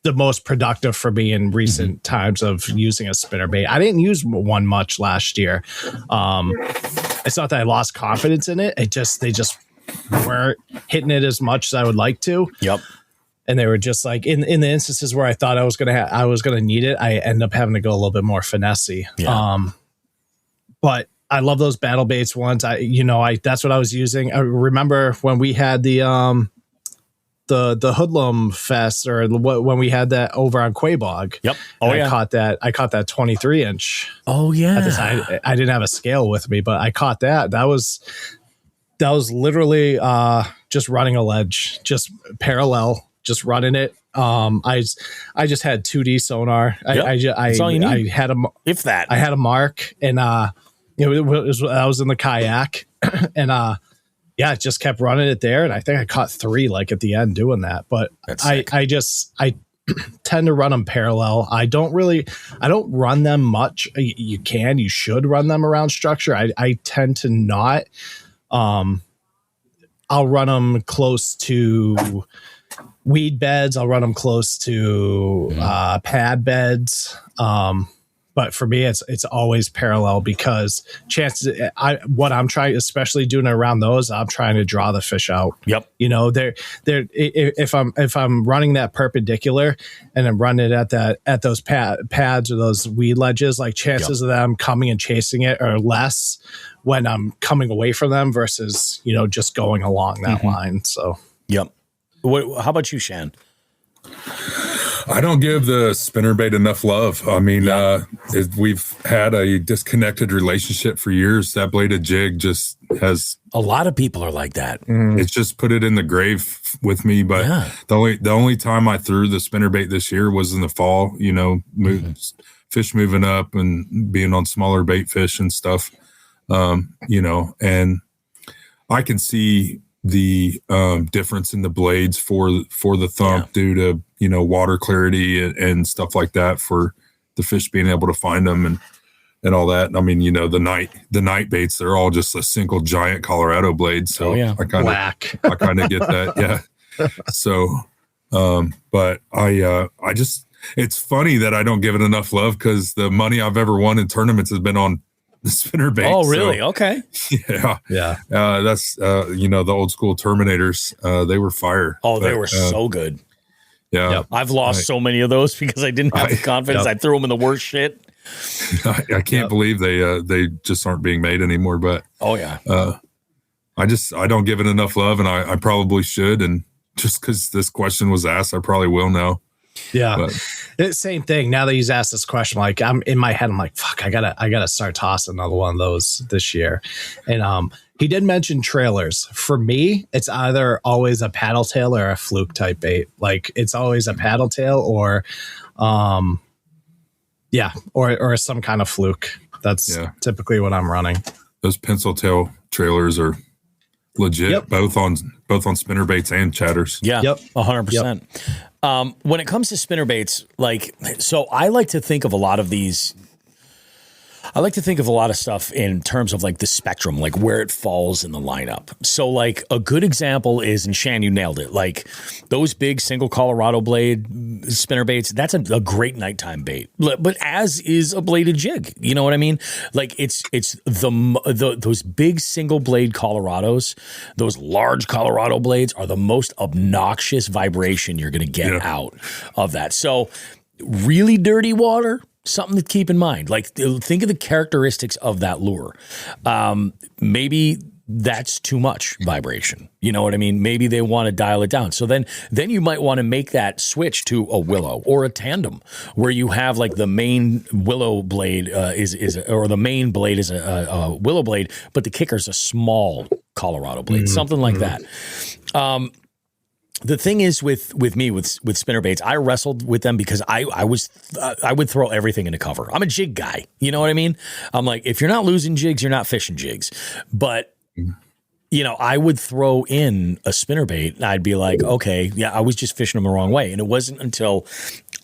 the most productive for me in recent times of using a spinner bait. I didn't use one much last year. It's not that I lost confidence in it. They just weren't hitting it as much as I would like to. Yep. And they were just like in the instances where I thought I was gonna need it, I end up having to go a little bit more finessey. Yeah. But I love those battle baits ones. That's what I was using. I remember when we had the Hoodlum Fest, or when we had that over on Quabog. Yep. I caught that 23-inch. Oh yeah. I didn't have a scale with me, but I caught that. That was literally just running a ledge, just parallel, just running it. I just had 2D sonar. That's all you need. I had I had a mark, and I was in the kayak, and I just kept running it there, and I think I caught 3 like at the end doing that. But I tend to run them parallel. I don't run them much. You should run them around structure. I tend to not. I'll run them close to weed beds. I'll run them close to pad beds. But for me, it's always parallel, because chances what I'm trying, especially doing it around those, I'm trying to draw the fish out. Yep. If I'm running that perpendicular and I'm running it at those pads or those weed ledges, like chances of them coming and chasing it are less when I'm coming away from them versus just going along that line. So yep. How about you, Shan? I don't give the spinnerbait enough love. I mean, we've had a disconnected relationship for years. That bladed jig just has. A lot of people are like that. It's just put it in the grave with me. But the only time I threw the spinnerbait this year was in the fall. Fish moving up and being on smaller bait fish and stuff. And I can see the difference in the blades for the thump due to water clarity and stuff like that, for the fish being able to find them and all that. I mean, the night baits, they're all just a single giant Colorado blade. So I kind of get that. Yeah. So but I just, it's funny that I don't give it enough love, because the money I've ever won in tournaments has been on the spinner bait. Oh, really? Okay. Yeah. That's the old school Terminators. They were fire. Oh, they were so good. Yeah. I've lost so many of those because I didn't have the confidence. I threw them in the worst shit. I can't believe they just aren't being made anymore. But I don't give it enough love, and I probably should. And just because this question was asked, I probably will now. Yeah. Same thing. Now that he's asked this question, like, I'm in my head, I'm like, fuck, I gotta start tossing another one of those this year. And he did mention trailers. For me, it's either always a paddle tail or a fluke type bait. Like, it's always a paddle tail or some kind of fluke. That's typically what I'm running. Those pencil tail trailers are legit, both on spinner baits and chatters. Yeah. 100%. When it comes to spinner baits, so I like to think of a lot of these. I like to think of a lot of stuff in terms of like the spectrum, like where it falls in the lineup. So like a good example is, and Shan, you nailed it, like those big single Colorado blade spinner baits, that's a great nighttime bait. But as is a bladed jig, you know what I mean? Like it's those big single blade Colorados, those large Colorado blades are the most obnoxious vibration you're going to get out of that. So really dirty water, something to keep in mind. Like think of the characteristics of that lure. Maybe that's too much vibration. You know what I mean? Maybe they want to dial it down. So then you might want to make that switch to a willow or a tandem where you have like the main willow blade or the main blade is a willow blade, but the kicker's a small Colorado blade, something like that. The thing is with me with spinnerbaits, I wrestled with them because I would throw everything into cover. I'm a jig guy. You know what I mean? I'm like, if you're not losing jigs, you're not fishing jigs. But you know, I would throw in a spinnerbait and I'd be like, okay, yeah, I was just fishing them the wrong way. And it wasn't until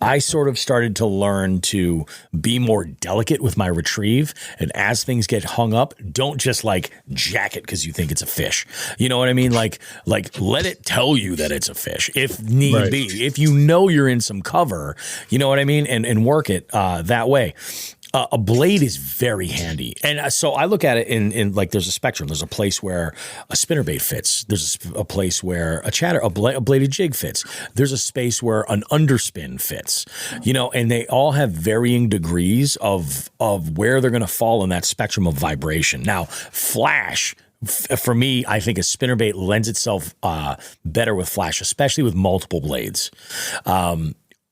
I sort of started to learn to be more delicate with my retrieve. And as things get hung up, don't just like jack it because you think it's a fish. You know what I mean? Like let it tell you that it's a fish if need be. If you know you're in some cover, you know what I mean? And work it that way. A blade is very handy. And so I look at it in like there's a spectrum. There's a place where a spinnerbait fits. There's a place where a bladed jig fits. There's a space where an underspin fits. You know, and they all have varying degrees of where they're going to fall in that spectrum of vibration. Now, flash, for me, I think a spinnerbait lends itself better with flash, especially with multiple blades.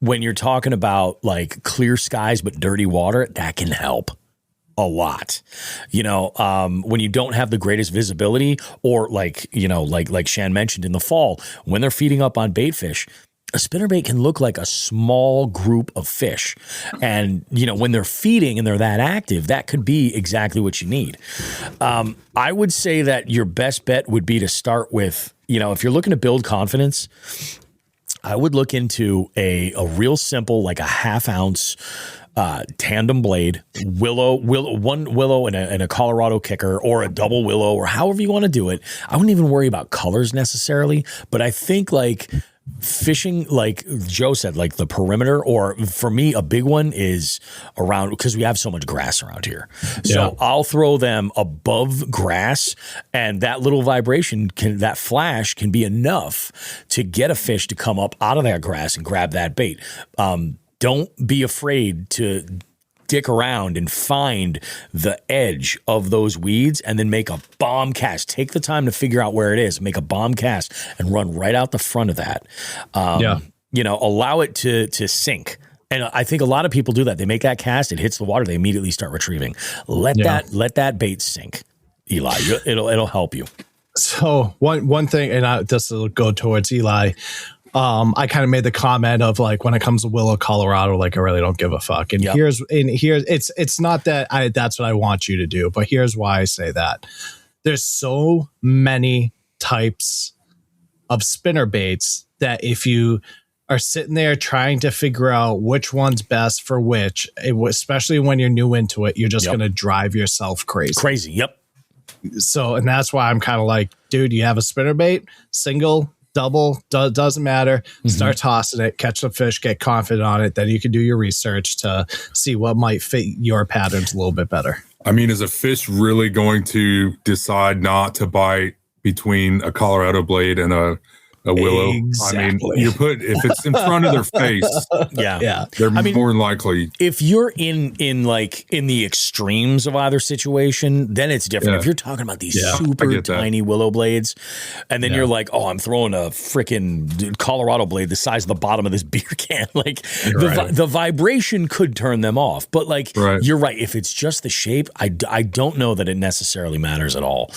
When you're talking about like clear skies but dirty water, that can help a lot. You know, when you don't have the greatest visibility, or like, you know, like Shan mentioned in the fall, when they're feeding up on bait fish, a spinnerbait can look like a small group of fish. And, you know, when they're feeding and they're that active, that could be exactly what you need. I would say that your best bet would be to start with, you know, if you're looking to build confidence, I would look into a real simple, like a 1/2 ounce tandem blade, one willow and a Colorado kicker, or a double willow, or however you want to do it. I wouldn't even worry about colors necessarily, but I think like fishing, like Joe said, like the perimeter, or for me, a big one is around, because we have so much grass around here. So I'll throw them above grass, and that little vibration that flash can be enough to get a fish to come up out of that grass and grab that bait. Don't be afraid to dick around and find the edge of those weeds and then make a bomb cast. Take the time to figure out where it is, make a bomb cast and run right out the front of that. You know, allow it to sink. And I think a lot of people do that. They make that cast, it hits the water, they immediately start retrieving. Let that bait sink, Eli. It'll help you. So one thing, and this will go towards Eli. I kind of made the comment of like, when it comes to Willow, Colorado, like I really don't give a fuck. And here's it's not that that's what I want you to do, but here's why I say that. There's so many types of spinner baits that if you are sitting there trying to figure out which one's best for which, especially when you're new into it, you're just going to drive yourself crazy. Yep. So, and that's why I'm kind of like, dude, you have a spinner bait, single, double, doesn't matter. Start tossing it, catch the fish, get confident on it. Then you can do your research to see what might fit your patterns a little bit better. I mean, is a fish really going to decide not to bite between a Colorado blade and a willow? Exactly. I mean, if it's in front of their face, they're more than likely. If you're in the extremes of either situation, then it's different. If you're talking about these super tiny willow blades, and then you're like, oh, I'm throwing a freaking Colorado blade the size of the bottom of this beer can, like the vibration could turn them off. But like, you're right. If it's just the shape, I don't know that it necessarily matters at all.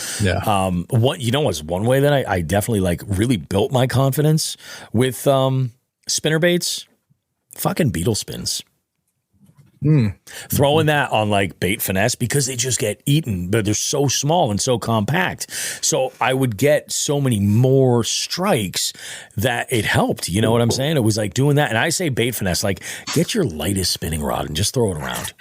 What's one way that I definitely like really built my confidence with spinner baits? Fucking beetle spins. Throwing that on like bait finesse because they just get eaten, but they're so small and so compact. So I would get so many more strikes that it helped. You know what I'm saying? It was like doing that. And I say bait finesse, like get your lightest spinning rod and just throw it around,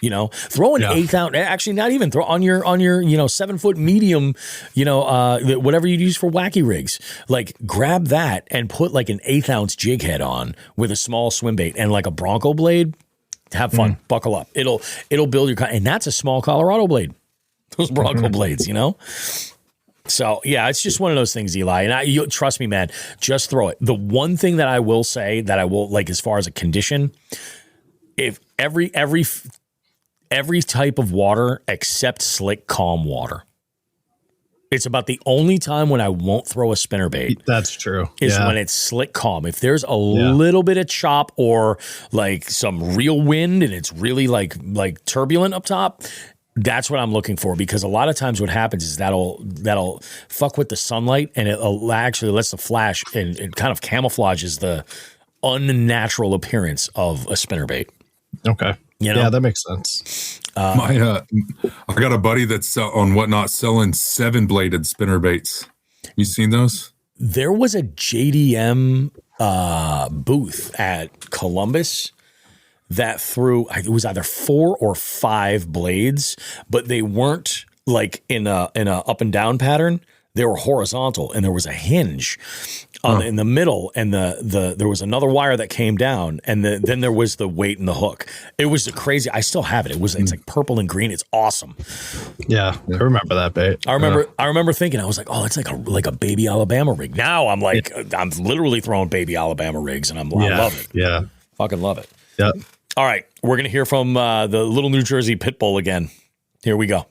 throw an 1/8 ounce, actually not even throw on your 7 foot medium, whatever you use for wacky rigs, like grab that and put like an 1/8 ounce jig head on with a small swim bait and like a Bronco blade. Have fun, buckle up. It'll build your, and that's a small Colorado blade. Those Bronco blades, So yeah, it's just one of those things, Eli. And you trust me, man. Just throw it. The one thing that I will say that I will like, as far as a condition, if every type of water except slick, calm water. It's about the only time when I won't throw a spinnerbait. That's true. Is when it's slick calm. If there's a little bit of chop or like some real wind and it's really like turbulent up top, that's what I'm looking for. Because a lot of times what happens is that'll fuck with the sunlight and it actually lets the flash and it kind of camouflages the unnatural appearance of a spinnerbait. Okay. Yeah, that makes sense. I got a buddy that's on Whatnot selling 7-bladed spinnerbaits. You seen those? There was a JDM booth at Columbus that threw, it was either 4 or 5 blades, but they weren't like in a up and down pattern. They were horizontal, and there was a hinge in the middle, and there was another wire that came down, and then there was the weight and the hook. It was crazy. I still have it. It's like purple and green. It's awesome. Yeah, I remember that bait. I remember thinking, I was like, oh, it's like a baby Alabama rig. Now I'm like, I'm literally throwing baby Alabama rigs, and I love it. Yeah, fucking love it. Yeah. All right, we're gonna hear from the little New Jersey pit bull again. Here we go.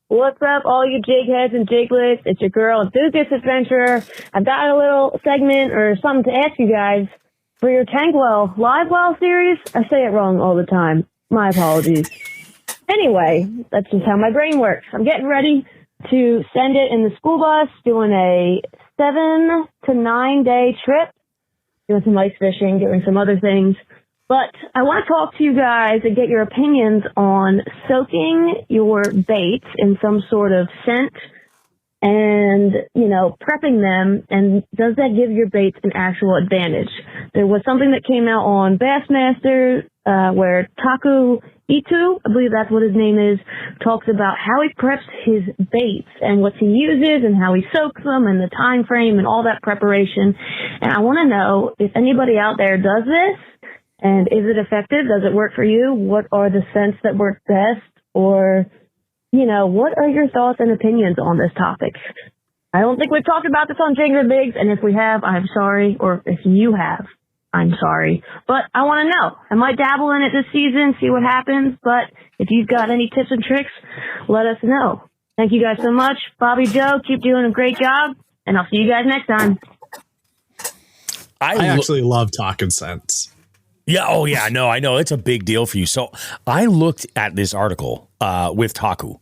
What's up, all you jig heads and jiglets? It's your girl, Enthusiast Adventurer. I've got a little segment or something to ask you guys. For your Tankwell Live Well series, I say it wrong all the time. My apologies. Anyway, that's just how my brain works. I'm getting ready to send it in the school bus, doing a 7 to 9 day trip, doing some ice fishing, doing some other things. But I want to talk to you guys and get your opinions on soaking your baits in some sort of scent and, prepping them. And does that give your baits an actual advantage? There was something that came out on Bassmaster where Taku Ito, I believe that's what his name is, talks about how he preps his baits and what he uses and how he soaks them and the time frame and all that preparation. And I want to know if anybody out there does this. And is it effective? Does it work for you? What are the scents that work best? Or, what are your thoughts and opinions on this topic? I don't think we've talked about this on Jingler Bigs, and if we have, I'm sorry. Or if you have, I'm sorry. But I want to know. I might dabble in it this season, see what happens. But if you've got any tips and tricks, let us know. Thank you guys so much. Bobby Joe, keep doing a great job, and I'll see you guys next time. I actually love talking scents. Yeah. Oh, yeah. No, I know. It's a big deal for you. So I looked at this article with Taku,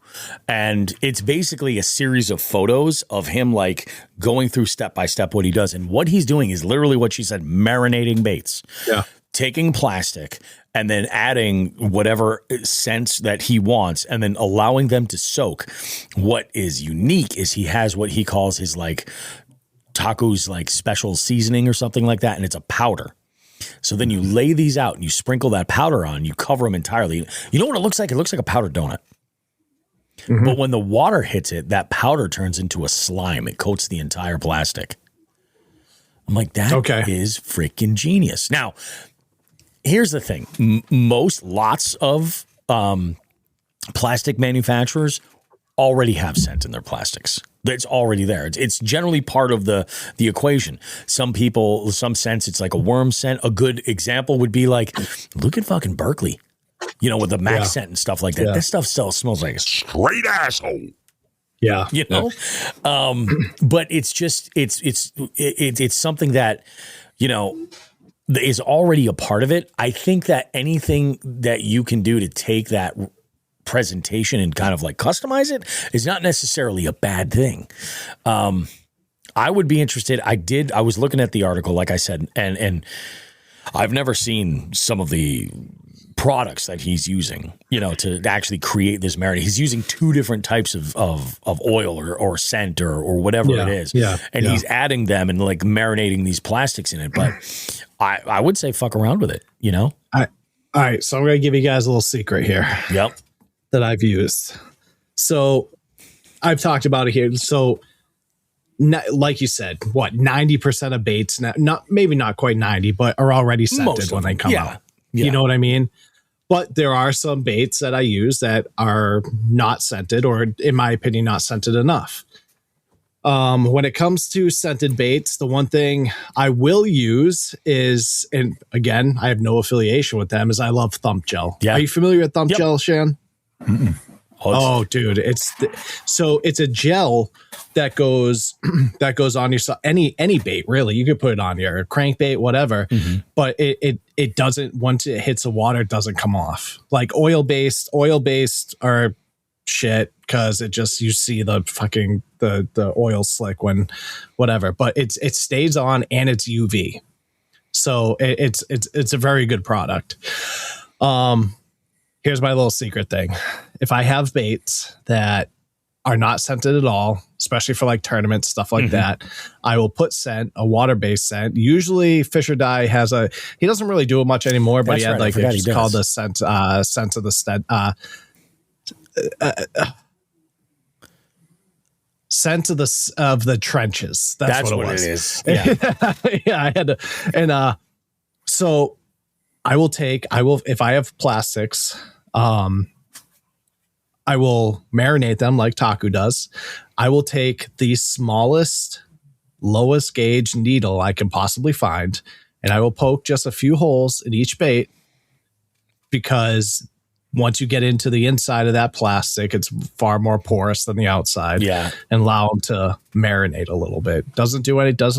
and it's basically a series of photos of him like going through step by step what he does. And what he's doing is literally what she said, marinating baits. Yeah. Taking plastic and then adding whatever scents that he wants and then allowing them to soak. What is unique is he has what he calls his like Taku's like special seasoning or something like that. And it's a powder. So then you lay these out and you sprinkle that powder on, you cover them entirely. You know what it looks like? It looks like a powdered donut. Mm-hmm. But when the water hits it, that powder turns into a slime. It coats the entire plastic. I'm like, that is freaking genius. Now, here's the thing. Lots of plastic manufacturers already have scent in their plastics. It's already there. It's generally part of the equation. Some scents, it's like a worm scent. A good example would be like, look at fucking Berkeley, with the Max scent and stuff like that. Yeah. That stuff still smells like a straight asshole. Yeah. But it's just, it's something that, is already a part of it. I think that anything that you can do to take that presentation and kind of like customize it is not necessarily a bad thing. I would be interested. I was looking at the article, like I said, and I've never seen some of the products that he's using, to actually create this marinade. He's using 2 different types of oil or scent or whatever it is. Yeah. And he's adding them and like marinating these plastics in it. But I would say fuck around with it, All right. So I'm going to give you guys a little secret here. Yep. That I've used. So I've talked about it here. So like you said, 90% of baits now, maybe not quite 90, but are already scented when they come out. You know what I mean? But there are some baits that I use that are not scented, or in my opinion, not scented enough. When it comes to scented baits, the one thing I will use is, and again, I have no affiliation with them, is I love Thump Gel. Yeah. Are you familiar with Thump Gel, Shan? Mm-mm. Oh, dude, it's a gel that goes on your any bait, really. You could put it on your crankbait, whatever, but it doesn't, once it hits the water, it doesn't come off. Like oil based are shit, because it just, you see the fucking the oil slick when whatever, but it stays on and it's UV, so it's a very good product. Here's my little secret thing. If I have baits that are not scented at all, especially for like tournaments, stuff like that, I will put scent, a water-based scent. Usually Fisher Dye has he doesn't really do it much anymore, but he had like, it's called the scent of the scent of the trenches. That's what it is. Yeah. Yeah, I had to, and so I will if I have plastics, I will marinate them like Taku does. I will take the smallest, lowest gauge needle I can possibly find, and I will poke just a few holes in each bait, because once you get into the inside of that plastic, it's far more porous than the outside. Yeah. And allow them to marinate a little bit. Doesn't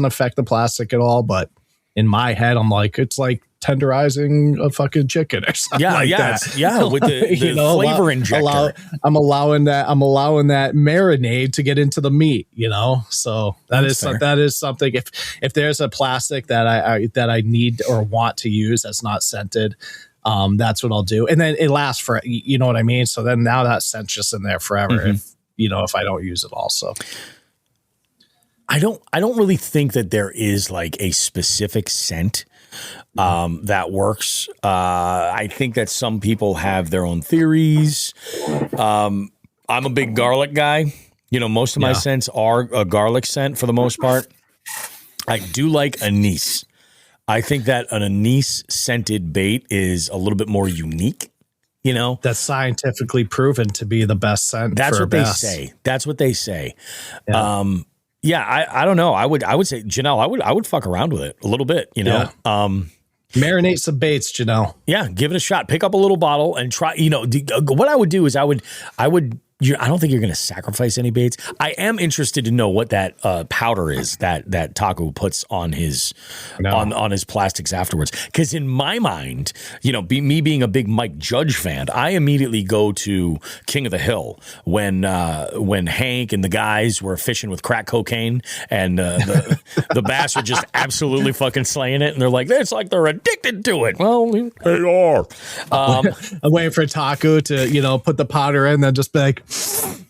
affect the plastic at all, but in my head, I'm like, it's like tenderizing a fucking chicken or something that. With the flavor injector. I'm allowing that marinade to get into the meat, So that is something. If there's a plastic that I need or want to use that's not scented, that's what I'll do. And then it lasts for, you know what I mean? So then now that scent's just in there forever if I don't use it also. I don't really think that there is like a specific scent that works. I think that some people have their own theories. I'm a big garlic guy. Most of my scents are a garlic scent for the most part. I do like anise. I think that an anise scented bait is a little bit more unique. That's scientifically proven to be the best scent. That's what they say. That's what they say. Yeah. I don't know. I would say, Janelle, I would fuck around with it a little bit, marinate some baits, Janelle. Yeah. Give it a shot. Pick up a little bottle and try, what I would do is I don't think you're going to sacrifice any baits. I am interested to know what that powder is that Taku puts on his on his plastics afterwards. Because in my mind, me being a big Mike Judge fan, I immediately go to King of the Hill when Hank and the guys were fishing with crack cocaine and the bass are just absolutely fucking slaying it, and they're like, it's like they're addicted to it. Well, they are. I'm waiting for Taku to put the powder in, then just be like.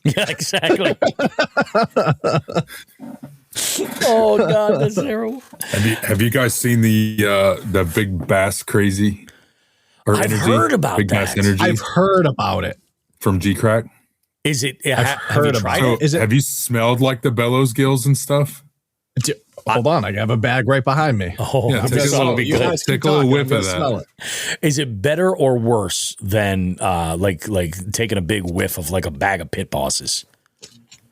Yeah, exactly. Oh God, that's terrible. Have you guys seen the Big Bass Crazy? I've heard about Big that. Bass Energy. I've heard about it from G-Crack. Is it? I've heard about it. Is it? Have you smelled like the bellows gills and stuff? Hold on, I have a bag right behind me. Oh, yeah, take a little whiff of that. Is it better or worse than like taking a big whiff of like a bag of pit bosses?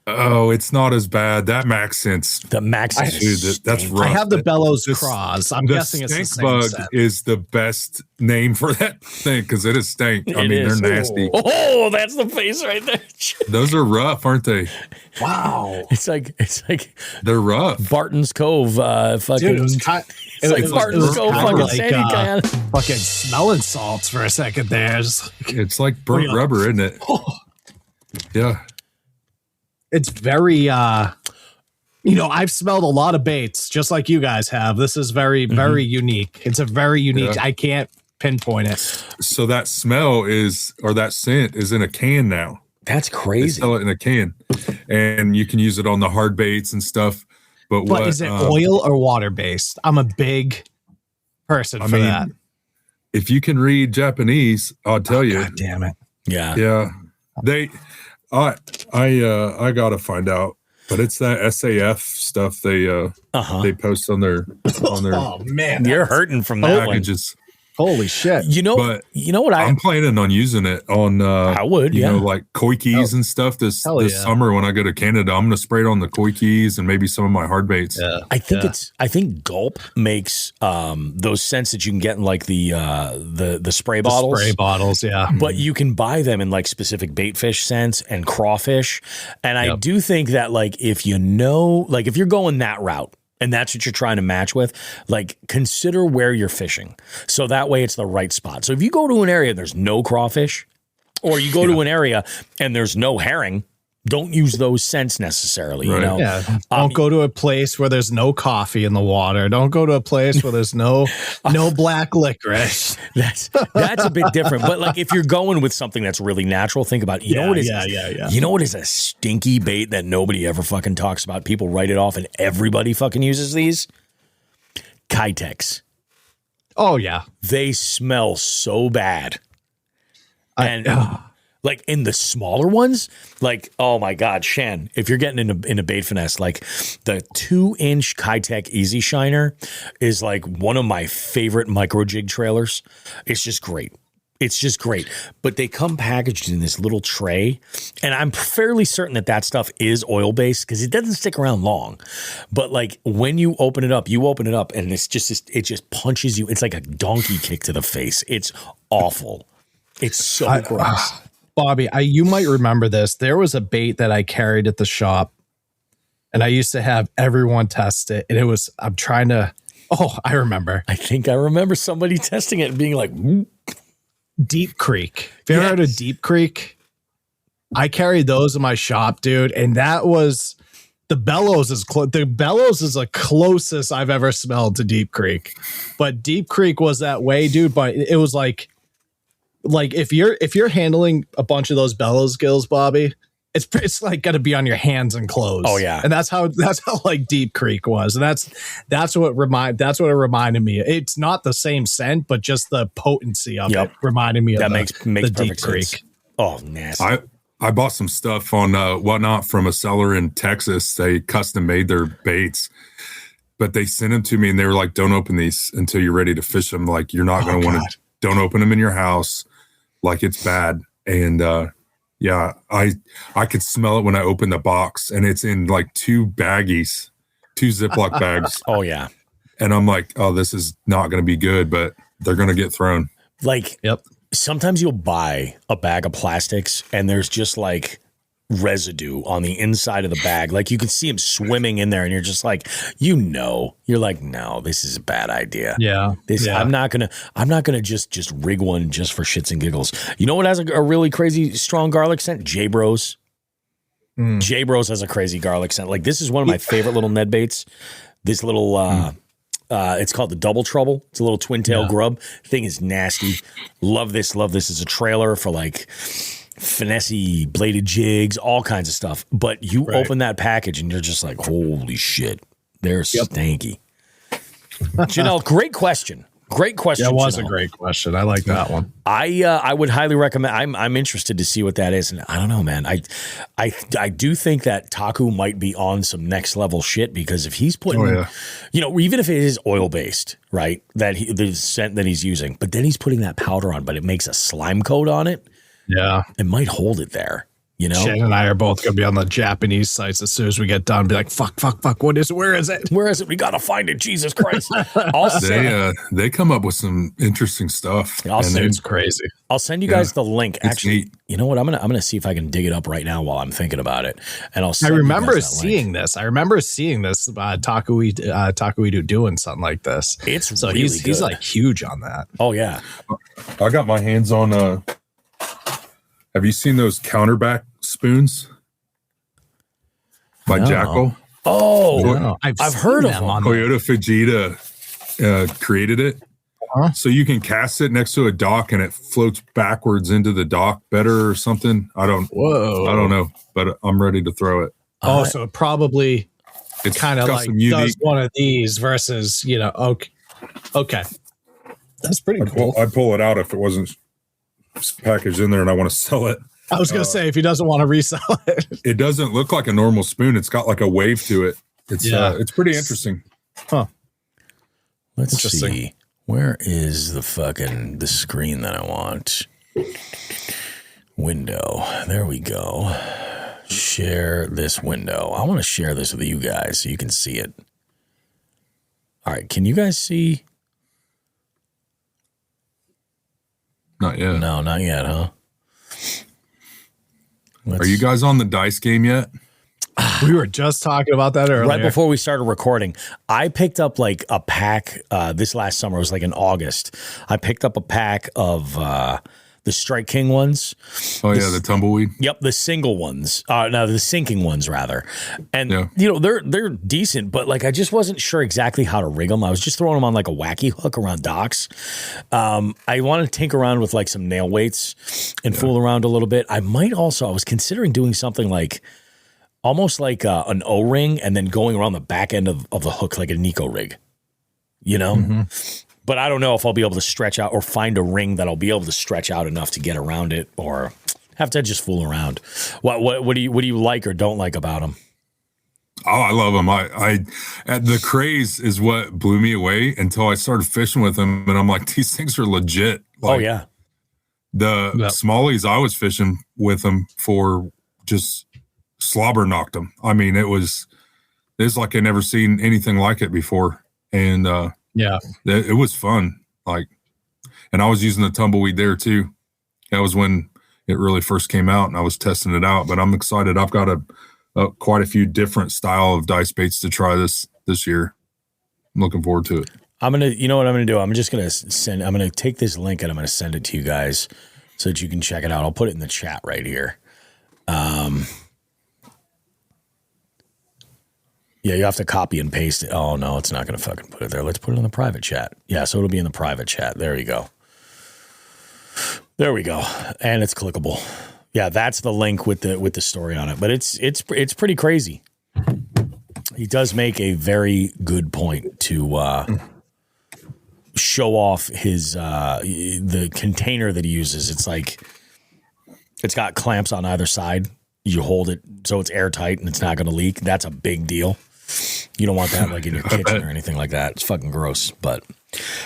Oh, it's not as bad. That Max Sense. The Max Sense. That's rough. I have the bellows craws. I'm guessing it's the same bug scent. is the best name for that thing because it is stank. I mean, they're nasty. Oh, that's the face right there. Those are rough, aren't they? Wow. It's like they're rough. Barton's Cove. Fucking. Dude, it's like Barton's Cove. Fucking like, sandy can. Fucking smelling salts for a second there. It's like burnt rubber, isn't it? Yeah. It's very, I've smelled a lot of baits, just like you guys have. This is very, very unique. It's a very unique. I can't pinpoint it. So that smell that scent is in a can now. That's crazy. They sell it in a can, and you can use it on the hard baits and stuff. But what is it oil or water based? I'm a big person for that. If you can read Japanese, I'll tell you. God damn it. Yeah. I gotta find out. But it's that SAF stuff they post on their Oh man, you're hurting from that packages. Holy shit. You know what I'm planning on using it on I would, like koi keys and stuff this summer when I go to Canada. I'm gonna spray it on the koi keys and maybe some of my hard baits. Yeah. I think Gulp makes those scents that you can get in like the spray bottles. Spray bottles, yeah. But you can buy them in like specific bait fish scents and crawfish. And I do think that like if you're going that route, and that's what you're trying to match with, like consider where you're fishing. So that way it's the right spot. So if you go to an area and there's no crawfish, or you go to an area and there's no herring, don't use those scents necessarily. Right. You know? Yeah. Don't go to a place where there's no coffee in the water. Don't go to a place where there's no black licorice. That's a bit different. But like if you're going with something that's really natural, think about you know what is you know what is a stinky bait that nobody ever fucking talks about? People write it off and everybody fucking uses these. Kitex. Oh yeah. They smell so bad. Like in the smaller ones, like, oh my God, Shan, if you're getting into bait finesse, like the 2-inch Kitech Easy Shiner is like one of my favorite micro jig trailers. It's just great. It's just great. But they come packaged in this little tray. And I'm fairly certain that stuff is oil based because it doesn't stick around long. But like when you open it up and it just punches you. It's like a donkey kick to the face. It's awful. It's so gross. Bobby, you might remember this. There was a bait that I carried at the shop, and I used to have everyone test it. And I remember. I think I remember somebody testing it and being like, Deep Creek. Have you ever heard of Deep Creek? I carried those in my shop, dude. And that was the bellows is the closest I've ever smelled to Deep Creek. But Deep Creek was that way, dude. But it was like if you're handling a bunch of those bellows gills, Bobby, it's like got to be on your hands and clothes. Oh yeah, and that's how like Deep Creek was, and that's what it reminded me. It's not the same scent, but just the potency of it reminded me of makes the Deep Creek. Sense. Oh, nasty. I bought some stuff on Whatnot from a seller in Texas. They custom made their baits, but they sent them to me and they were like, "Don't open these until you're ready to fish them. Like you're not going to want to. Don't open them in your house. Like it's bad." And I could smell it when I opened the box, and it's in like 2 Ziploc bags. Oh yeah. And I'm like, oh, this is not going to be good, but they're going to get thrown. Like, sometimes you'll buy a bag of plastics and there's just like residue on the inside of the bag. Like you can see them swimming in there and you're just like, you're like, no, this is a bad idea. Yeah. I'm not going to just rig one just for shits and giggles. You know what has a really crazy strong garlic scent? J-Bros. J-Bros has a crazy garlic scent. Like this is one of my favorite little Ned baits. This little, it's called the Double Trouble. It's a little twin tail grub. Thing is nasty. Love this as a trailer for like finessey bladed jigs, all kinds of stuff. But you open that package and you're just like, holy shit, they're stanky. Janelle, great question. Great question. That was Janelle. a great question. I like that one. I would highly recommend. I'm interested to see what that is, and I don't know, man. I do think that Taku might be on some next level shit because if he's putting, even if it is oil based, right? The scent that he's using, but then he's putting that powder on, but it makes a slime coat on it. Yeah, it might hold it there. You know, Shan and I are both going to be on the Japanese sites as soon as we get done. Be like, fuck. Where is it? Where is it? We got to find it. Jesus Christ. They come up with some interesting stuff. It's crazy. I'll send you guys the link. Actually, you know what? I'm gonna see if I can dig it up right now while I'm thinking about it. And I remember seeing this. Taku Ito doing something like this. It's so really he's like huge on that. Oh yeah. I got my hands on have you seen those counterback spoons by Jackal? Oh, I've heard of them. Toyota Fujita created it. so you can cast it next to a dock and it floats backwards into the dock better or something. I don't know, but I'm ready to throw it. Oh, so it probably it's kind of like does one of these versus, okay. That's pretty cool. I'd pull it out if it wasn't packaged in there and I want to sell it. I was going to say, if he doesn't want to resell it. It doesn't look like a normal spoon. It's got like a wave to it. It's pretty interesting. Huh. Let's see. Where is the screen that I want? Window. There we go. Share this window. I want to share this with you guys so you can see it. All right. Can you guys see? Not yet. No, not yet, huh? Are you guys on the dice game yet? We were just talking about that earlier. Right before we started recording, I picked up like a pack this last summer. It was like in August. I picked up a pack of the Strike King ones. Oh, yeah, the tumbleweed. Yep, the single ones. No, the sinking ones, rather. And, they're decent, but like I just wasn't sure exactly how to rig them. I was just throwing them on like a wacky hook around docks. I want to tinker around with like some nail weights and fool around a little bit. I was considering doing something like almost like an O-ring and then going around the back end of the hook like a Nico rig, But I don't know if I'll be able to stretch out or find a ring that I'll be able to stretch out enough to get around it, or have to just fool around. What do you like or don't like about them? Oh, I love them. The craze is what blew me away until I started fishing with them, and I'm like, these things are legit. Like, the smallies I was fishing with them for just slobber knocked them. I mean, it's like I never seen anything like it before, and it was fun. Like, and I was using the tumbleweed there too. That was when it really first came out, and I was testing it out. But I'm excited. I've got quite a few different style of dice baits to try this year. I'm looking forward to it. You know what I'm gonna do? I'm gonna take this link and I'm gonna send it to you guys so that you can check it out. I'll put it in the chat right here. Yeah, you have to copy and paste it. Oh, no, it's not going to fucking put it there. Let's put it in the private chat. Yeah, so it'll be in the private chat. There you go. There we go. And it's clickable. Yeah, that's the link with the story on it. But it's pretty crazy. He does make a very good point to show off his the container that he uses. It's like it's got clamps on either side. You hold it so it's airtight and it's not going to leak. That's a big deal. You don't want that like in your kitchen or anything like that. It's fucking gross, but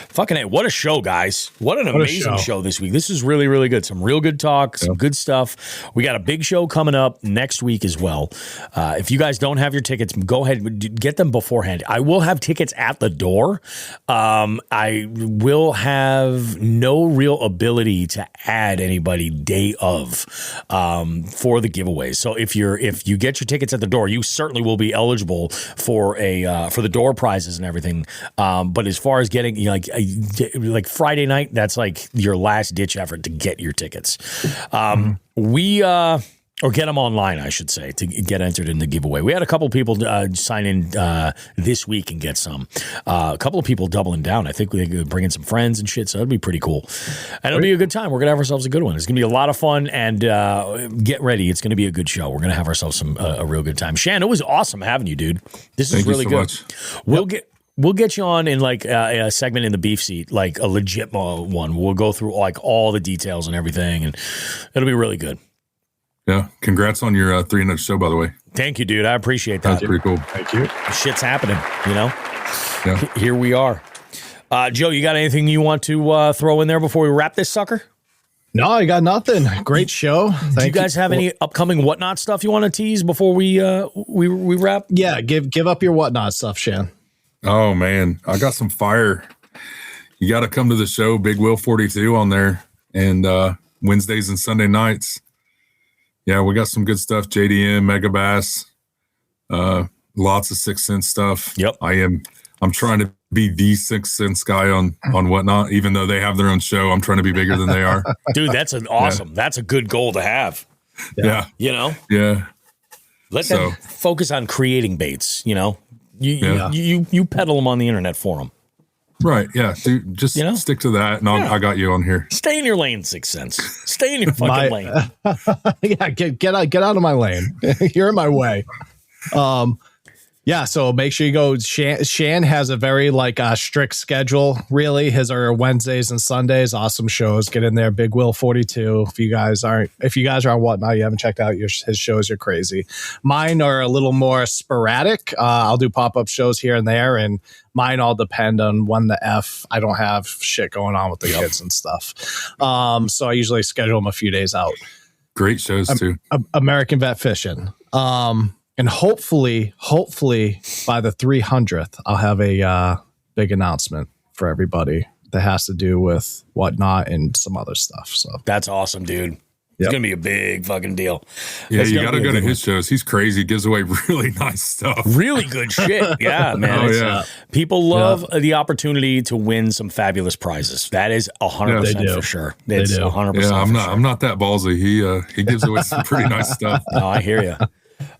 fucking what a show, guys. What an amazing show this week. This is really, really good. Some real good talk, some good stuff. We got a big show coming up next week as well. If you guys don't have your tickets, go ahead and get them beforehand. I will have tickets at the door. I will have no real ability to add anybody day of for the giveaways. So if you get your tickets at the door, you certainly will be eligible for for the door prizes and everything. But as far as getting like Friday night, that's like your last ditch effort to get your tickets. Or get them online, I should say, to get entered in the giveaway. We had a couple of people sign in this week and get some. A couple of people doubling down. I think they're bringing some friends and shit, so that'd be pretty cool. And it'll be a good time. We're going to have ourselves a good one. It's going to be a lot of fun, and get ready. It's going to be a good show. We're going to have ourselves a real good time. Shan, it was awesome having you, dude. This is really good. We'll get you on in like a segment in the beef seat, like a legit one. We'll go through like all the details and everything, and it'll be really good. Yeah. Congrats on your 300 show, by the way. Thank you, dude. I appreciate that. That's pretty cool. Thank you. Shit's happening, Yeah. Here we are. Joe, you got anything you want to throw in there before we wrap this sucker? No, I got nothing. Great show. Do you guys have any upcoming whatnot stuff you want to tease before we wrap? Yeah. Give up your whatnot stuff, Shan. Oh, man. I got some fire. You got to come to the show, Big Wheel 42 on there, and Wednesdays and Sunday nights. Yeah, we got some good stuff. JDM, Mega Bass, lots of Sixth Sense stuff. Yep. I'm trying to be the Sixth Sense guy on whatnot, even though they have their own show. I'm trying to be bigger than they are. Dude, that's that's a good goal to have. Yeah. Yeah. Let them focus on creating baits, You pedal them on the internet for them. Right. Yeah. Dude, just stick to that, and I got you on here. Stay in your lane, Sixth Sense. Stay in your fucking lane. Yeah, get out of my lane. You're in my way. Yeah, so make sure you go. Shan has a very strict schedule. Really, his are Wednesdays and Sundays. Awesome shows. Get in there. Big Will 42. If you guys are on Whatnot, you haven't checked out his shows, you're crazy. Mine are a little more sporadic. I'll do pop-up shows here and there, and mine all depend on when the I don't have shit going on with the kids and stuff. So I usually schedule them a few days out. Great shows too. American Vet Fishing. And hopefully by the 300th, I'll have a big announcement for everybody that has to do with Whatnot and some other stuff. So that's awesome, dude. It's going to be a big fucking deal. Yeah, you got to go to his shows. He's crazy. Gives away really nice stuff. Really good shit. Yeah, man. People love the opportunity to win some fabulous prizes. That is 100% for sure. It's 100%. Yeah, I'm not that ballsy. He gives away some pretty nice stuff. No, I hear you.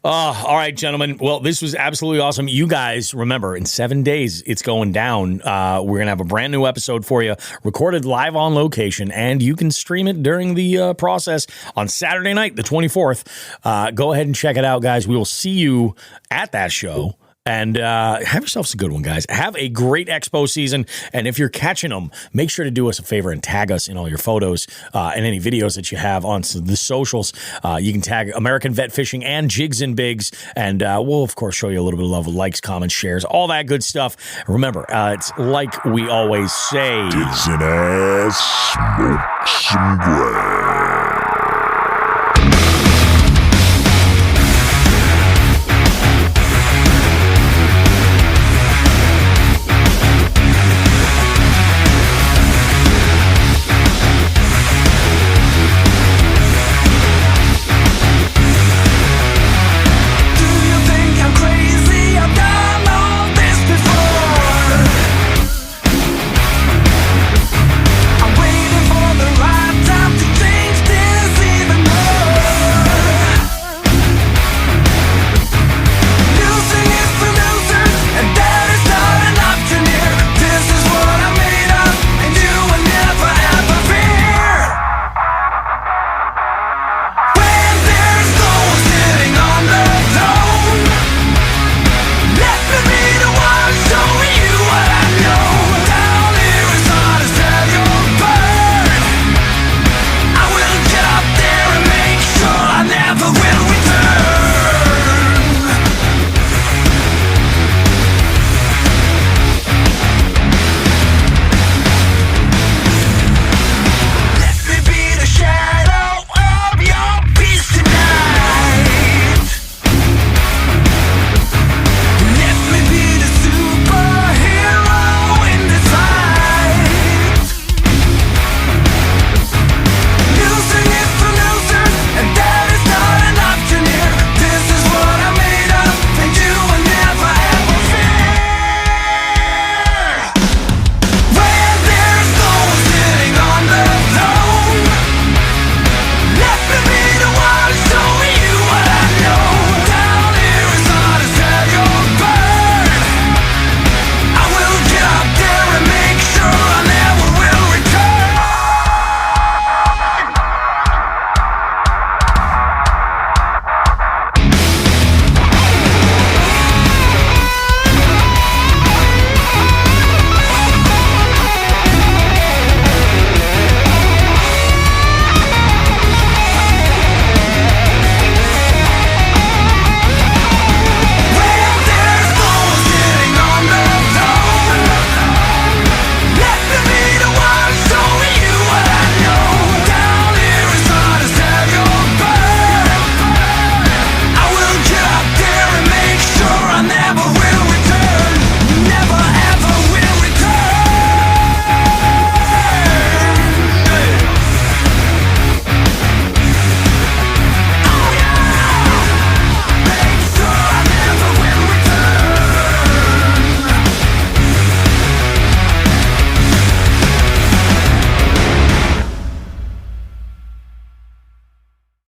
All right, gentlemen. Well, this was absolutely awesome. You guys, remember, in 7 days, it's going down. We're going to have a brand new episode for you, recorded live on location, and you can stream it during the process on Saturday night, the 24th. Go ahead and check it out, guys. We will see you at that show. And have yourselves a good one, guys. Have a great expo season. And if you're catching them, make sure to do us a favor and tag us in all your photos and any videos that you have on the socials. You can tag American Vet Fishing and Jigs and Bigs. And we'll, of course, show you a little bit of love with likes, comments, shares, all that good stuff. Remember, it's like we always say. Jigs and ass, smoke some grass.